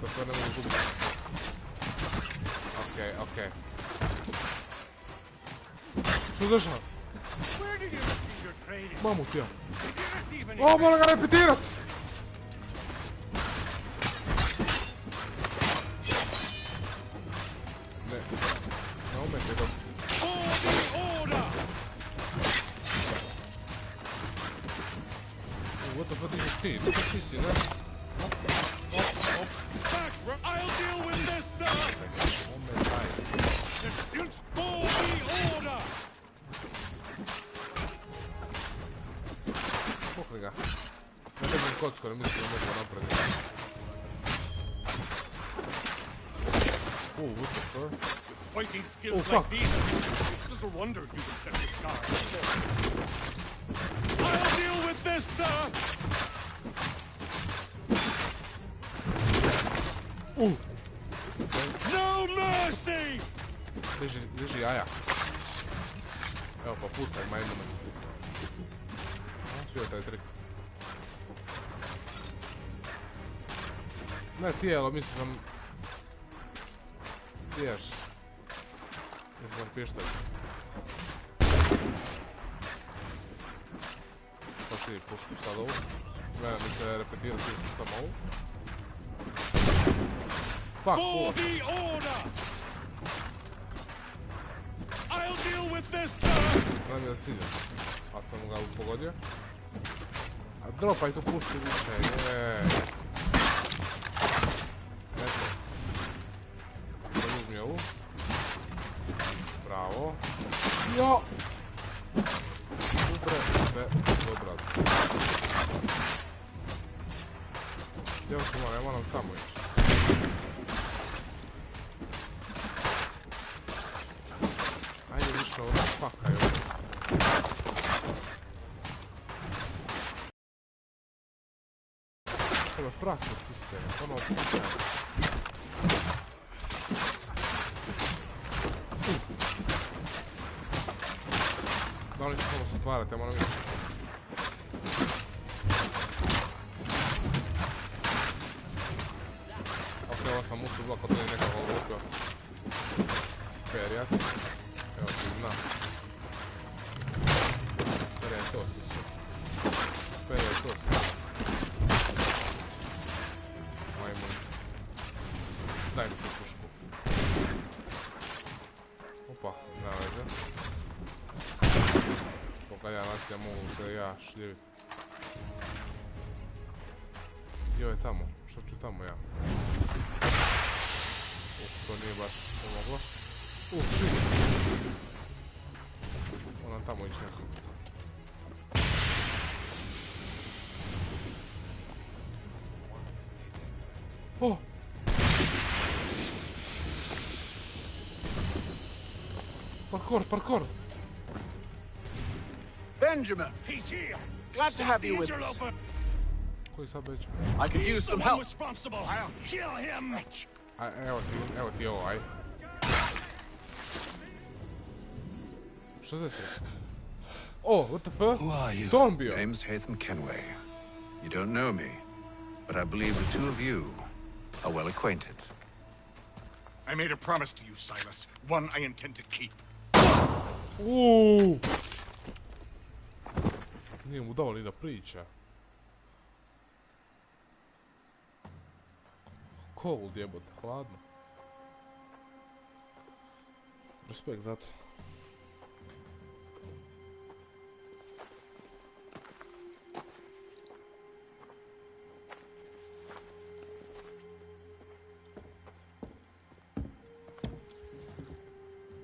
S1: To sve ne mogu gubiti. Okej. Što se dešava? Mamut ja. O, moram ga repetirat! Ne umete ga. What the fuck is ti? To ti si, ne?
S22: I'll deal with this, sir! Dispute for the order!
S1: Pokri ga. Ne vidim kocku, ne mislim da mogu napraviti. What the fuck?
S22: Fighting skills like these, it's little wonder you can set your guard. I'll deal with this, sir! No mercy!
S1: Liži jaja. Evo pa pucaj, majdome. Sviđa taj trik. Ne tijelo, mislim sam... Diješ. Mislim sam pištolj. Pa ti pušku sad ovu. Gledam mi se repetirati samo ovu. Fuck,
S22: for the order! I'll deal with this, sir!
S1: Znam je da cilja. A sam ga pogodio. A dropaj tu pušku više, jeee. Eto. Uzmi ovu. Bravo. Jo! Super, dobra. Gdje vam se moram, ja moram tamo ići. Ajde više ovdje fakaj ovdje. Treba prati si se, ono odpušaj. Da li će samo se stvarati, ja moram vidjeti. Ok, ovo sam uspio blok, od nije nekako lupio. Perijat. Evo ti zna. Perijat to si su. Perijat to si. Majmun. Daj mi tu pušku. Opa, nema veze. Kad ja nacija mogu se ja šljivit. Jo je tamo, što ću tamo ja? To nije baš pomoglo. Shit! Ona tamo ići neko. Oh! Parkour!
S16: Benjamin!
S22: He's here!
S16: Glad to have you with us.
S1: Koji sad već?
S16: I could use some help.
S22: I'll kill him!
S1: Evo ti ovo, aj. Što se sve? Oh, what the fuck?
S3: Who are you?
S1: Don't be.
S3: Name's Hatham Kenway. You don't know me, but I believe the two of you are well acquainted.
S9: I made a promise to you, Silas. One I intend to keep.
S1: Nije mu dao ni da priča. Cold jebot, hladno. Respekt za to.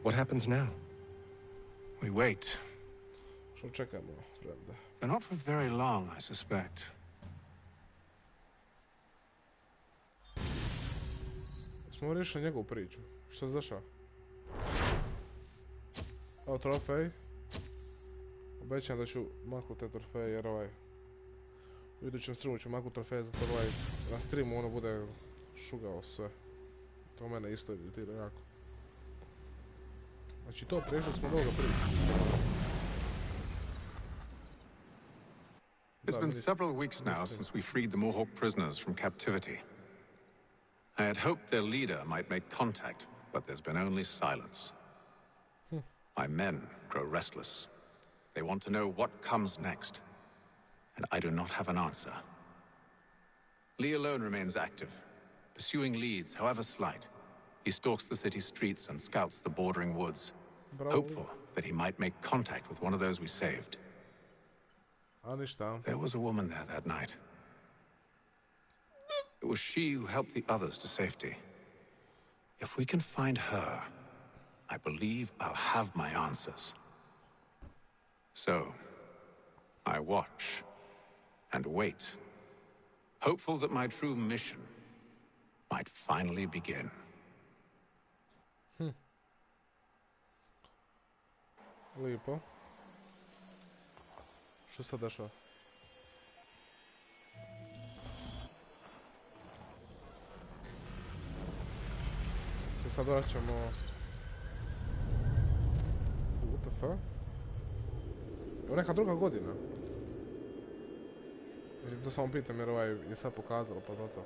S15: What happens now?
S3: We wait.
S1: Što čekamo, frende?
S15: But not for very long, I suspect.
S1: Smo riješili njegovu priču. Što se dešava? Evo trofej. Obećam da ću maknuti te trofeje jer u idućem streamu ću maknuti trofeje zato ovaj na streamu ono bude šugao sve. To mene isto iritira jako. Znači to prešli smo do ovoga prije.
S3: It's been several weeks now since we freed the Mohawk prisoners from captivity. I had hoped their leader might make contact, but there's been only silence. My men grow restless. They want to know what comes next, and I do not have an answer. Lee alone remains active, pursuing leads, however slight. He stalks the city streets and scouts the bordering woods, hopeful that he might make contact with one of those we saved. There was a woman there that night. It was she who helped the others to safety. If we can find her, I believe I'll have my answers. So, I watch and wait, hopeful that my true mission might finally begin.
S1: Lijepo. Što sad dešava? Se sad vraćamo... What the fuck? Ovo neka druga godina. Mislim, to samo pitam jer ovaj je sad pokazalo, pa zato.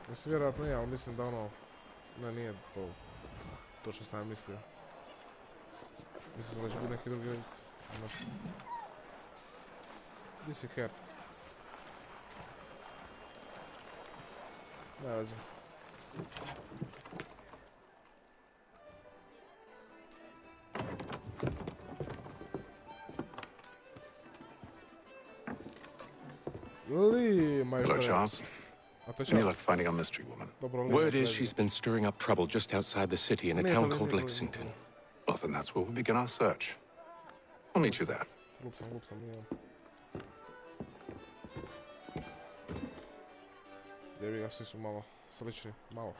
S1: Mislim, vjerojatno nije, ali mislim da ono... Ne, nije to što sam ja mislio. Mislim da će biti neki drugi... Gdje si Ker? Ne veze.
S3: Hello, Charles. Any luck finding our mystery woman?
S12: Word is she's been stirring up trouble just outside the city in a town called Lexington.
S3: Well, then that's where we'll begin our search. I'll meet you there.
S1: Jevi ga, svi su malo slični, malo.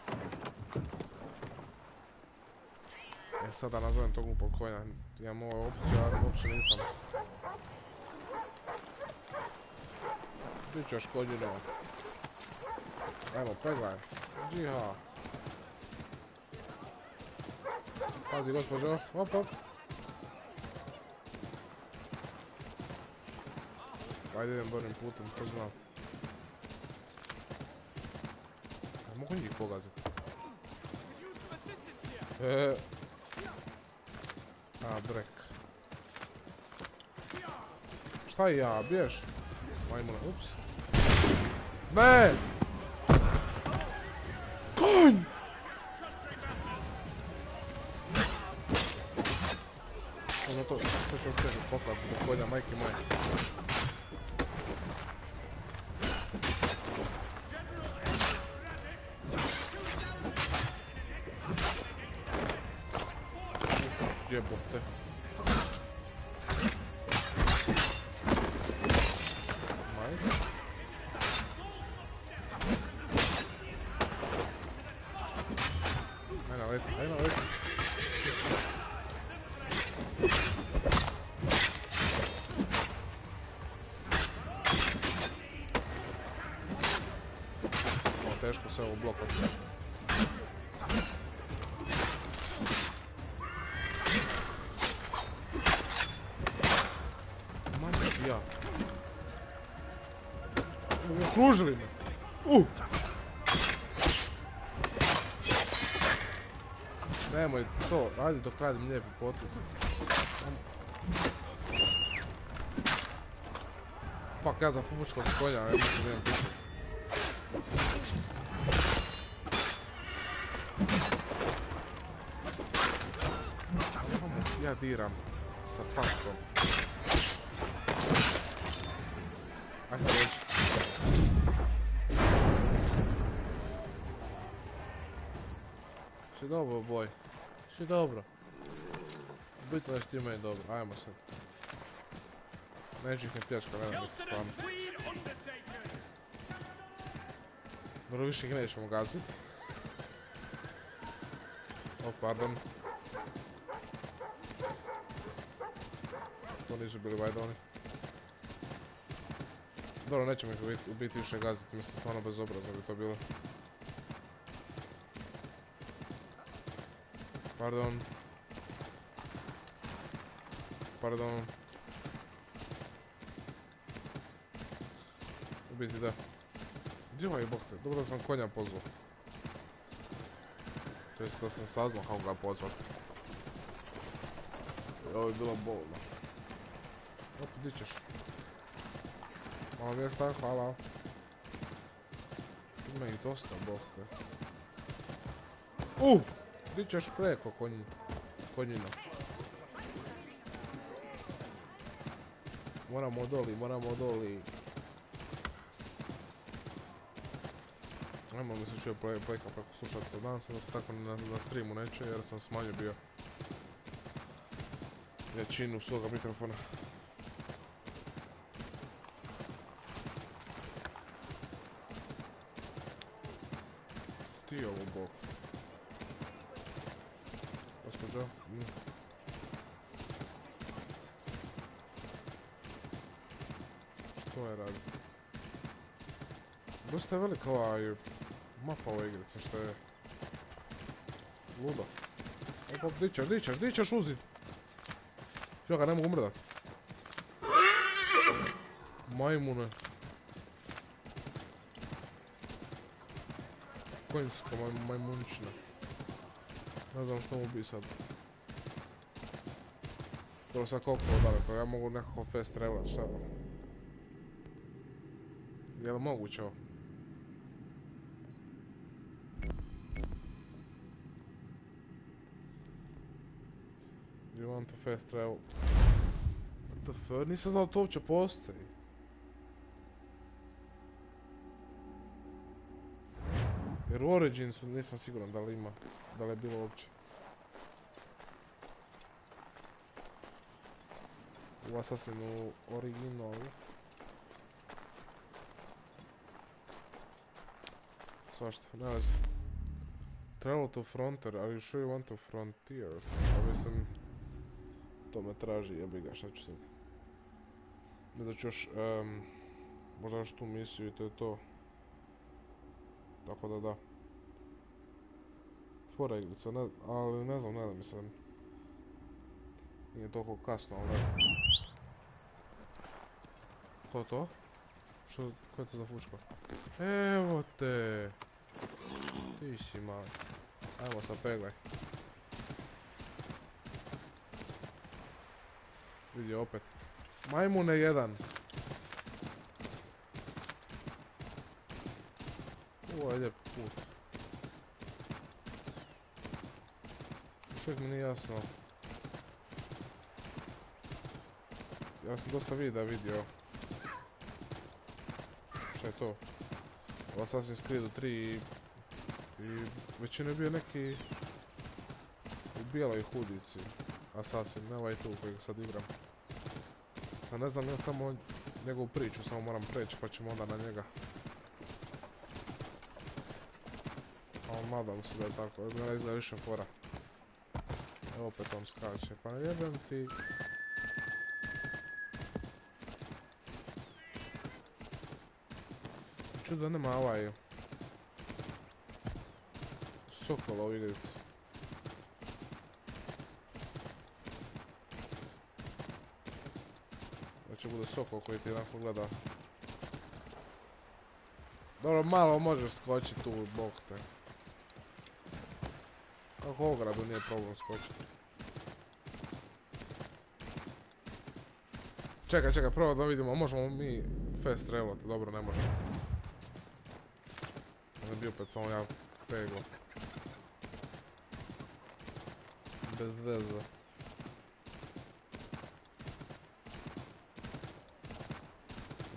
S1: Sad da nazovem tog glupog konja, imam ovu opciju, ali uopće nisam. Biće škodljeno. Ajmo, pegaj. Džiha. Pazi, gospođo. Op, op. Ajde, idem borim putem, to znam. Ne mogu njih pogaziti. A, brek. Šta ja, biješ? Majmuna, ups. Ne! Konj! Ono to ću osjećati poklad do konja, majke moje. Jebote. Ajmo leti. Ovo teško se ovo blokati. Ja. Okružili me. Nemoj to, radi dok radim lijepi potez. Fuck, ja za fufučkog konja, ja mislim da imam pišet. Ja diram sa paskom. Ajde reći. Si dobro, boj. Si dobro. Bitno da što imaju dobro. Ajmo sad. Neću ih ne pljačka, ne znam da se stvarno. Dobro, više ih nećemo gazit. O, pardon. To nisu bili vajdoni. Dobro, neće mi biti više gaziti, mislim stvarno bezobrazno bi to bilo. Pardon. Pardon. U biti da. Gdje ovaj bok te? Dobro da sam konja pozvao. To jest da sam saznao kako ga pozvat. Ovo je bilo bolno. Opa, di ćeš? Malo mjesta, hvala. Ima ih dosta, bok te. Di ćeš preko konjina? Moramo doli. Ajmo mi se čuje pleka preko slušaca. Nadam se da se tako na streamu neće jer sam smanjio bio jačinu svoga mikrofona. Ti ovo bok. Gospođo. Što je radi? Dosta je velika ova mapa ove igrice, što je ludo. Opa, di ćeš uzit? Čuo ga, ne mogu mrdat. Majmune. Konjska majmunčina. Ne znam što mu bi sad. Dobro, sad koliko daleko, ja mogu nekako fast travelat, šta? Je li moguće ovo? You want to fast travel? What the fuck? Nisam znao to uopće postoji. Jer u Originsu nisam siguran da li ima, da li je bilo uopće. U Assassinu originalu. Svašta, ne vezi. Travel to frontier, are you sure you want to frontier? Ja mislim, to me traži, jebi ga, šta ću sad. Ne da ću još, možda još tu misiju i to je to. Tako da. Fora igrica, ali ne znam, mislim. Nije toliko kasno, ali ne znam. Ko je to? Ko je to za fučko? Evo te! Ti si mali. Ajmo sad peglaj. Vidi opet. Majmune jedan. Ovo je lijep put. Još uvijek mi nije jasno. Ja sam dosta videa vidio. Šta je to? U Assassin's Creed 3 i većina je bio neki u bijeloj hudici Assassin, ne ovaj tu kojeg sad igram. Sad ne znam, ja samo njegovu priču samo moram preći pa ćemo onda na njega. Ali nadam se da je tako, jer mi izgleda više fora. Evo opet on skače, pa jebem ti. Čudo da nema ovaj sokola u igrici. Da će bude sokol koji ti jednako gleda. Dobro, malo možeš skočiti tu, bok te. Kako u ogradu nije problem skočiti. Čekaj, prvo da vidimo, možemo mi fast travelati, dobro ne možemo. Ne bi opet samo ja pegla. Bez veze.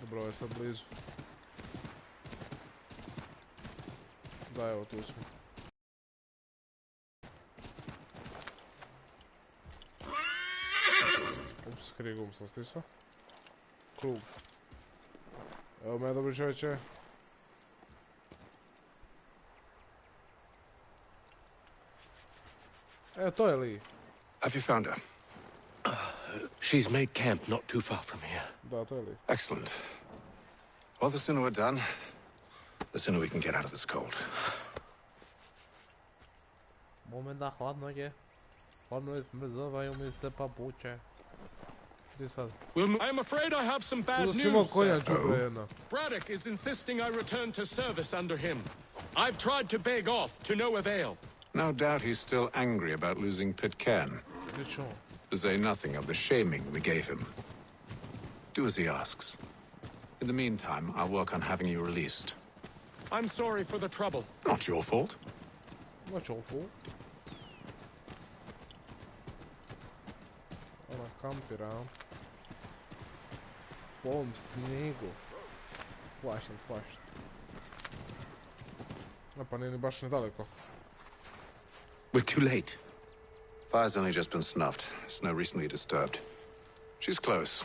S1: Dobro, ovo je sad blizu. Da, evo tu smo. Ups, krigom sam stisao. Krug. Evo me, dobri čovječe. Evo, to je Lee.
S8: Have you found her? She's made camp not too far from here.
S1: Da, to je Lee.
S8: Excellent.
S15: Well, the sooner we're done, the sooner we can get out of this cold.
S1: Moment da hladno je. Hladno je, zmrzavaju mi se papuče. Gdje sad?
S22: I'm afraid I have some bad
S1: Uzeo si imao
S22: news,
S1: konja
S22: sir.
S1: džubre jedna.
S22: Braddock is insisting I return to service under him. I've tried to beg off, to no avail.
S3: No doubt he's still angry about losing Pitcairn. To say nothing of the shaming we gave him. Do as he asks. In the meantime, I'll work on having you released.
S22: I'm sorry for the trouble.
S3: Not your fault.
S1: Not your fault. Ona kampira. Po ovom snijegu. Svašta. Pa nije ni baš nedaleko.
S3: We're too late. Fire's only just been snuffed. Snow recently disturbed. She's close.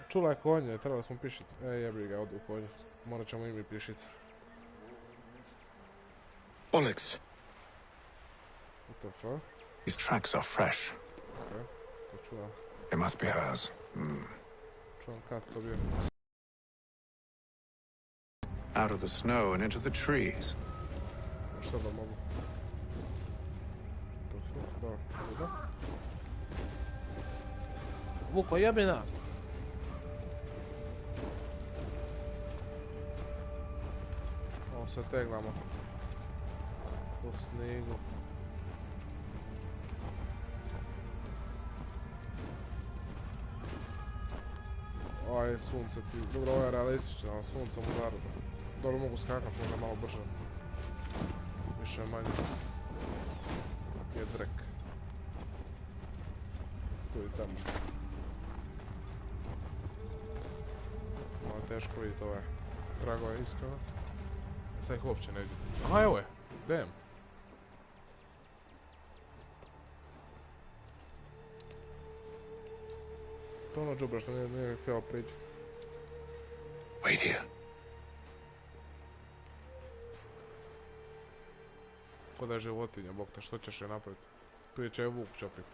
S1: Čula je konje, trebali smo pišit. Jebi ga, odu u konje. Morat ćemo i mi pišit.
S3: Onyx.
S1: What the fuck?
S3: These tracks are fresh.
S1: Okay, to čuvam.
S3: They must be hers.
S1: Čuvam kad to bio.
S3: Out of the snow and into the trees.
S1: Šta da mogu? To fuck, dobro. Vuko, jebina! Ovo se teglamo. Po snijegu. Aj, sunce ti. Dobro, ovo je realistično, ali sunce mu zarada. Dobro, mogu skakat možda malo brže. Više manje. Je drek. Tu i tamo. Malo teško vidjeti ove tragove iskreno. Sad ih uopće ne vidim. Aha, evo je. Damn. To ono džubra što nije htjela prići.
S3: Wait here.
S1: Ko da je životinja, bog te, što ćeš je napraviti? Prije će je vuk čopit.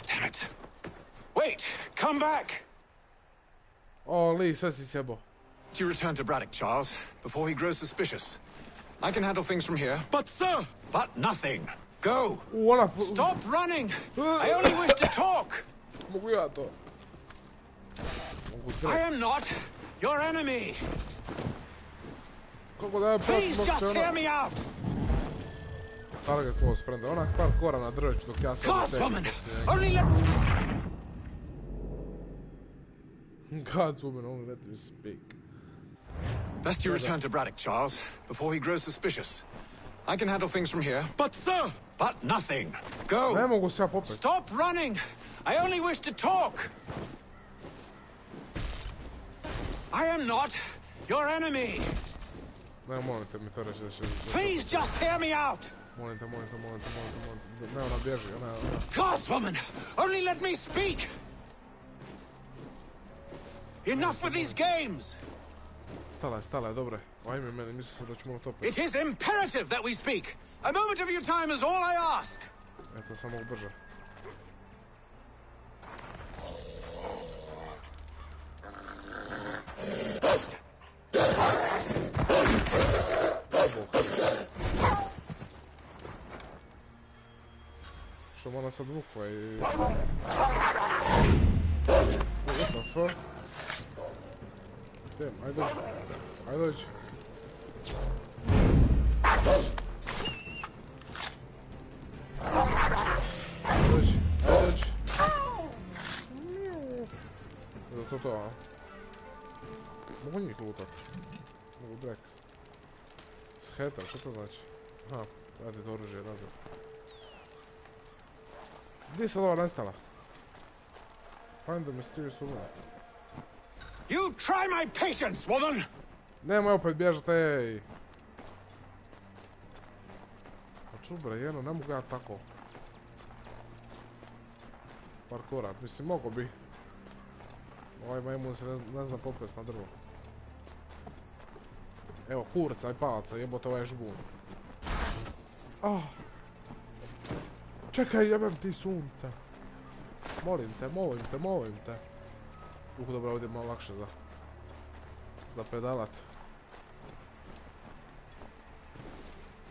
S3: Damn it. Wait! Come back!
S1: Oh, Lee, sve si sjebo.
S3: You return to Braddock, Charles, before he grows suspicious. I can handle things from here.
S22: But, sir!
S3: But nothing. Go!
S1: Stop
S3: running! I only wish to talk!
S1: Mogu ja to.
S3: I am not your enemy!
S1: Kako da je
S3: Please just hear me out!
S1: Target close friend, onak par kora na drveću dok ja sam
S3: Godswoman! Only let...
S1: Godswoman, only let me speak.
S3: Best you return to Braddock, Charles, before he grows suspicious. I can handle things from here.
S22: But, sir!
S3: But nothing. Go!
S1: Ne mogu se ja popet.
S3: Stop running! I only wish to talk! I am not your enemy!
S1: Ne, molim te mi to reći da će...
S3: Please just hear me out!
S1: Molim te. Ne, ona bježi, ona...
S3: Godswoman! Only let me speak! Enough with these games!
S1: Stala je, dobro je. Ajme meni, mislim se da ćemo to opet.
S3: It is imperative that we speak! A moment of your time is all I ask!
S1: Eto, samo brže. Što ona sad vukla i... What the fuck? Damn, ajde dođi. To, a? Mogu njih lutat. Mogu drek. Shetar, što to znači? Aha, radite oružje nazad. Gdje je sad ova nestala? Find the mysterious woman.
S3: You try my patience, woman!
S1: Nemoj opet bježat, ej! Pa čubre, jedno, ne mogu ja tako. Parkorat, mislim, mogo bi. Ovaj majmun se ne zna popest na drvo. Evo, kurca i palaca, jebote ovaj žbun. Čekaj, jebem ti sunce. Molim te. Dobro, ovdje je malo lakše za pedalat.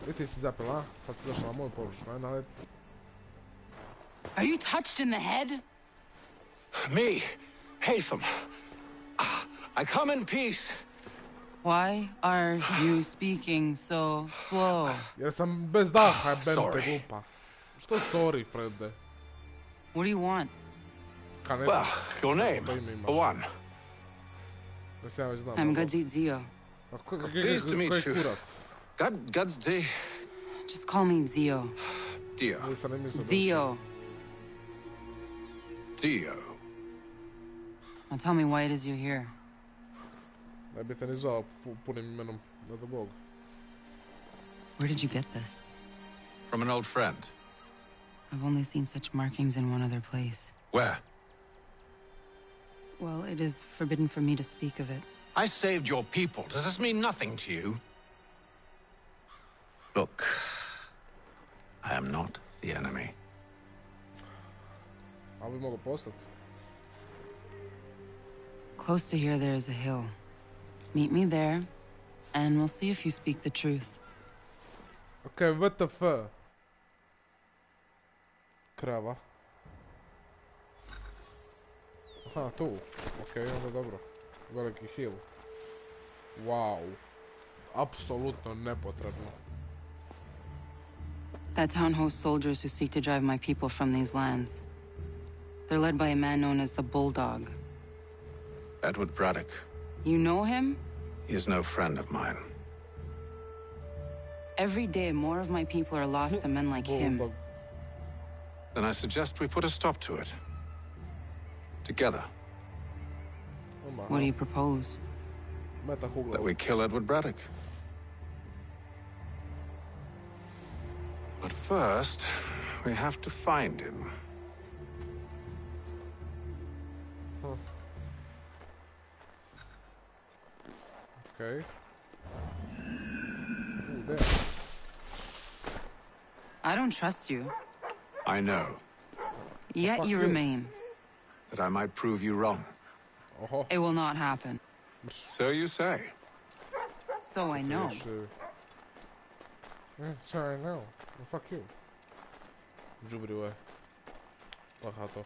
S1: I ti si zapel, a? Sad si došla na moju površinu, aj nalet.
S11: Are you touched in the head?
S8: Me, Hatham. I come in peace.
S11: Why are you speaking so slow?
S1: Jer sam bez daha, bente glupa. Što sorry, Fredde?
S11: What do you want?
S8: Well, your name, for one.
S11: I'm Gadzit Zio.
S8: Pleased to meet you. Gadsdi.
S11: Just call me Zio.
S8: Dio.
S11: Zio.
S8: Dio.
S11: Now tell me why it is you're here.
S1: Ne bi te ni zvao punim imenom, da da Bog.
S11: Where did you get this?
S3: From an old friend.
S11: I've only seen such markings in one other place.
S3: Where?
S11: Well, it is forbidden for me to speak of it.
S8: I saved your people. Does this mean nothing to you? Look, I am not the enemy.
S1: Ali bi mogu postati.
S11: Close to here, there is a hill. Meet me there, and we'll see if you speak the truth.
S1: Okay, what the fuck? Krava. Aha, tu. Okej, onda dobro. Veliki hill. Wow. Apsolutno nepotrebno.
S11: That town hosts soldiers who seek to drive my people from these lands. They're led by a man known as the Bulldog.
S3: Edward Braddock.
S11: You know him?
S3: He is no friend of mine.
S11: Every day, more of my people are lost to men like him.
S3: Then I suggest we put a stop to it. Together.
S11: What do you propose?
S3: That we kill Edward Braddock. But first, we have to find him.
S1: Okay. Ooh, there.
S11: I don't trust you.
S3: I know.
S11: Yet you remain.
S3: That I might prove you wrong.
S11: It will not happen.
S3: So you say.
S11: So I know.
S1: So I know. Well, fuck you. Džubrivo. Lahato.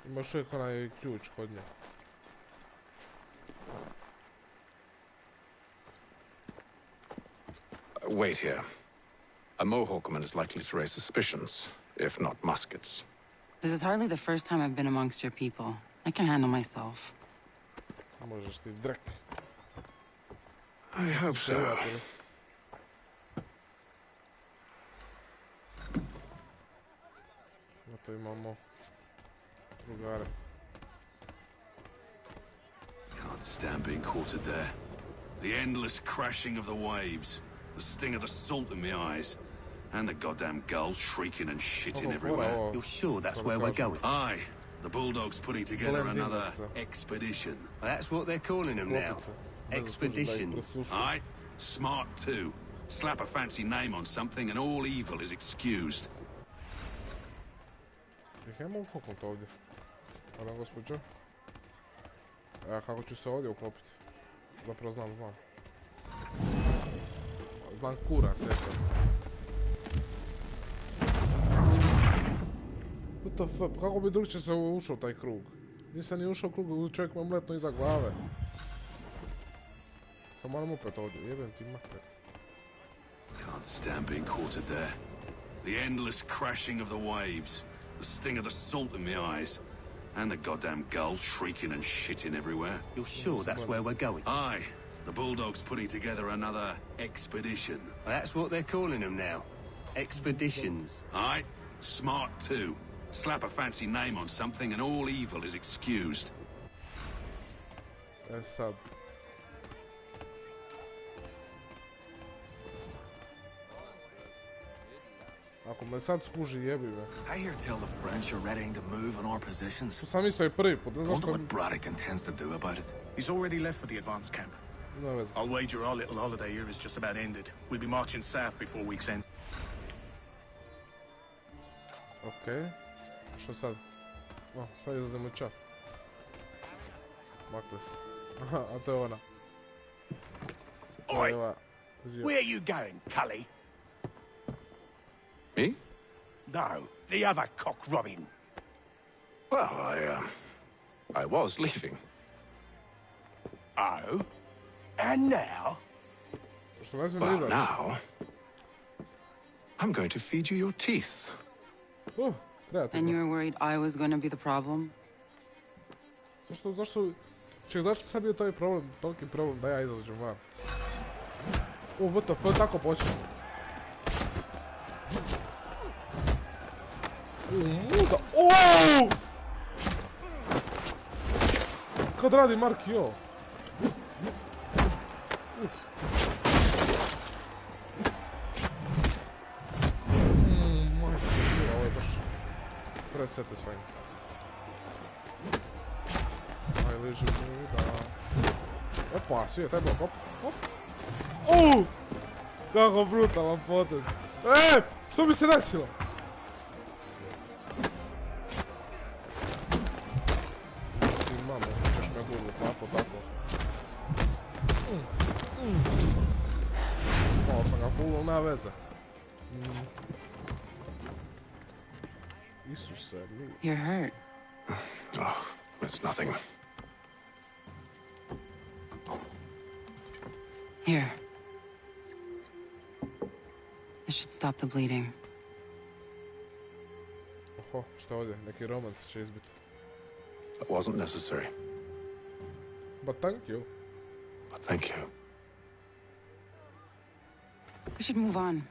S1: Imaš uvijek onaj ključ kod nje.
S3: Wait here. A Mohawkman is likely to raise suspicions, if not muskets.
S11: This is hardly the first time I've been amongst your people. I can handle myself.
S1: Možeš ti drek.
S3: I hope so.
S1: To imamo drugare.
S17: Can't stand being quartered there. The endless crashing of the waves, the sting of the salt in my eyes, and the goddamn gulls shrieking and shitting everywhere.
S2: You're sure that's where we're going?
S17: Aye. The Bulldog's putting together another expedition.
S2: Well, that's what they're calling them now. Expeditions.
S17: Aye. Smart too. Slap a fancy name on something and all evil is excused.
S1: Ajmo uklopiti ovdje. Hvala, gospođo. A kako ću se ovdje uklopiti? Zapravo znam. Znam kurac, eto. What the fuck? Kako bi drugče se ušao taj krug? Nisam ni ušao u krug, čovjek me mletno iza glave. Sad moram opet ovdje, jebem ti mater.
S17: Can't stand being quartered there. The endless crashing of the waves, the sting of the salt in my eyes, and the goddamn gulls shrieking and shitting everywhere.
S2: You're sure that's where we're going?
S17: Aye. The Bulldog's putting together another expedition.
S2: Well, that's what they're calling them now. Expeditions.
S17: Aye. Smart too. Slap a fancy name on something and all evil is excused.
S1: Sad. Ako me sad skuži, jebi me.
S13: I hear tell the French are readying to move on our positions.
S1: To sam mislio i prvi put, ne znaš
S13: Wonder what Braddock intends to do about it.
S19: He's already left for the advance camp.
S18: I'll wager our little holiday here is just about ended. We'll be marching south before week's end.
S1: Okej. Što sad? O, sad izlazimo čap. Makle se. Aha, a to je ona.
S10: Oi! Where are you going, Cully?
S3: Me?
S10: No, the other cock robin.
S3: Well, I was leaving.
S10: Oh? And now?
S3: Well, now... I'm going to feed you your teeth.
S11: And you were worried I was going to be the problem?
S1: Zašto sad bio taj problem, toliki problem da ja izađem van? What the fuck, tako počne. Muda, kad radi Mark i ovo? Ovo je baš presatisfying. Aj, liži muda. Opa, svi je taj blok, hop. Kako brutalan potez. Što mi se desilo? Mamo, ćeš me gurnu papo, tako. Malo sam ga fulao, nema veze. Isuse, mi...
S11: You're hurt.
S3: Oh, it's nothing.
S11: Here. This should stop the bleeding.
S1: Oho, šta ovdje? Neki romans će izbiti.
S3: That wasn't necessary.
S1: But thank you.
S3: But thank you.
S11: We should move on.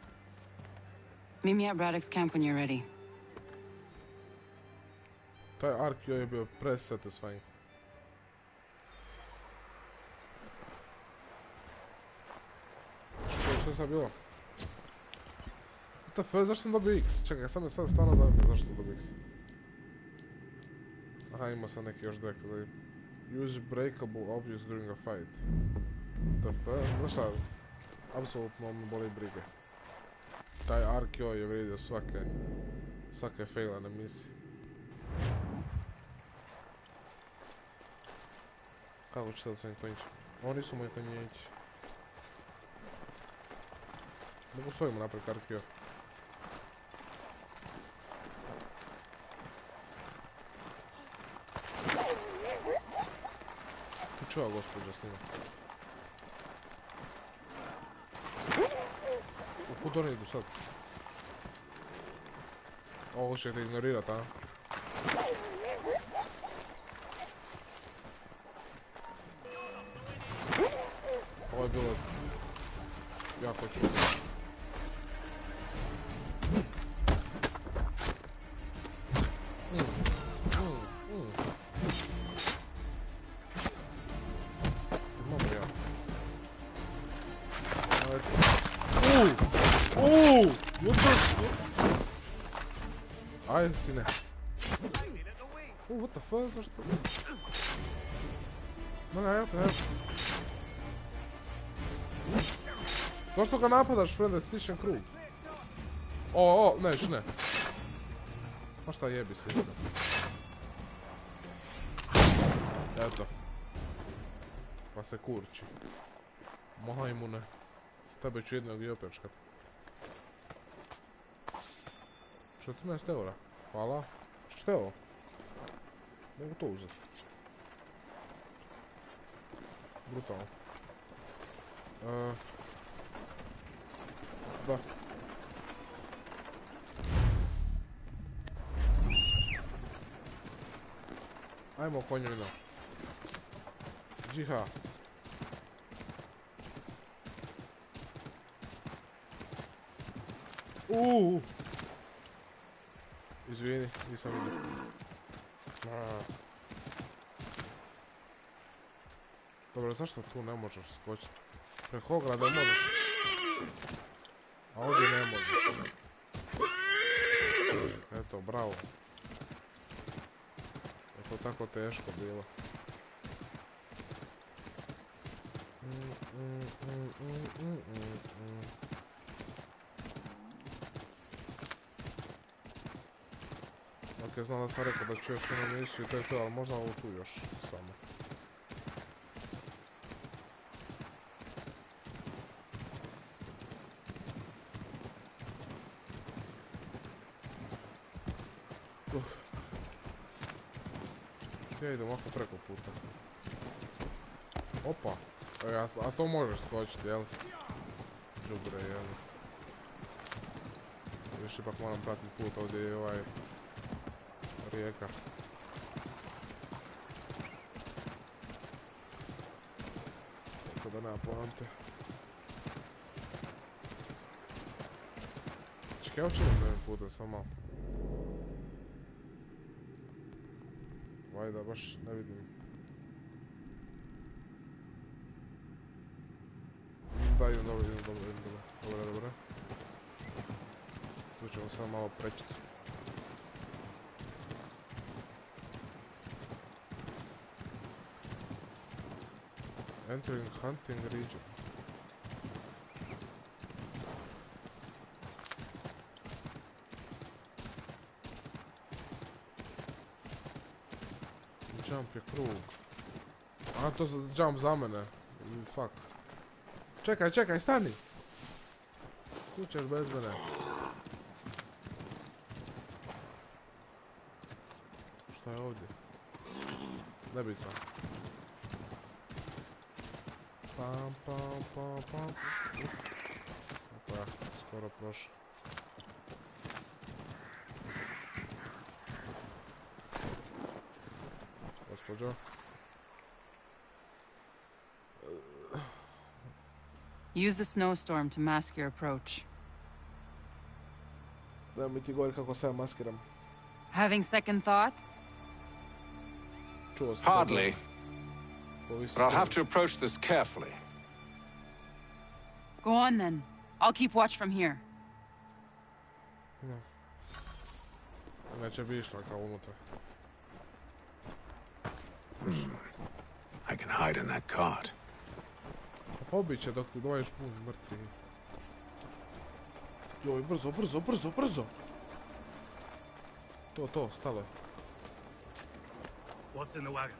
S11: Meet me at Braddock's camp when you're ready.
S1: Taj ark joj je bio presatisfying. Što je sad bilo? What the fuck, zašto sam dobio X? Čekaj, sad stvarno zanimljivo zašto sam dobio X. Aha, ima sam neki još dek. Use breakable objects during a fight. What the fuck? Znaš šta? Apsolutno me boli brige. Taj ark joj je vrijedio svake failane misije. Kako ću sad s ovim konjićima? Ovo nisu moji konjići. Mogu s ovim napraviti arkio. Tu čuva gospođa s njima. Kud oni idu sad? Ovo ćete ignorirat, a? Ovo je bilo jako čudno. Aj, sine. What the fuck, zašto? Evo. Zašto ga napadaš, frende, stišen krug? Neš, ne. Pa šta jebi se isto. Eto. Pa se kurči. Majmune. Tebe ću jednog i opečkat. 14 eura. Hvala. Što je ovo? Mogu to uzeti. Brutalno. Da. Ajmo konjina. Džiha. Izvini, nisam vidio. Dobro, zašto tu ne možeš skočiti? Preko ograde možeš. A ovdje ne možeš. Eto, bravo. Je to tako teško bilo. Ok, znam da sam rekao da ću još jednu misiju i to je to, ali možda ovo tu još samo. Ja idem ovako preko puta. Opa! A to možeš skočiti, jel? Džubre, jel? Još ipak moram pratiti put, ovdje je ovaj... rijeka. Tako da nema poante. Čekaj, ja učinam da ovim putem, samo malo. Vajda, baš ne vidim. Da, idem dobro. Dobro. Tu ćemo samo malo prečiti. Entering hunting region. Jump je krug. A, to je jump za mene. Fuck. Čekaj, stani! Tu ćeš bez mene. Šta je ovdje? Nebitno. Pam. Opa, ja, skoro prošao. Gospođo.
S11: Use the snowstorm to mask your approach.
S1: Da mi ti govori kako se ja maskiram.
S11: Having second thoughts?
S3: Hardly. But I'll have to approach this carefully.
S11: Go on then. I'll keep watch from here.
S1: No. Neće bi išla kao unutra.
S8: I can hide in that cart.
S1: Pobiće dok ti dođeš pun mrtvi. Joj, brzo. To, stalo je.
S18: What's in the wagon?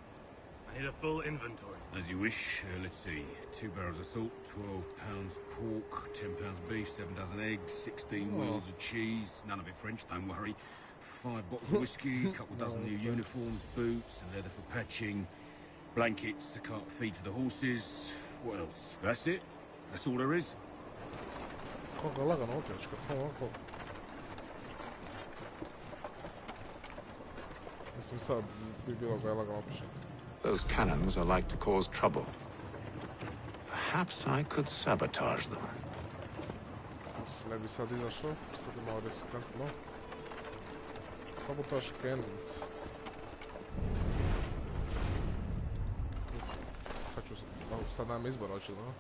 S18: I need a full inventory.
S17: As you wish. Let's see. 2 barrels of salt, 12 pounds pork, 10 pounds beef, 7 dozen eggs, 16 wheels of cheese. None of it French, don't worry. 5 bottles of whiskey, a couple dozen new uniforms, boots, and leather for patching, blankets, a cart feed for the horses. What else? That's it. That's all there is.
S1: Kako je lagano opljačka, samo ovako. Mislim sad bi bilo ga je lagano opljačka.
S8: Those cannons are like to cause trouble. Perhaps I could sabotage them.
S1: Ne bi sad izašao, sad je malo riskantno. Sabotage cannons. Sad nam izbor očito.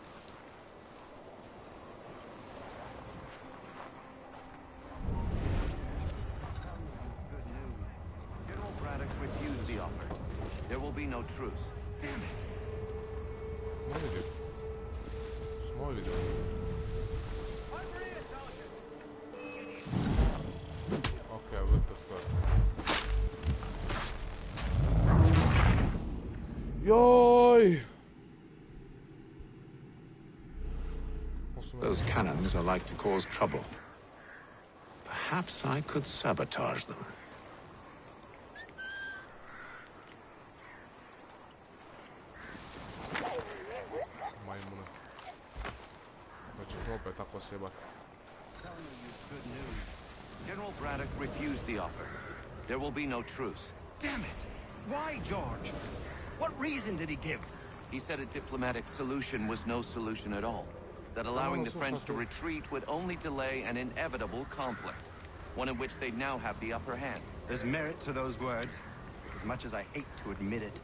S10: There will be no truce. Damn it.
S1: Smo vidio. Okej, vrto. Joj!
S8: Those cannons are like to cause trouble. Perhaps I could sabotage them.
S1: Majmune. Znači to opet tako sjebati.
S10: Good news. General Braddock refused the offer. There will be no truce.
S2: Damn it! Why, George? What reason did he give?
S10: He said a diplomatic solution was no solution at all. That allowing the French to retreat would only delay an inevitable conflict, one in which they'd now have the upper hand.
S2: There's merit to those words, as much as I hate to admit it.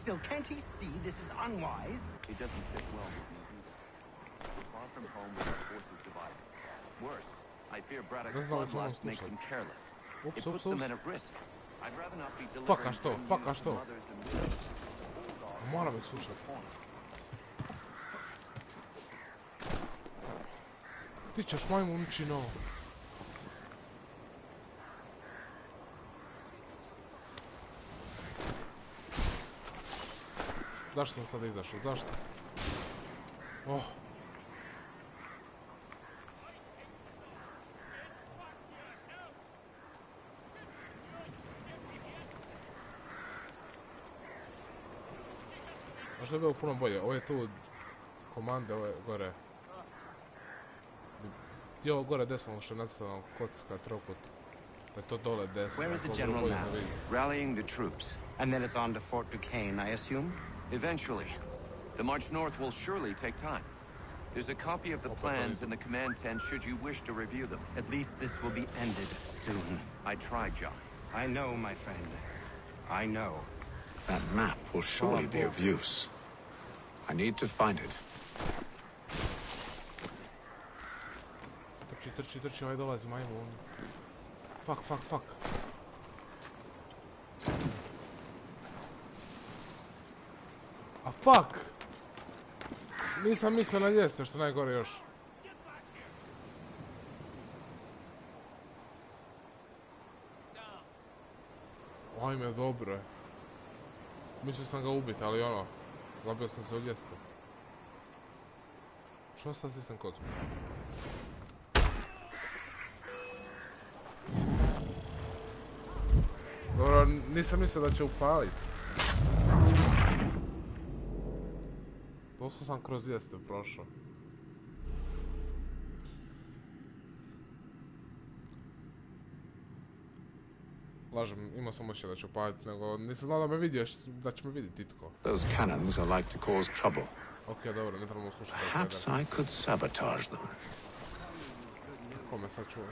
S2: Still, can't he see this is unwise?
S10: It doesn't fit well with me either. Far from home with our forces divided. Worse, I fear Braddock's bloodlust makes him careless. It puts the men at risk. I'd rather not be delivering
S1: Fuck, a što? Moram ih slušati. Ti ćeš majmunčino. Zašto sam sada izašao? Zašto? Oh. Možda je bilo puno bolje. Ovo je tu komande, ovo je gore. Ti ovo gore desno što je nacrtano kocka, trokut. Da je to dole desno.
S2: Where is the general now?
S10: Rallying the troops.
S2: And then it's on to Fort Duquesne, I assume?
S10: Eventually. The march north will surely take time. There's a copy of the plans in the command tent should you wish to review them.
S2: At least this will be ended soon.
S10: I tried, John.
S2: I know, my friend. I know.
S8: That map will surely be of use. I need to find it.
S1: Trči, ovaj dolazi, majmun. Fuck. A fuck! Nisam mislio na ljestve, što najgore još. Ajme, dobro je. Mislio sam ga ubiti, ali ono, zabio sam se od ljestve. Što sad stisnem kocku? Dobro, nisam mislio da će upalit. Doslovno sam kroz ljestve prošao. Lažem, imao sam ošće da ću upalit, nego nisam znao da me vidio, da će me vidjeti itko.
S8: Those cannons are like to cause trouble.
S1: Ok, dobro, ne trebamo slušati.
S8: Perhaps I could sabotage them.
S1: Kome sad čuo?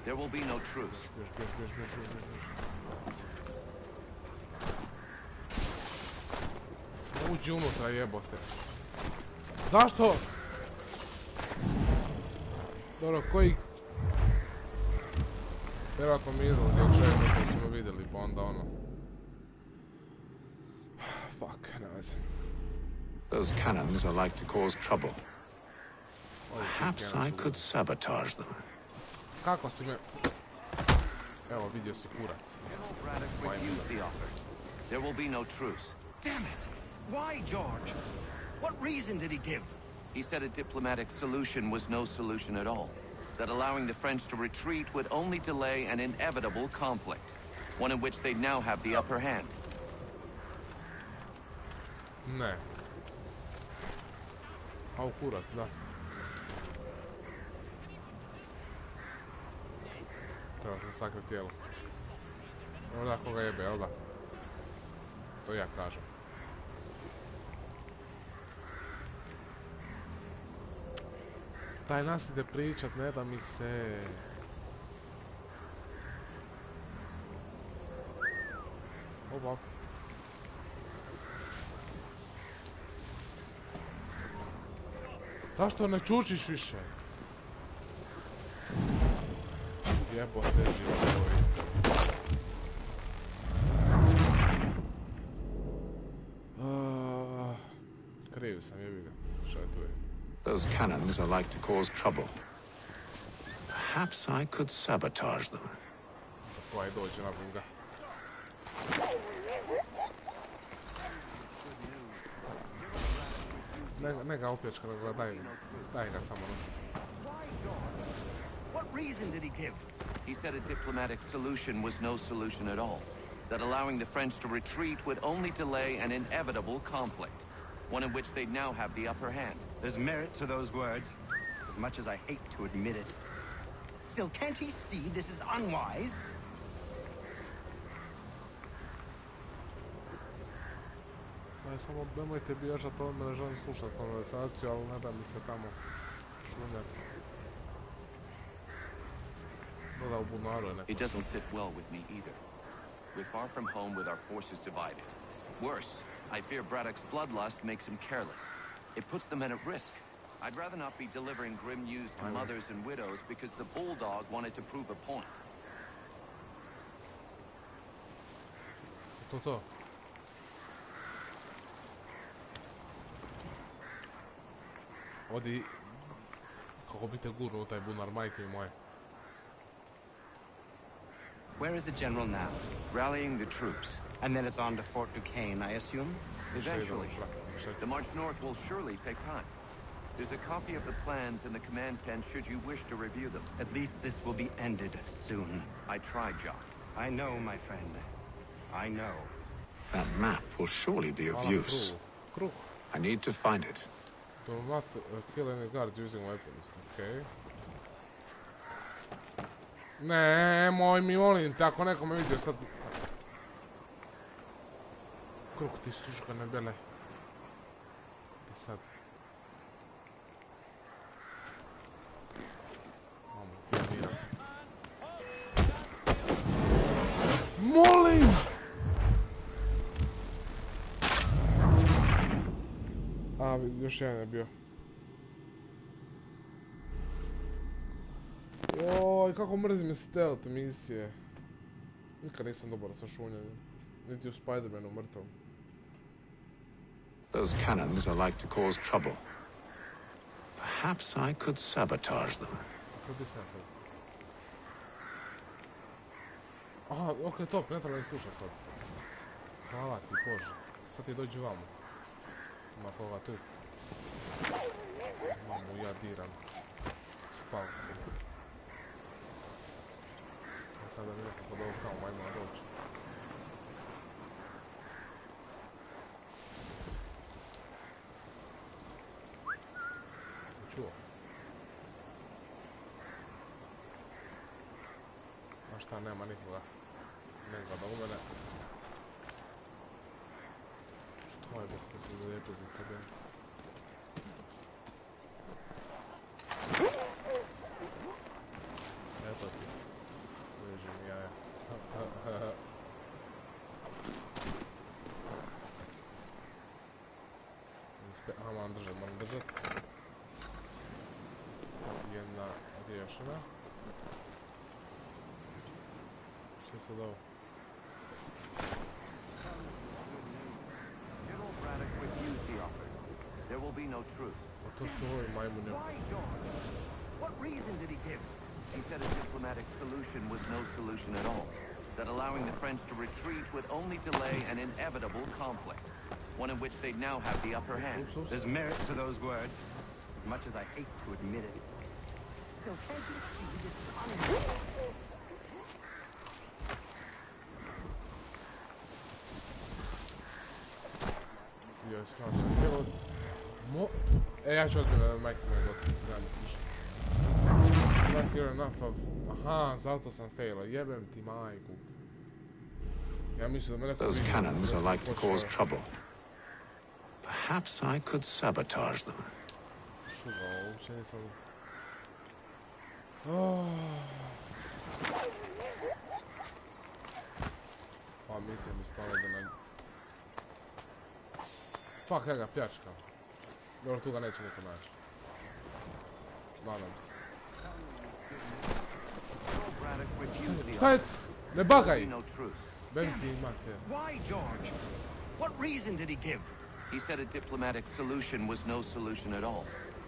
S10: There will be no truce.
S1: Bjež. Uđi unutra, jebote. Zašto? Dobro, koji... Vjerojatno mi izlazi od čega koji su me vidjeli, pa onda ono... Fuck, ne veze.
S8: Those cannons are like to cause trouble. Perhaps I could sabotage them.
S1: Kako si me... Evo, vidio si kurac.
S10: There will be no truce.
S2: Damn it! Why, George? What reason did he give?
S10: He said a diplomatic solution was no solution at all. That allowing the French to retreat would only delay an inevitable conflict. One in which they now have the upper hand.
S1: Ne. Au kurac, da. Treba sam sakriti tijelo. Ovdje koga jebe, jel da? To ja kažem. Taj nas ide pričat, ne da mi se... Oba. Zašto ne čučiš više? Jebote, život ovo isto. Kriv sam, jebi ga. Šta je tu je?
S8: Those cannons are like to cause trouble. Perhaps I could sabotage them.
S1: Tako, aj dođe, nabim ga. Ne ga opječka, nego daj ga samo nosi.
S2: What reason did he give?
S10: He said a diplomatic solution was no solution at all. That allowing the French to retreat would only delay an inevitable conflict. One in which they'd now have the upper hand.
S2: There's merit to those words, as much as I hate to admit it. Still, can't he see this is unwise?
S1: Samo nemojte bježat, ovo me ne želim slušat konversaciju, ali ne da mi se tamo šumjati. Doda u bunaru je neko.
S10: It doesn't sit well with me either. We're far from home with our forces divided. Worse, I fear Braddock's bloodlust makes him careless. It puts the men at risk. I'd rather not be delivering grim news to mothers and widows because the bulldog wanted to prove a point.
S1: To. Odi Kako bi te gurnuo taj bunar, majke mi moje.
S2: Where is the general now?
S10: Rallying the troops.
S2: And then it's on to Fort Duquesne, I assume?
S10: Eventually. The march north will surely take time. There's a copy of the plans in the command tent should you wish to review them.
S2: At least this will be ended soon.
S10: I tried, John.
S2: I know, my friend. I know.
S8: That map will surely be of use. I need to find it.
S1: Do not kill any guards using weapons. Okay. Nemoj mi, molim te, ako neko me vidio sad... Kruh ti sluškane bele. Ti sad. Mamo, ti mira. Molim! A, još jedan je bio. Joj, kako mrzim stealth misije. Nikad nisam dobar sa šunjanjem. Niti u Spider-Manu mrtav.
S8: Those cannons are like to cause trouble. Perhaps I could sabotage them.
S1: Kako sam sad? Aha, okej, top, ne treba ih slušat sad. Hvala ti, Bože. Sad ti dođi vamo. Ima toga tu. Mamo, ja diram. Spavim se. A sada mi nekako da ovog tamo majmuna doći. Čuo. A šta, nema nikoga. Ne gleda u mene. Što je bok, to su lijepe za studenti. Eto ti. Leži mi jaja. Aha, moram držat. Jedna riješena. Što je sad ovo?
S10: There will be no truce.
S1: To su ovi majmuni.
S10: What reason did he give? He said a diplomatic solution was no solution at all. That allowing the French to retreat would only delay an inevitable conflict. One in which they'd now have the upper hand.
S2: There's merit to those words, as much as I hate to admit it.
S1: Joj, smačam. Ja ću ozbiljno majke moje gotovo, ja misliš. Not here enough of... Aha, zato sam failao, jebem ti majku. Ja mislim da me neko...
S8: Those cannons are like to cause trouble. Perhaps I could sabotage them.
S1: Šuga, uopće nisam... Pa mislim mi stalo da ne... Fuck, ja ga pljačkam. Dobro, tu ga neće niko naći. Nadam se. Šta je? Ne bagaj! Bem ti imate.
S10: Why, George? What reason did he give? He said a diplomatic solution was no solution at all.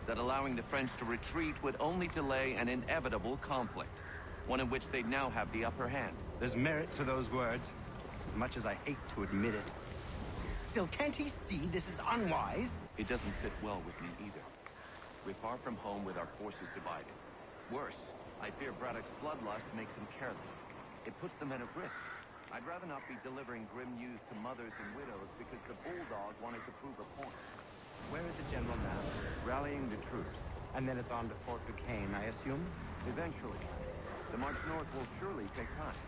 S10: That allowing the French to retreat would only delay an inevitable conflict. One in which they'd now have the upper hand.
S2: There's merit to those words, as much as I hate to admit it. Still, can't he see this is unwise?
S10: It doesn't sit well with me either. We're far from home with our forces divided. Worse, I fear Braddock's bloodlust makes him careless. It puts the men at risk. I'd rather not be delivering grim news to mothers and widows because the bulldog wanted to prove a point.
S2: Where is the general now?
S10: Rallying the troops.
S2: And then it's on to Fort Duquesne, I assume?
S10: Eventually. The march north will surely take time.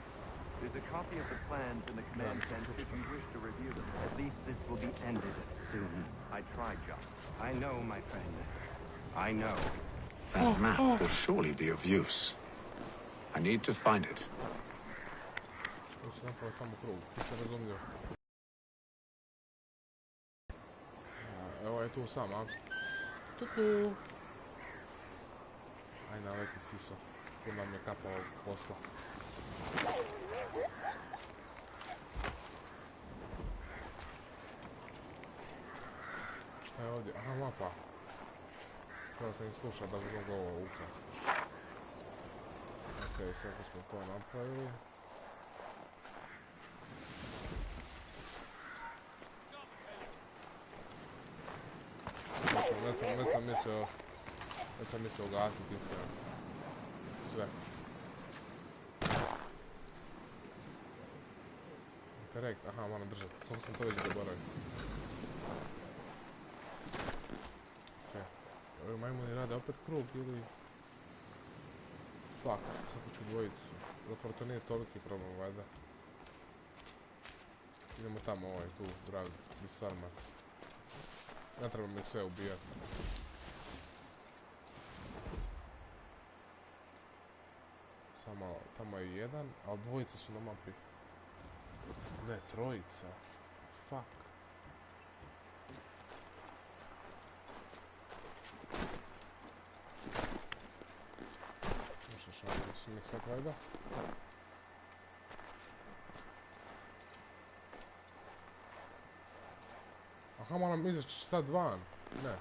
S10: There's a copy of the plans in the command tent should you wish to review them.
S2: At least this will be ended soon.
S10: I tried, John.
S2: I know, my friend. I know.
S8: That map will surely be of use. I need to find it.
S1: To se napravo samo krug, ti se razumio. Evo je tu sam, a? Tutu! Aj naleti siso. Tu nam je kapao posla. Šta je ovdje? Aha, mapa. Treba sam ih slušat da bi mogao ovo ukrasti. Okej, sad smo to napravili. Ne sam mislio ugasiti iskreno. Sve. Interrekt, aha, moram držati. Kako sam to već zaboravio. Okej. Ovi majmuni rade opet krug ili... Fuck, kako ću dvojicu. Zapravo to nije toliki problem, valjda. Idemo tamo ovaj, tu, drag, disarmat. Ne trebam ih sve ubijati. Samo, tamo je jedan, ali dvojica su na mapi. Ne, trojica. Fuck. Možda šalili su nek sad vajda. Aha, moram izaći sad van. Ne.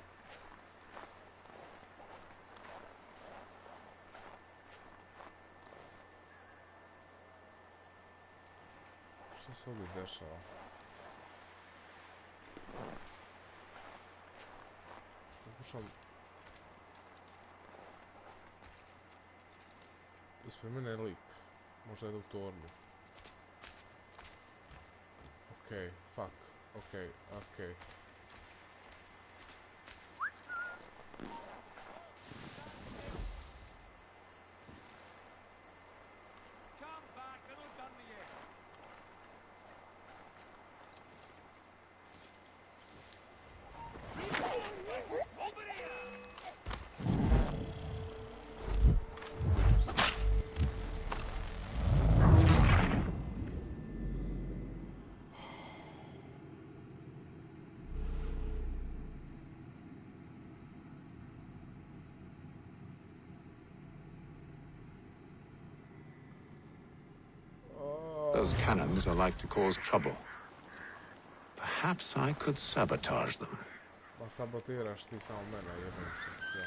S1: Što se ovdje dešava? Pokušam... Ispred mene je lik. Možda je u tornu. Okej, fuck. Okej.
S8: Those cannons are like to cause trouble. Perhaps I could sabotage them.
S1: Ma sabotiraš ti samo mene, jebem se.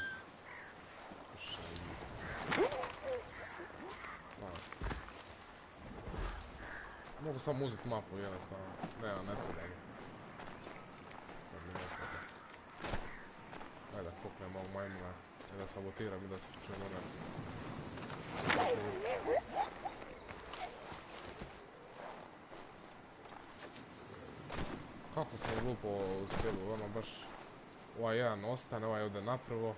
S1: Mogu samo uzeti mapu, jednostavno. Ne treba mi. Ajde, poknem ovog majmuna. Da sabotiram i da ćemo ne. Kako sam lupao u cijelu, ono baš ovaj jedan ostane, ovaj ode napravo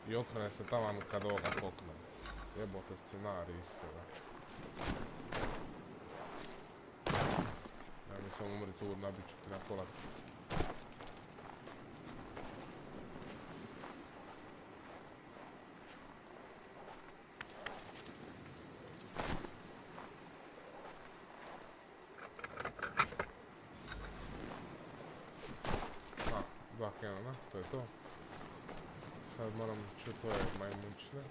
S1: i okrene se taman kad ovoga poknem. Jebote scenarij iskreno. Ja mi sam umri tu, nabit ću ti na kolac. To je to. Sad moram čuti ove majmunčine.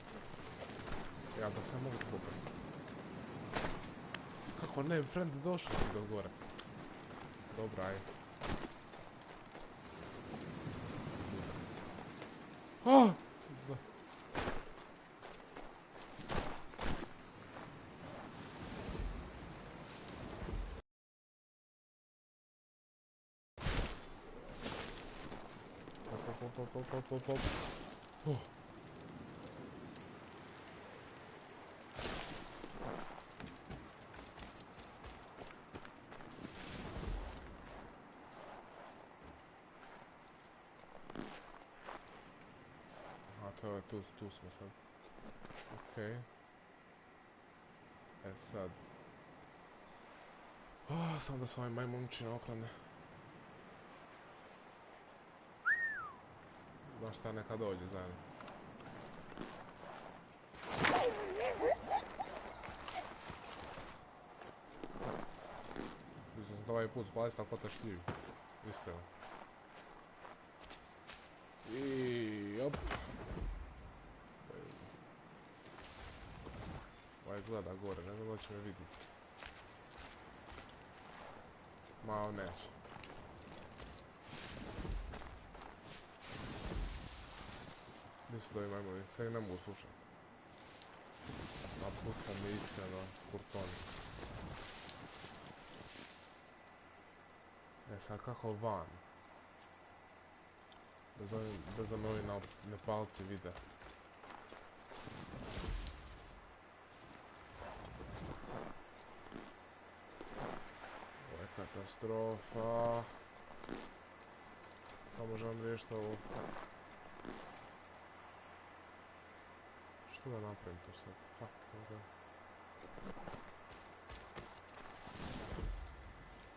S1: Ja da se mogu popasti. Kako ne, friend, došao si do gore. Dobra, aj. Oh! Pop. Oh. A to je tu smo sad. Okej. E sad. Samo da se ovaj majmunčina okrene. Znaš šta, neka dođe zajedno. Mislim sam da ovaj put spaliti, ali ko te šljivi. Iskreno. I op. Ovaj gleda gore, ne znam da će me vidjeti. Malo neće. Gdje su da imamo, sad ih ne mogu slušati. Napucam je iskreno, kurtoni. Sad kako van? Bez da me ovi Nepalci vide. Ovo je katastrofa. Samo želim riješiti ovo. Što da napravim tu sad? Fuck, ok.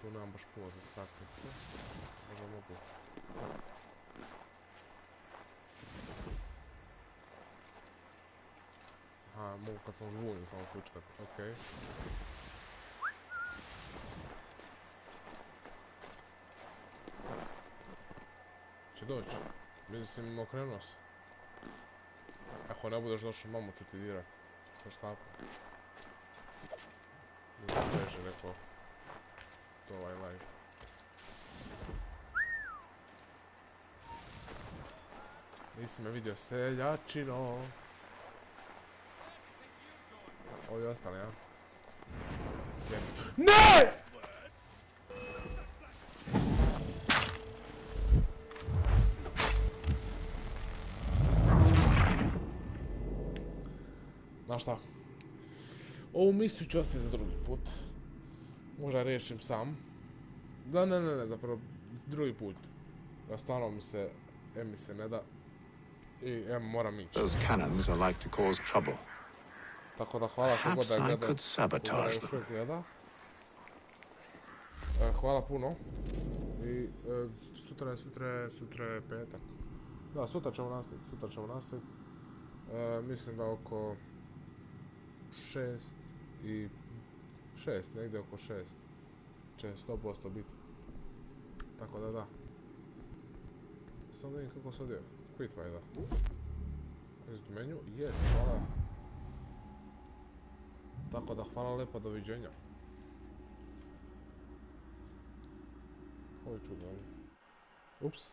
S1: Tu nemam baš puno za saknice. Možda mogu. Aha, mogu kad sam žvunjen samo fučkat, okej. Će doći. Mislim, okrenuo se. Ako ne budeš došao, mamu ću ti dirat. Sa štapom. Nije teže, rekao. To ovaj live. Nisi me vidio, seljačino. Ovi ostali, ja? NE! Znaš šta? Ovu misiju ću ostaviti za drugi put. Možda riješim sam. Da, ne, zapravo drugi put. Da stvarno mi se ne da. I moram ići.
S8: Those cannons are like to cause trouble.
S1: Tako da hvala kogod da gleda. Hvala puno. I sutra je petak. Da, sutra ćemo nastaviti. Mislim da oko 6, negdje oko 6 će 100% biti. Tako da. Samo da vidim kako se odjeva. Quit vajda. Exit menu, yes, hvala. Tako da hvala lepo, doviđenja. Ovo je čudno. Ups.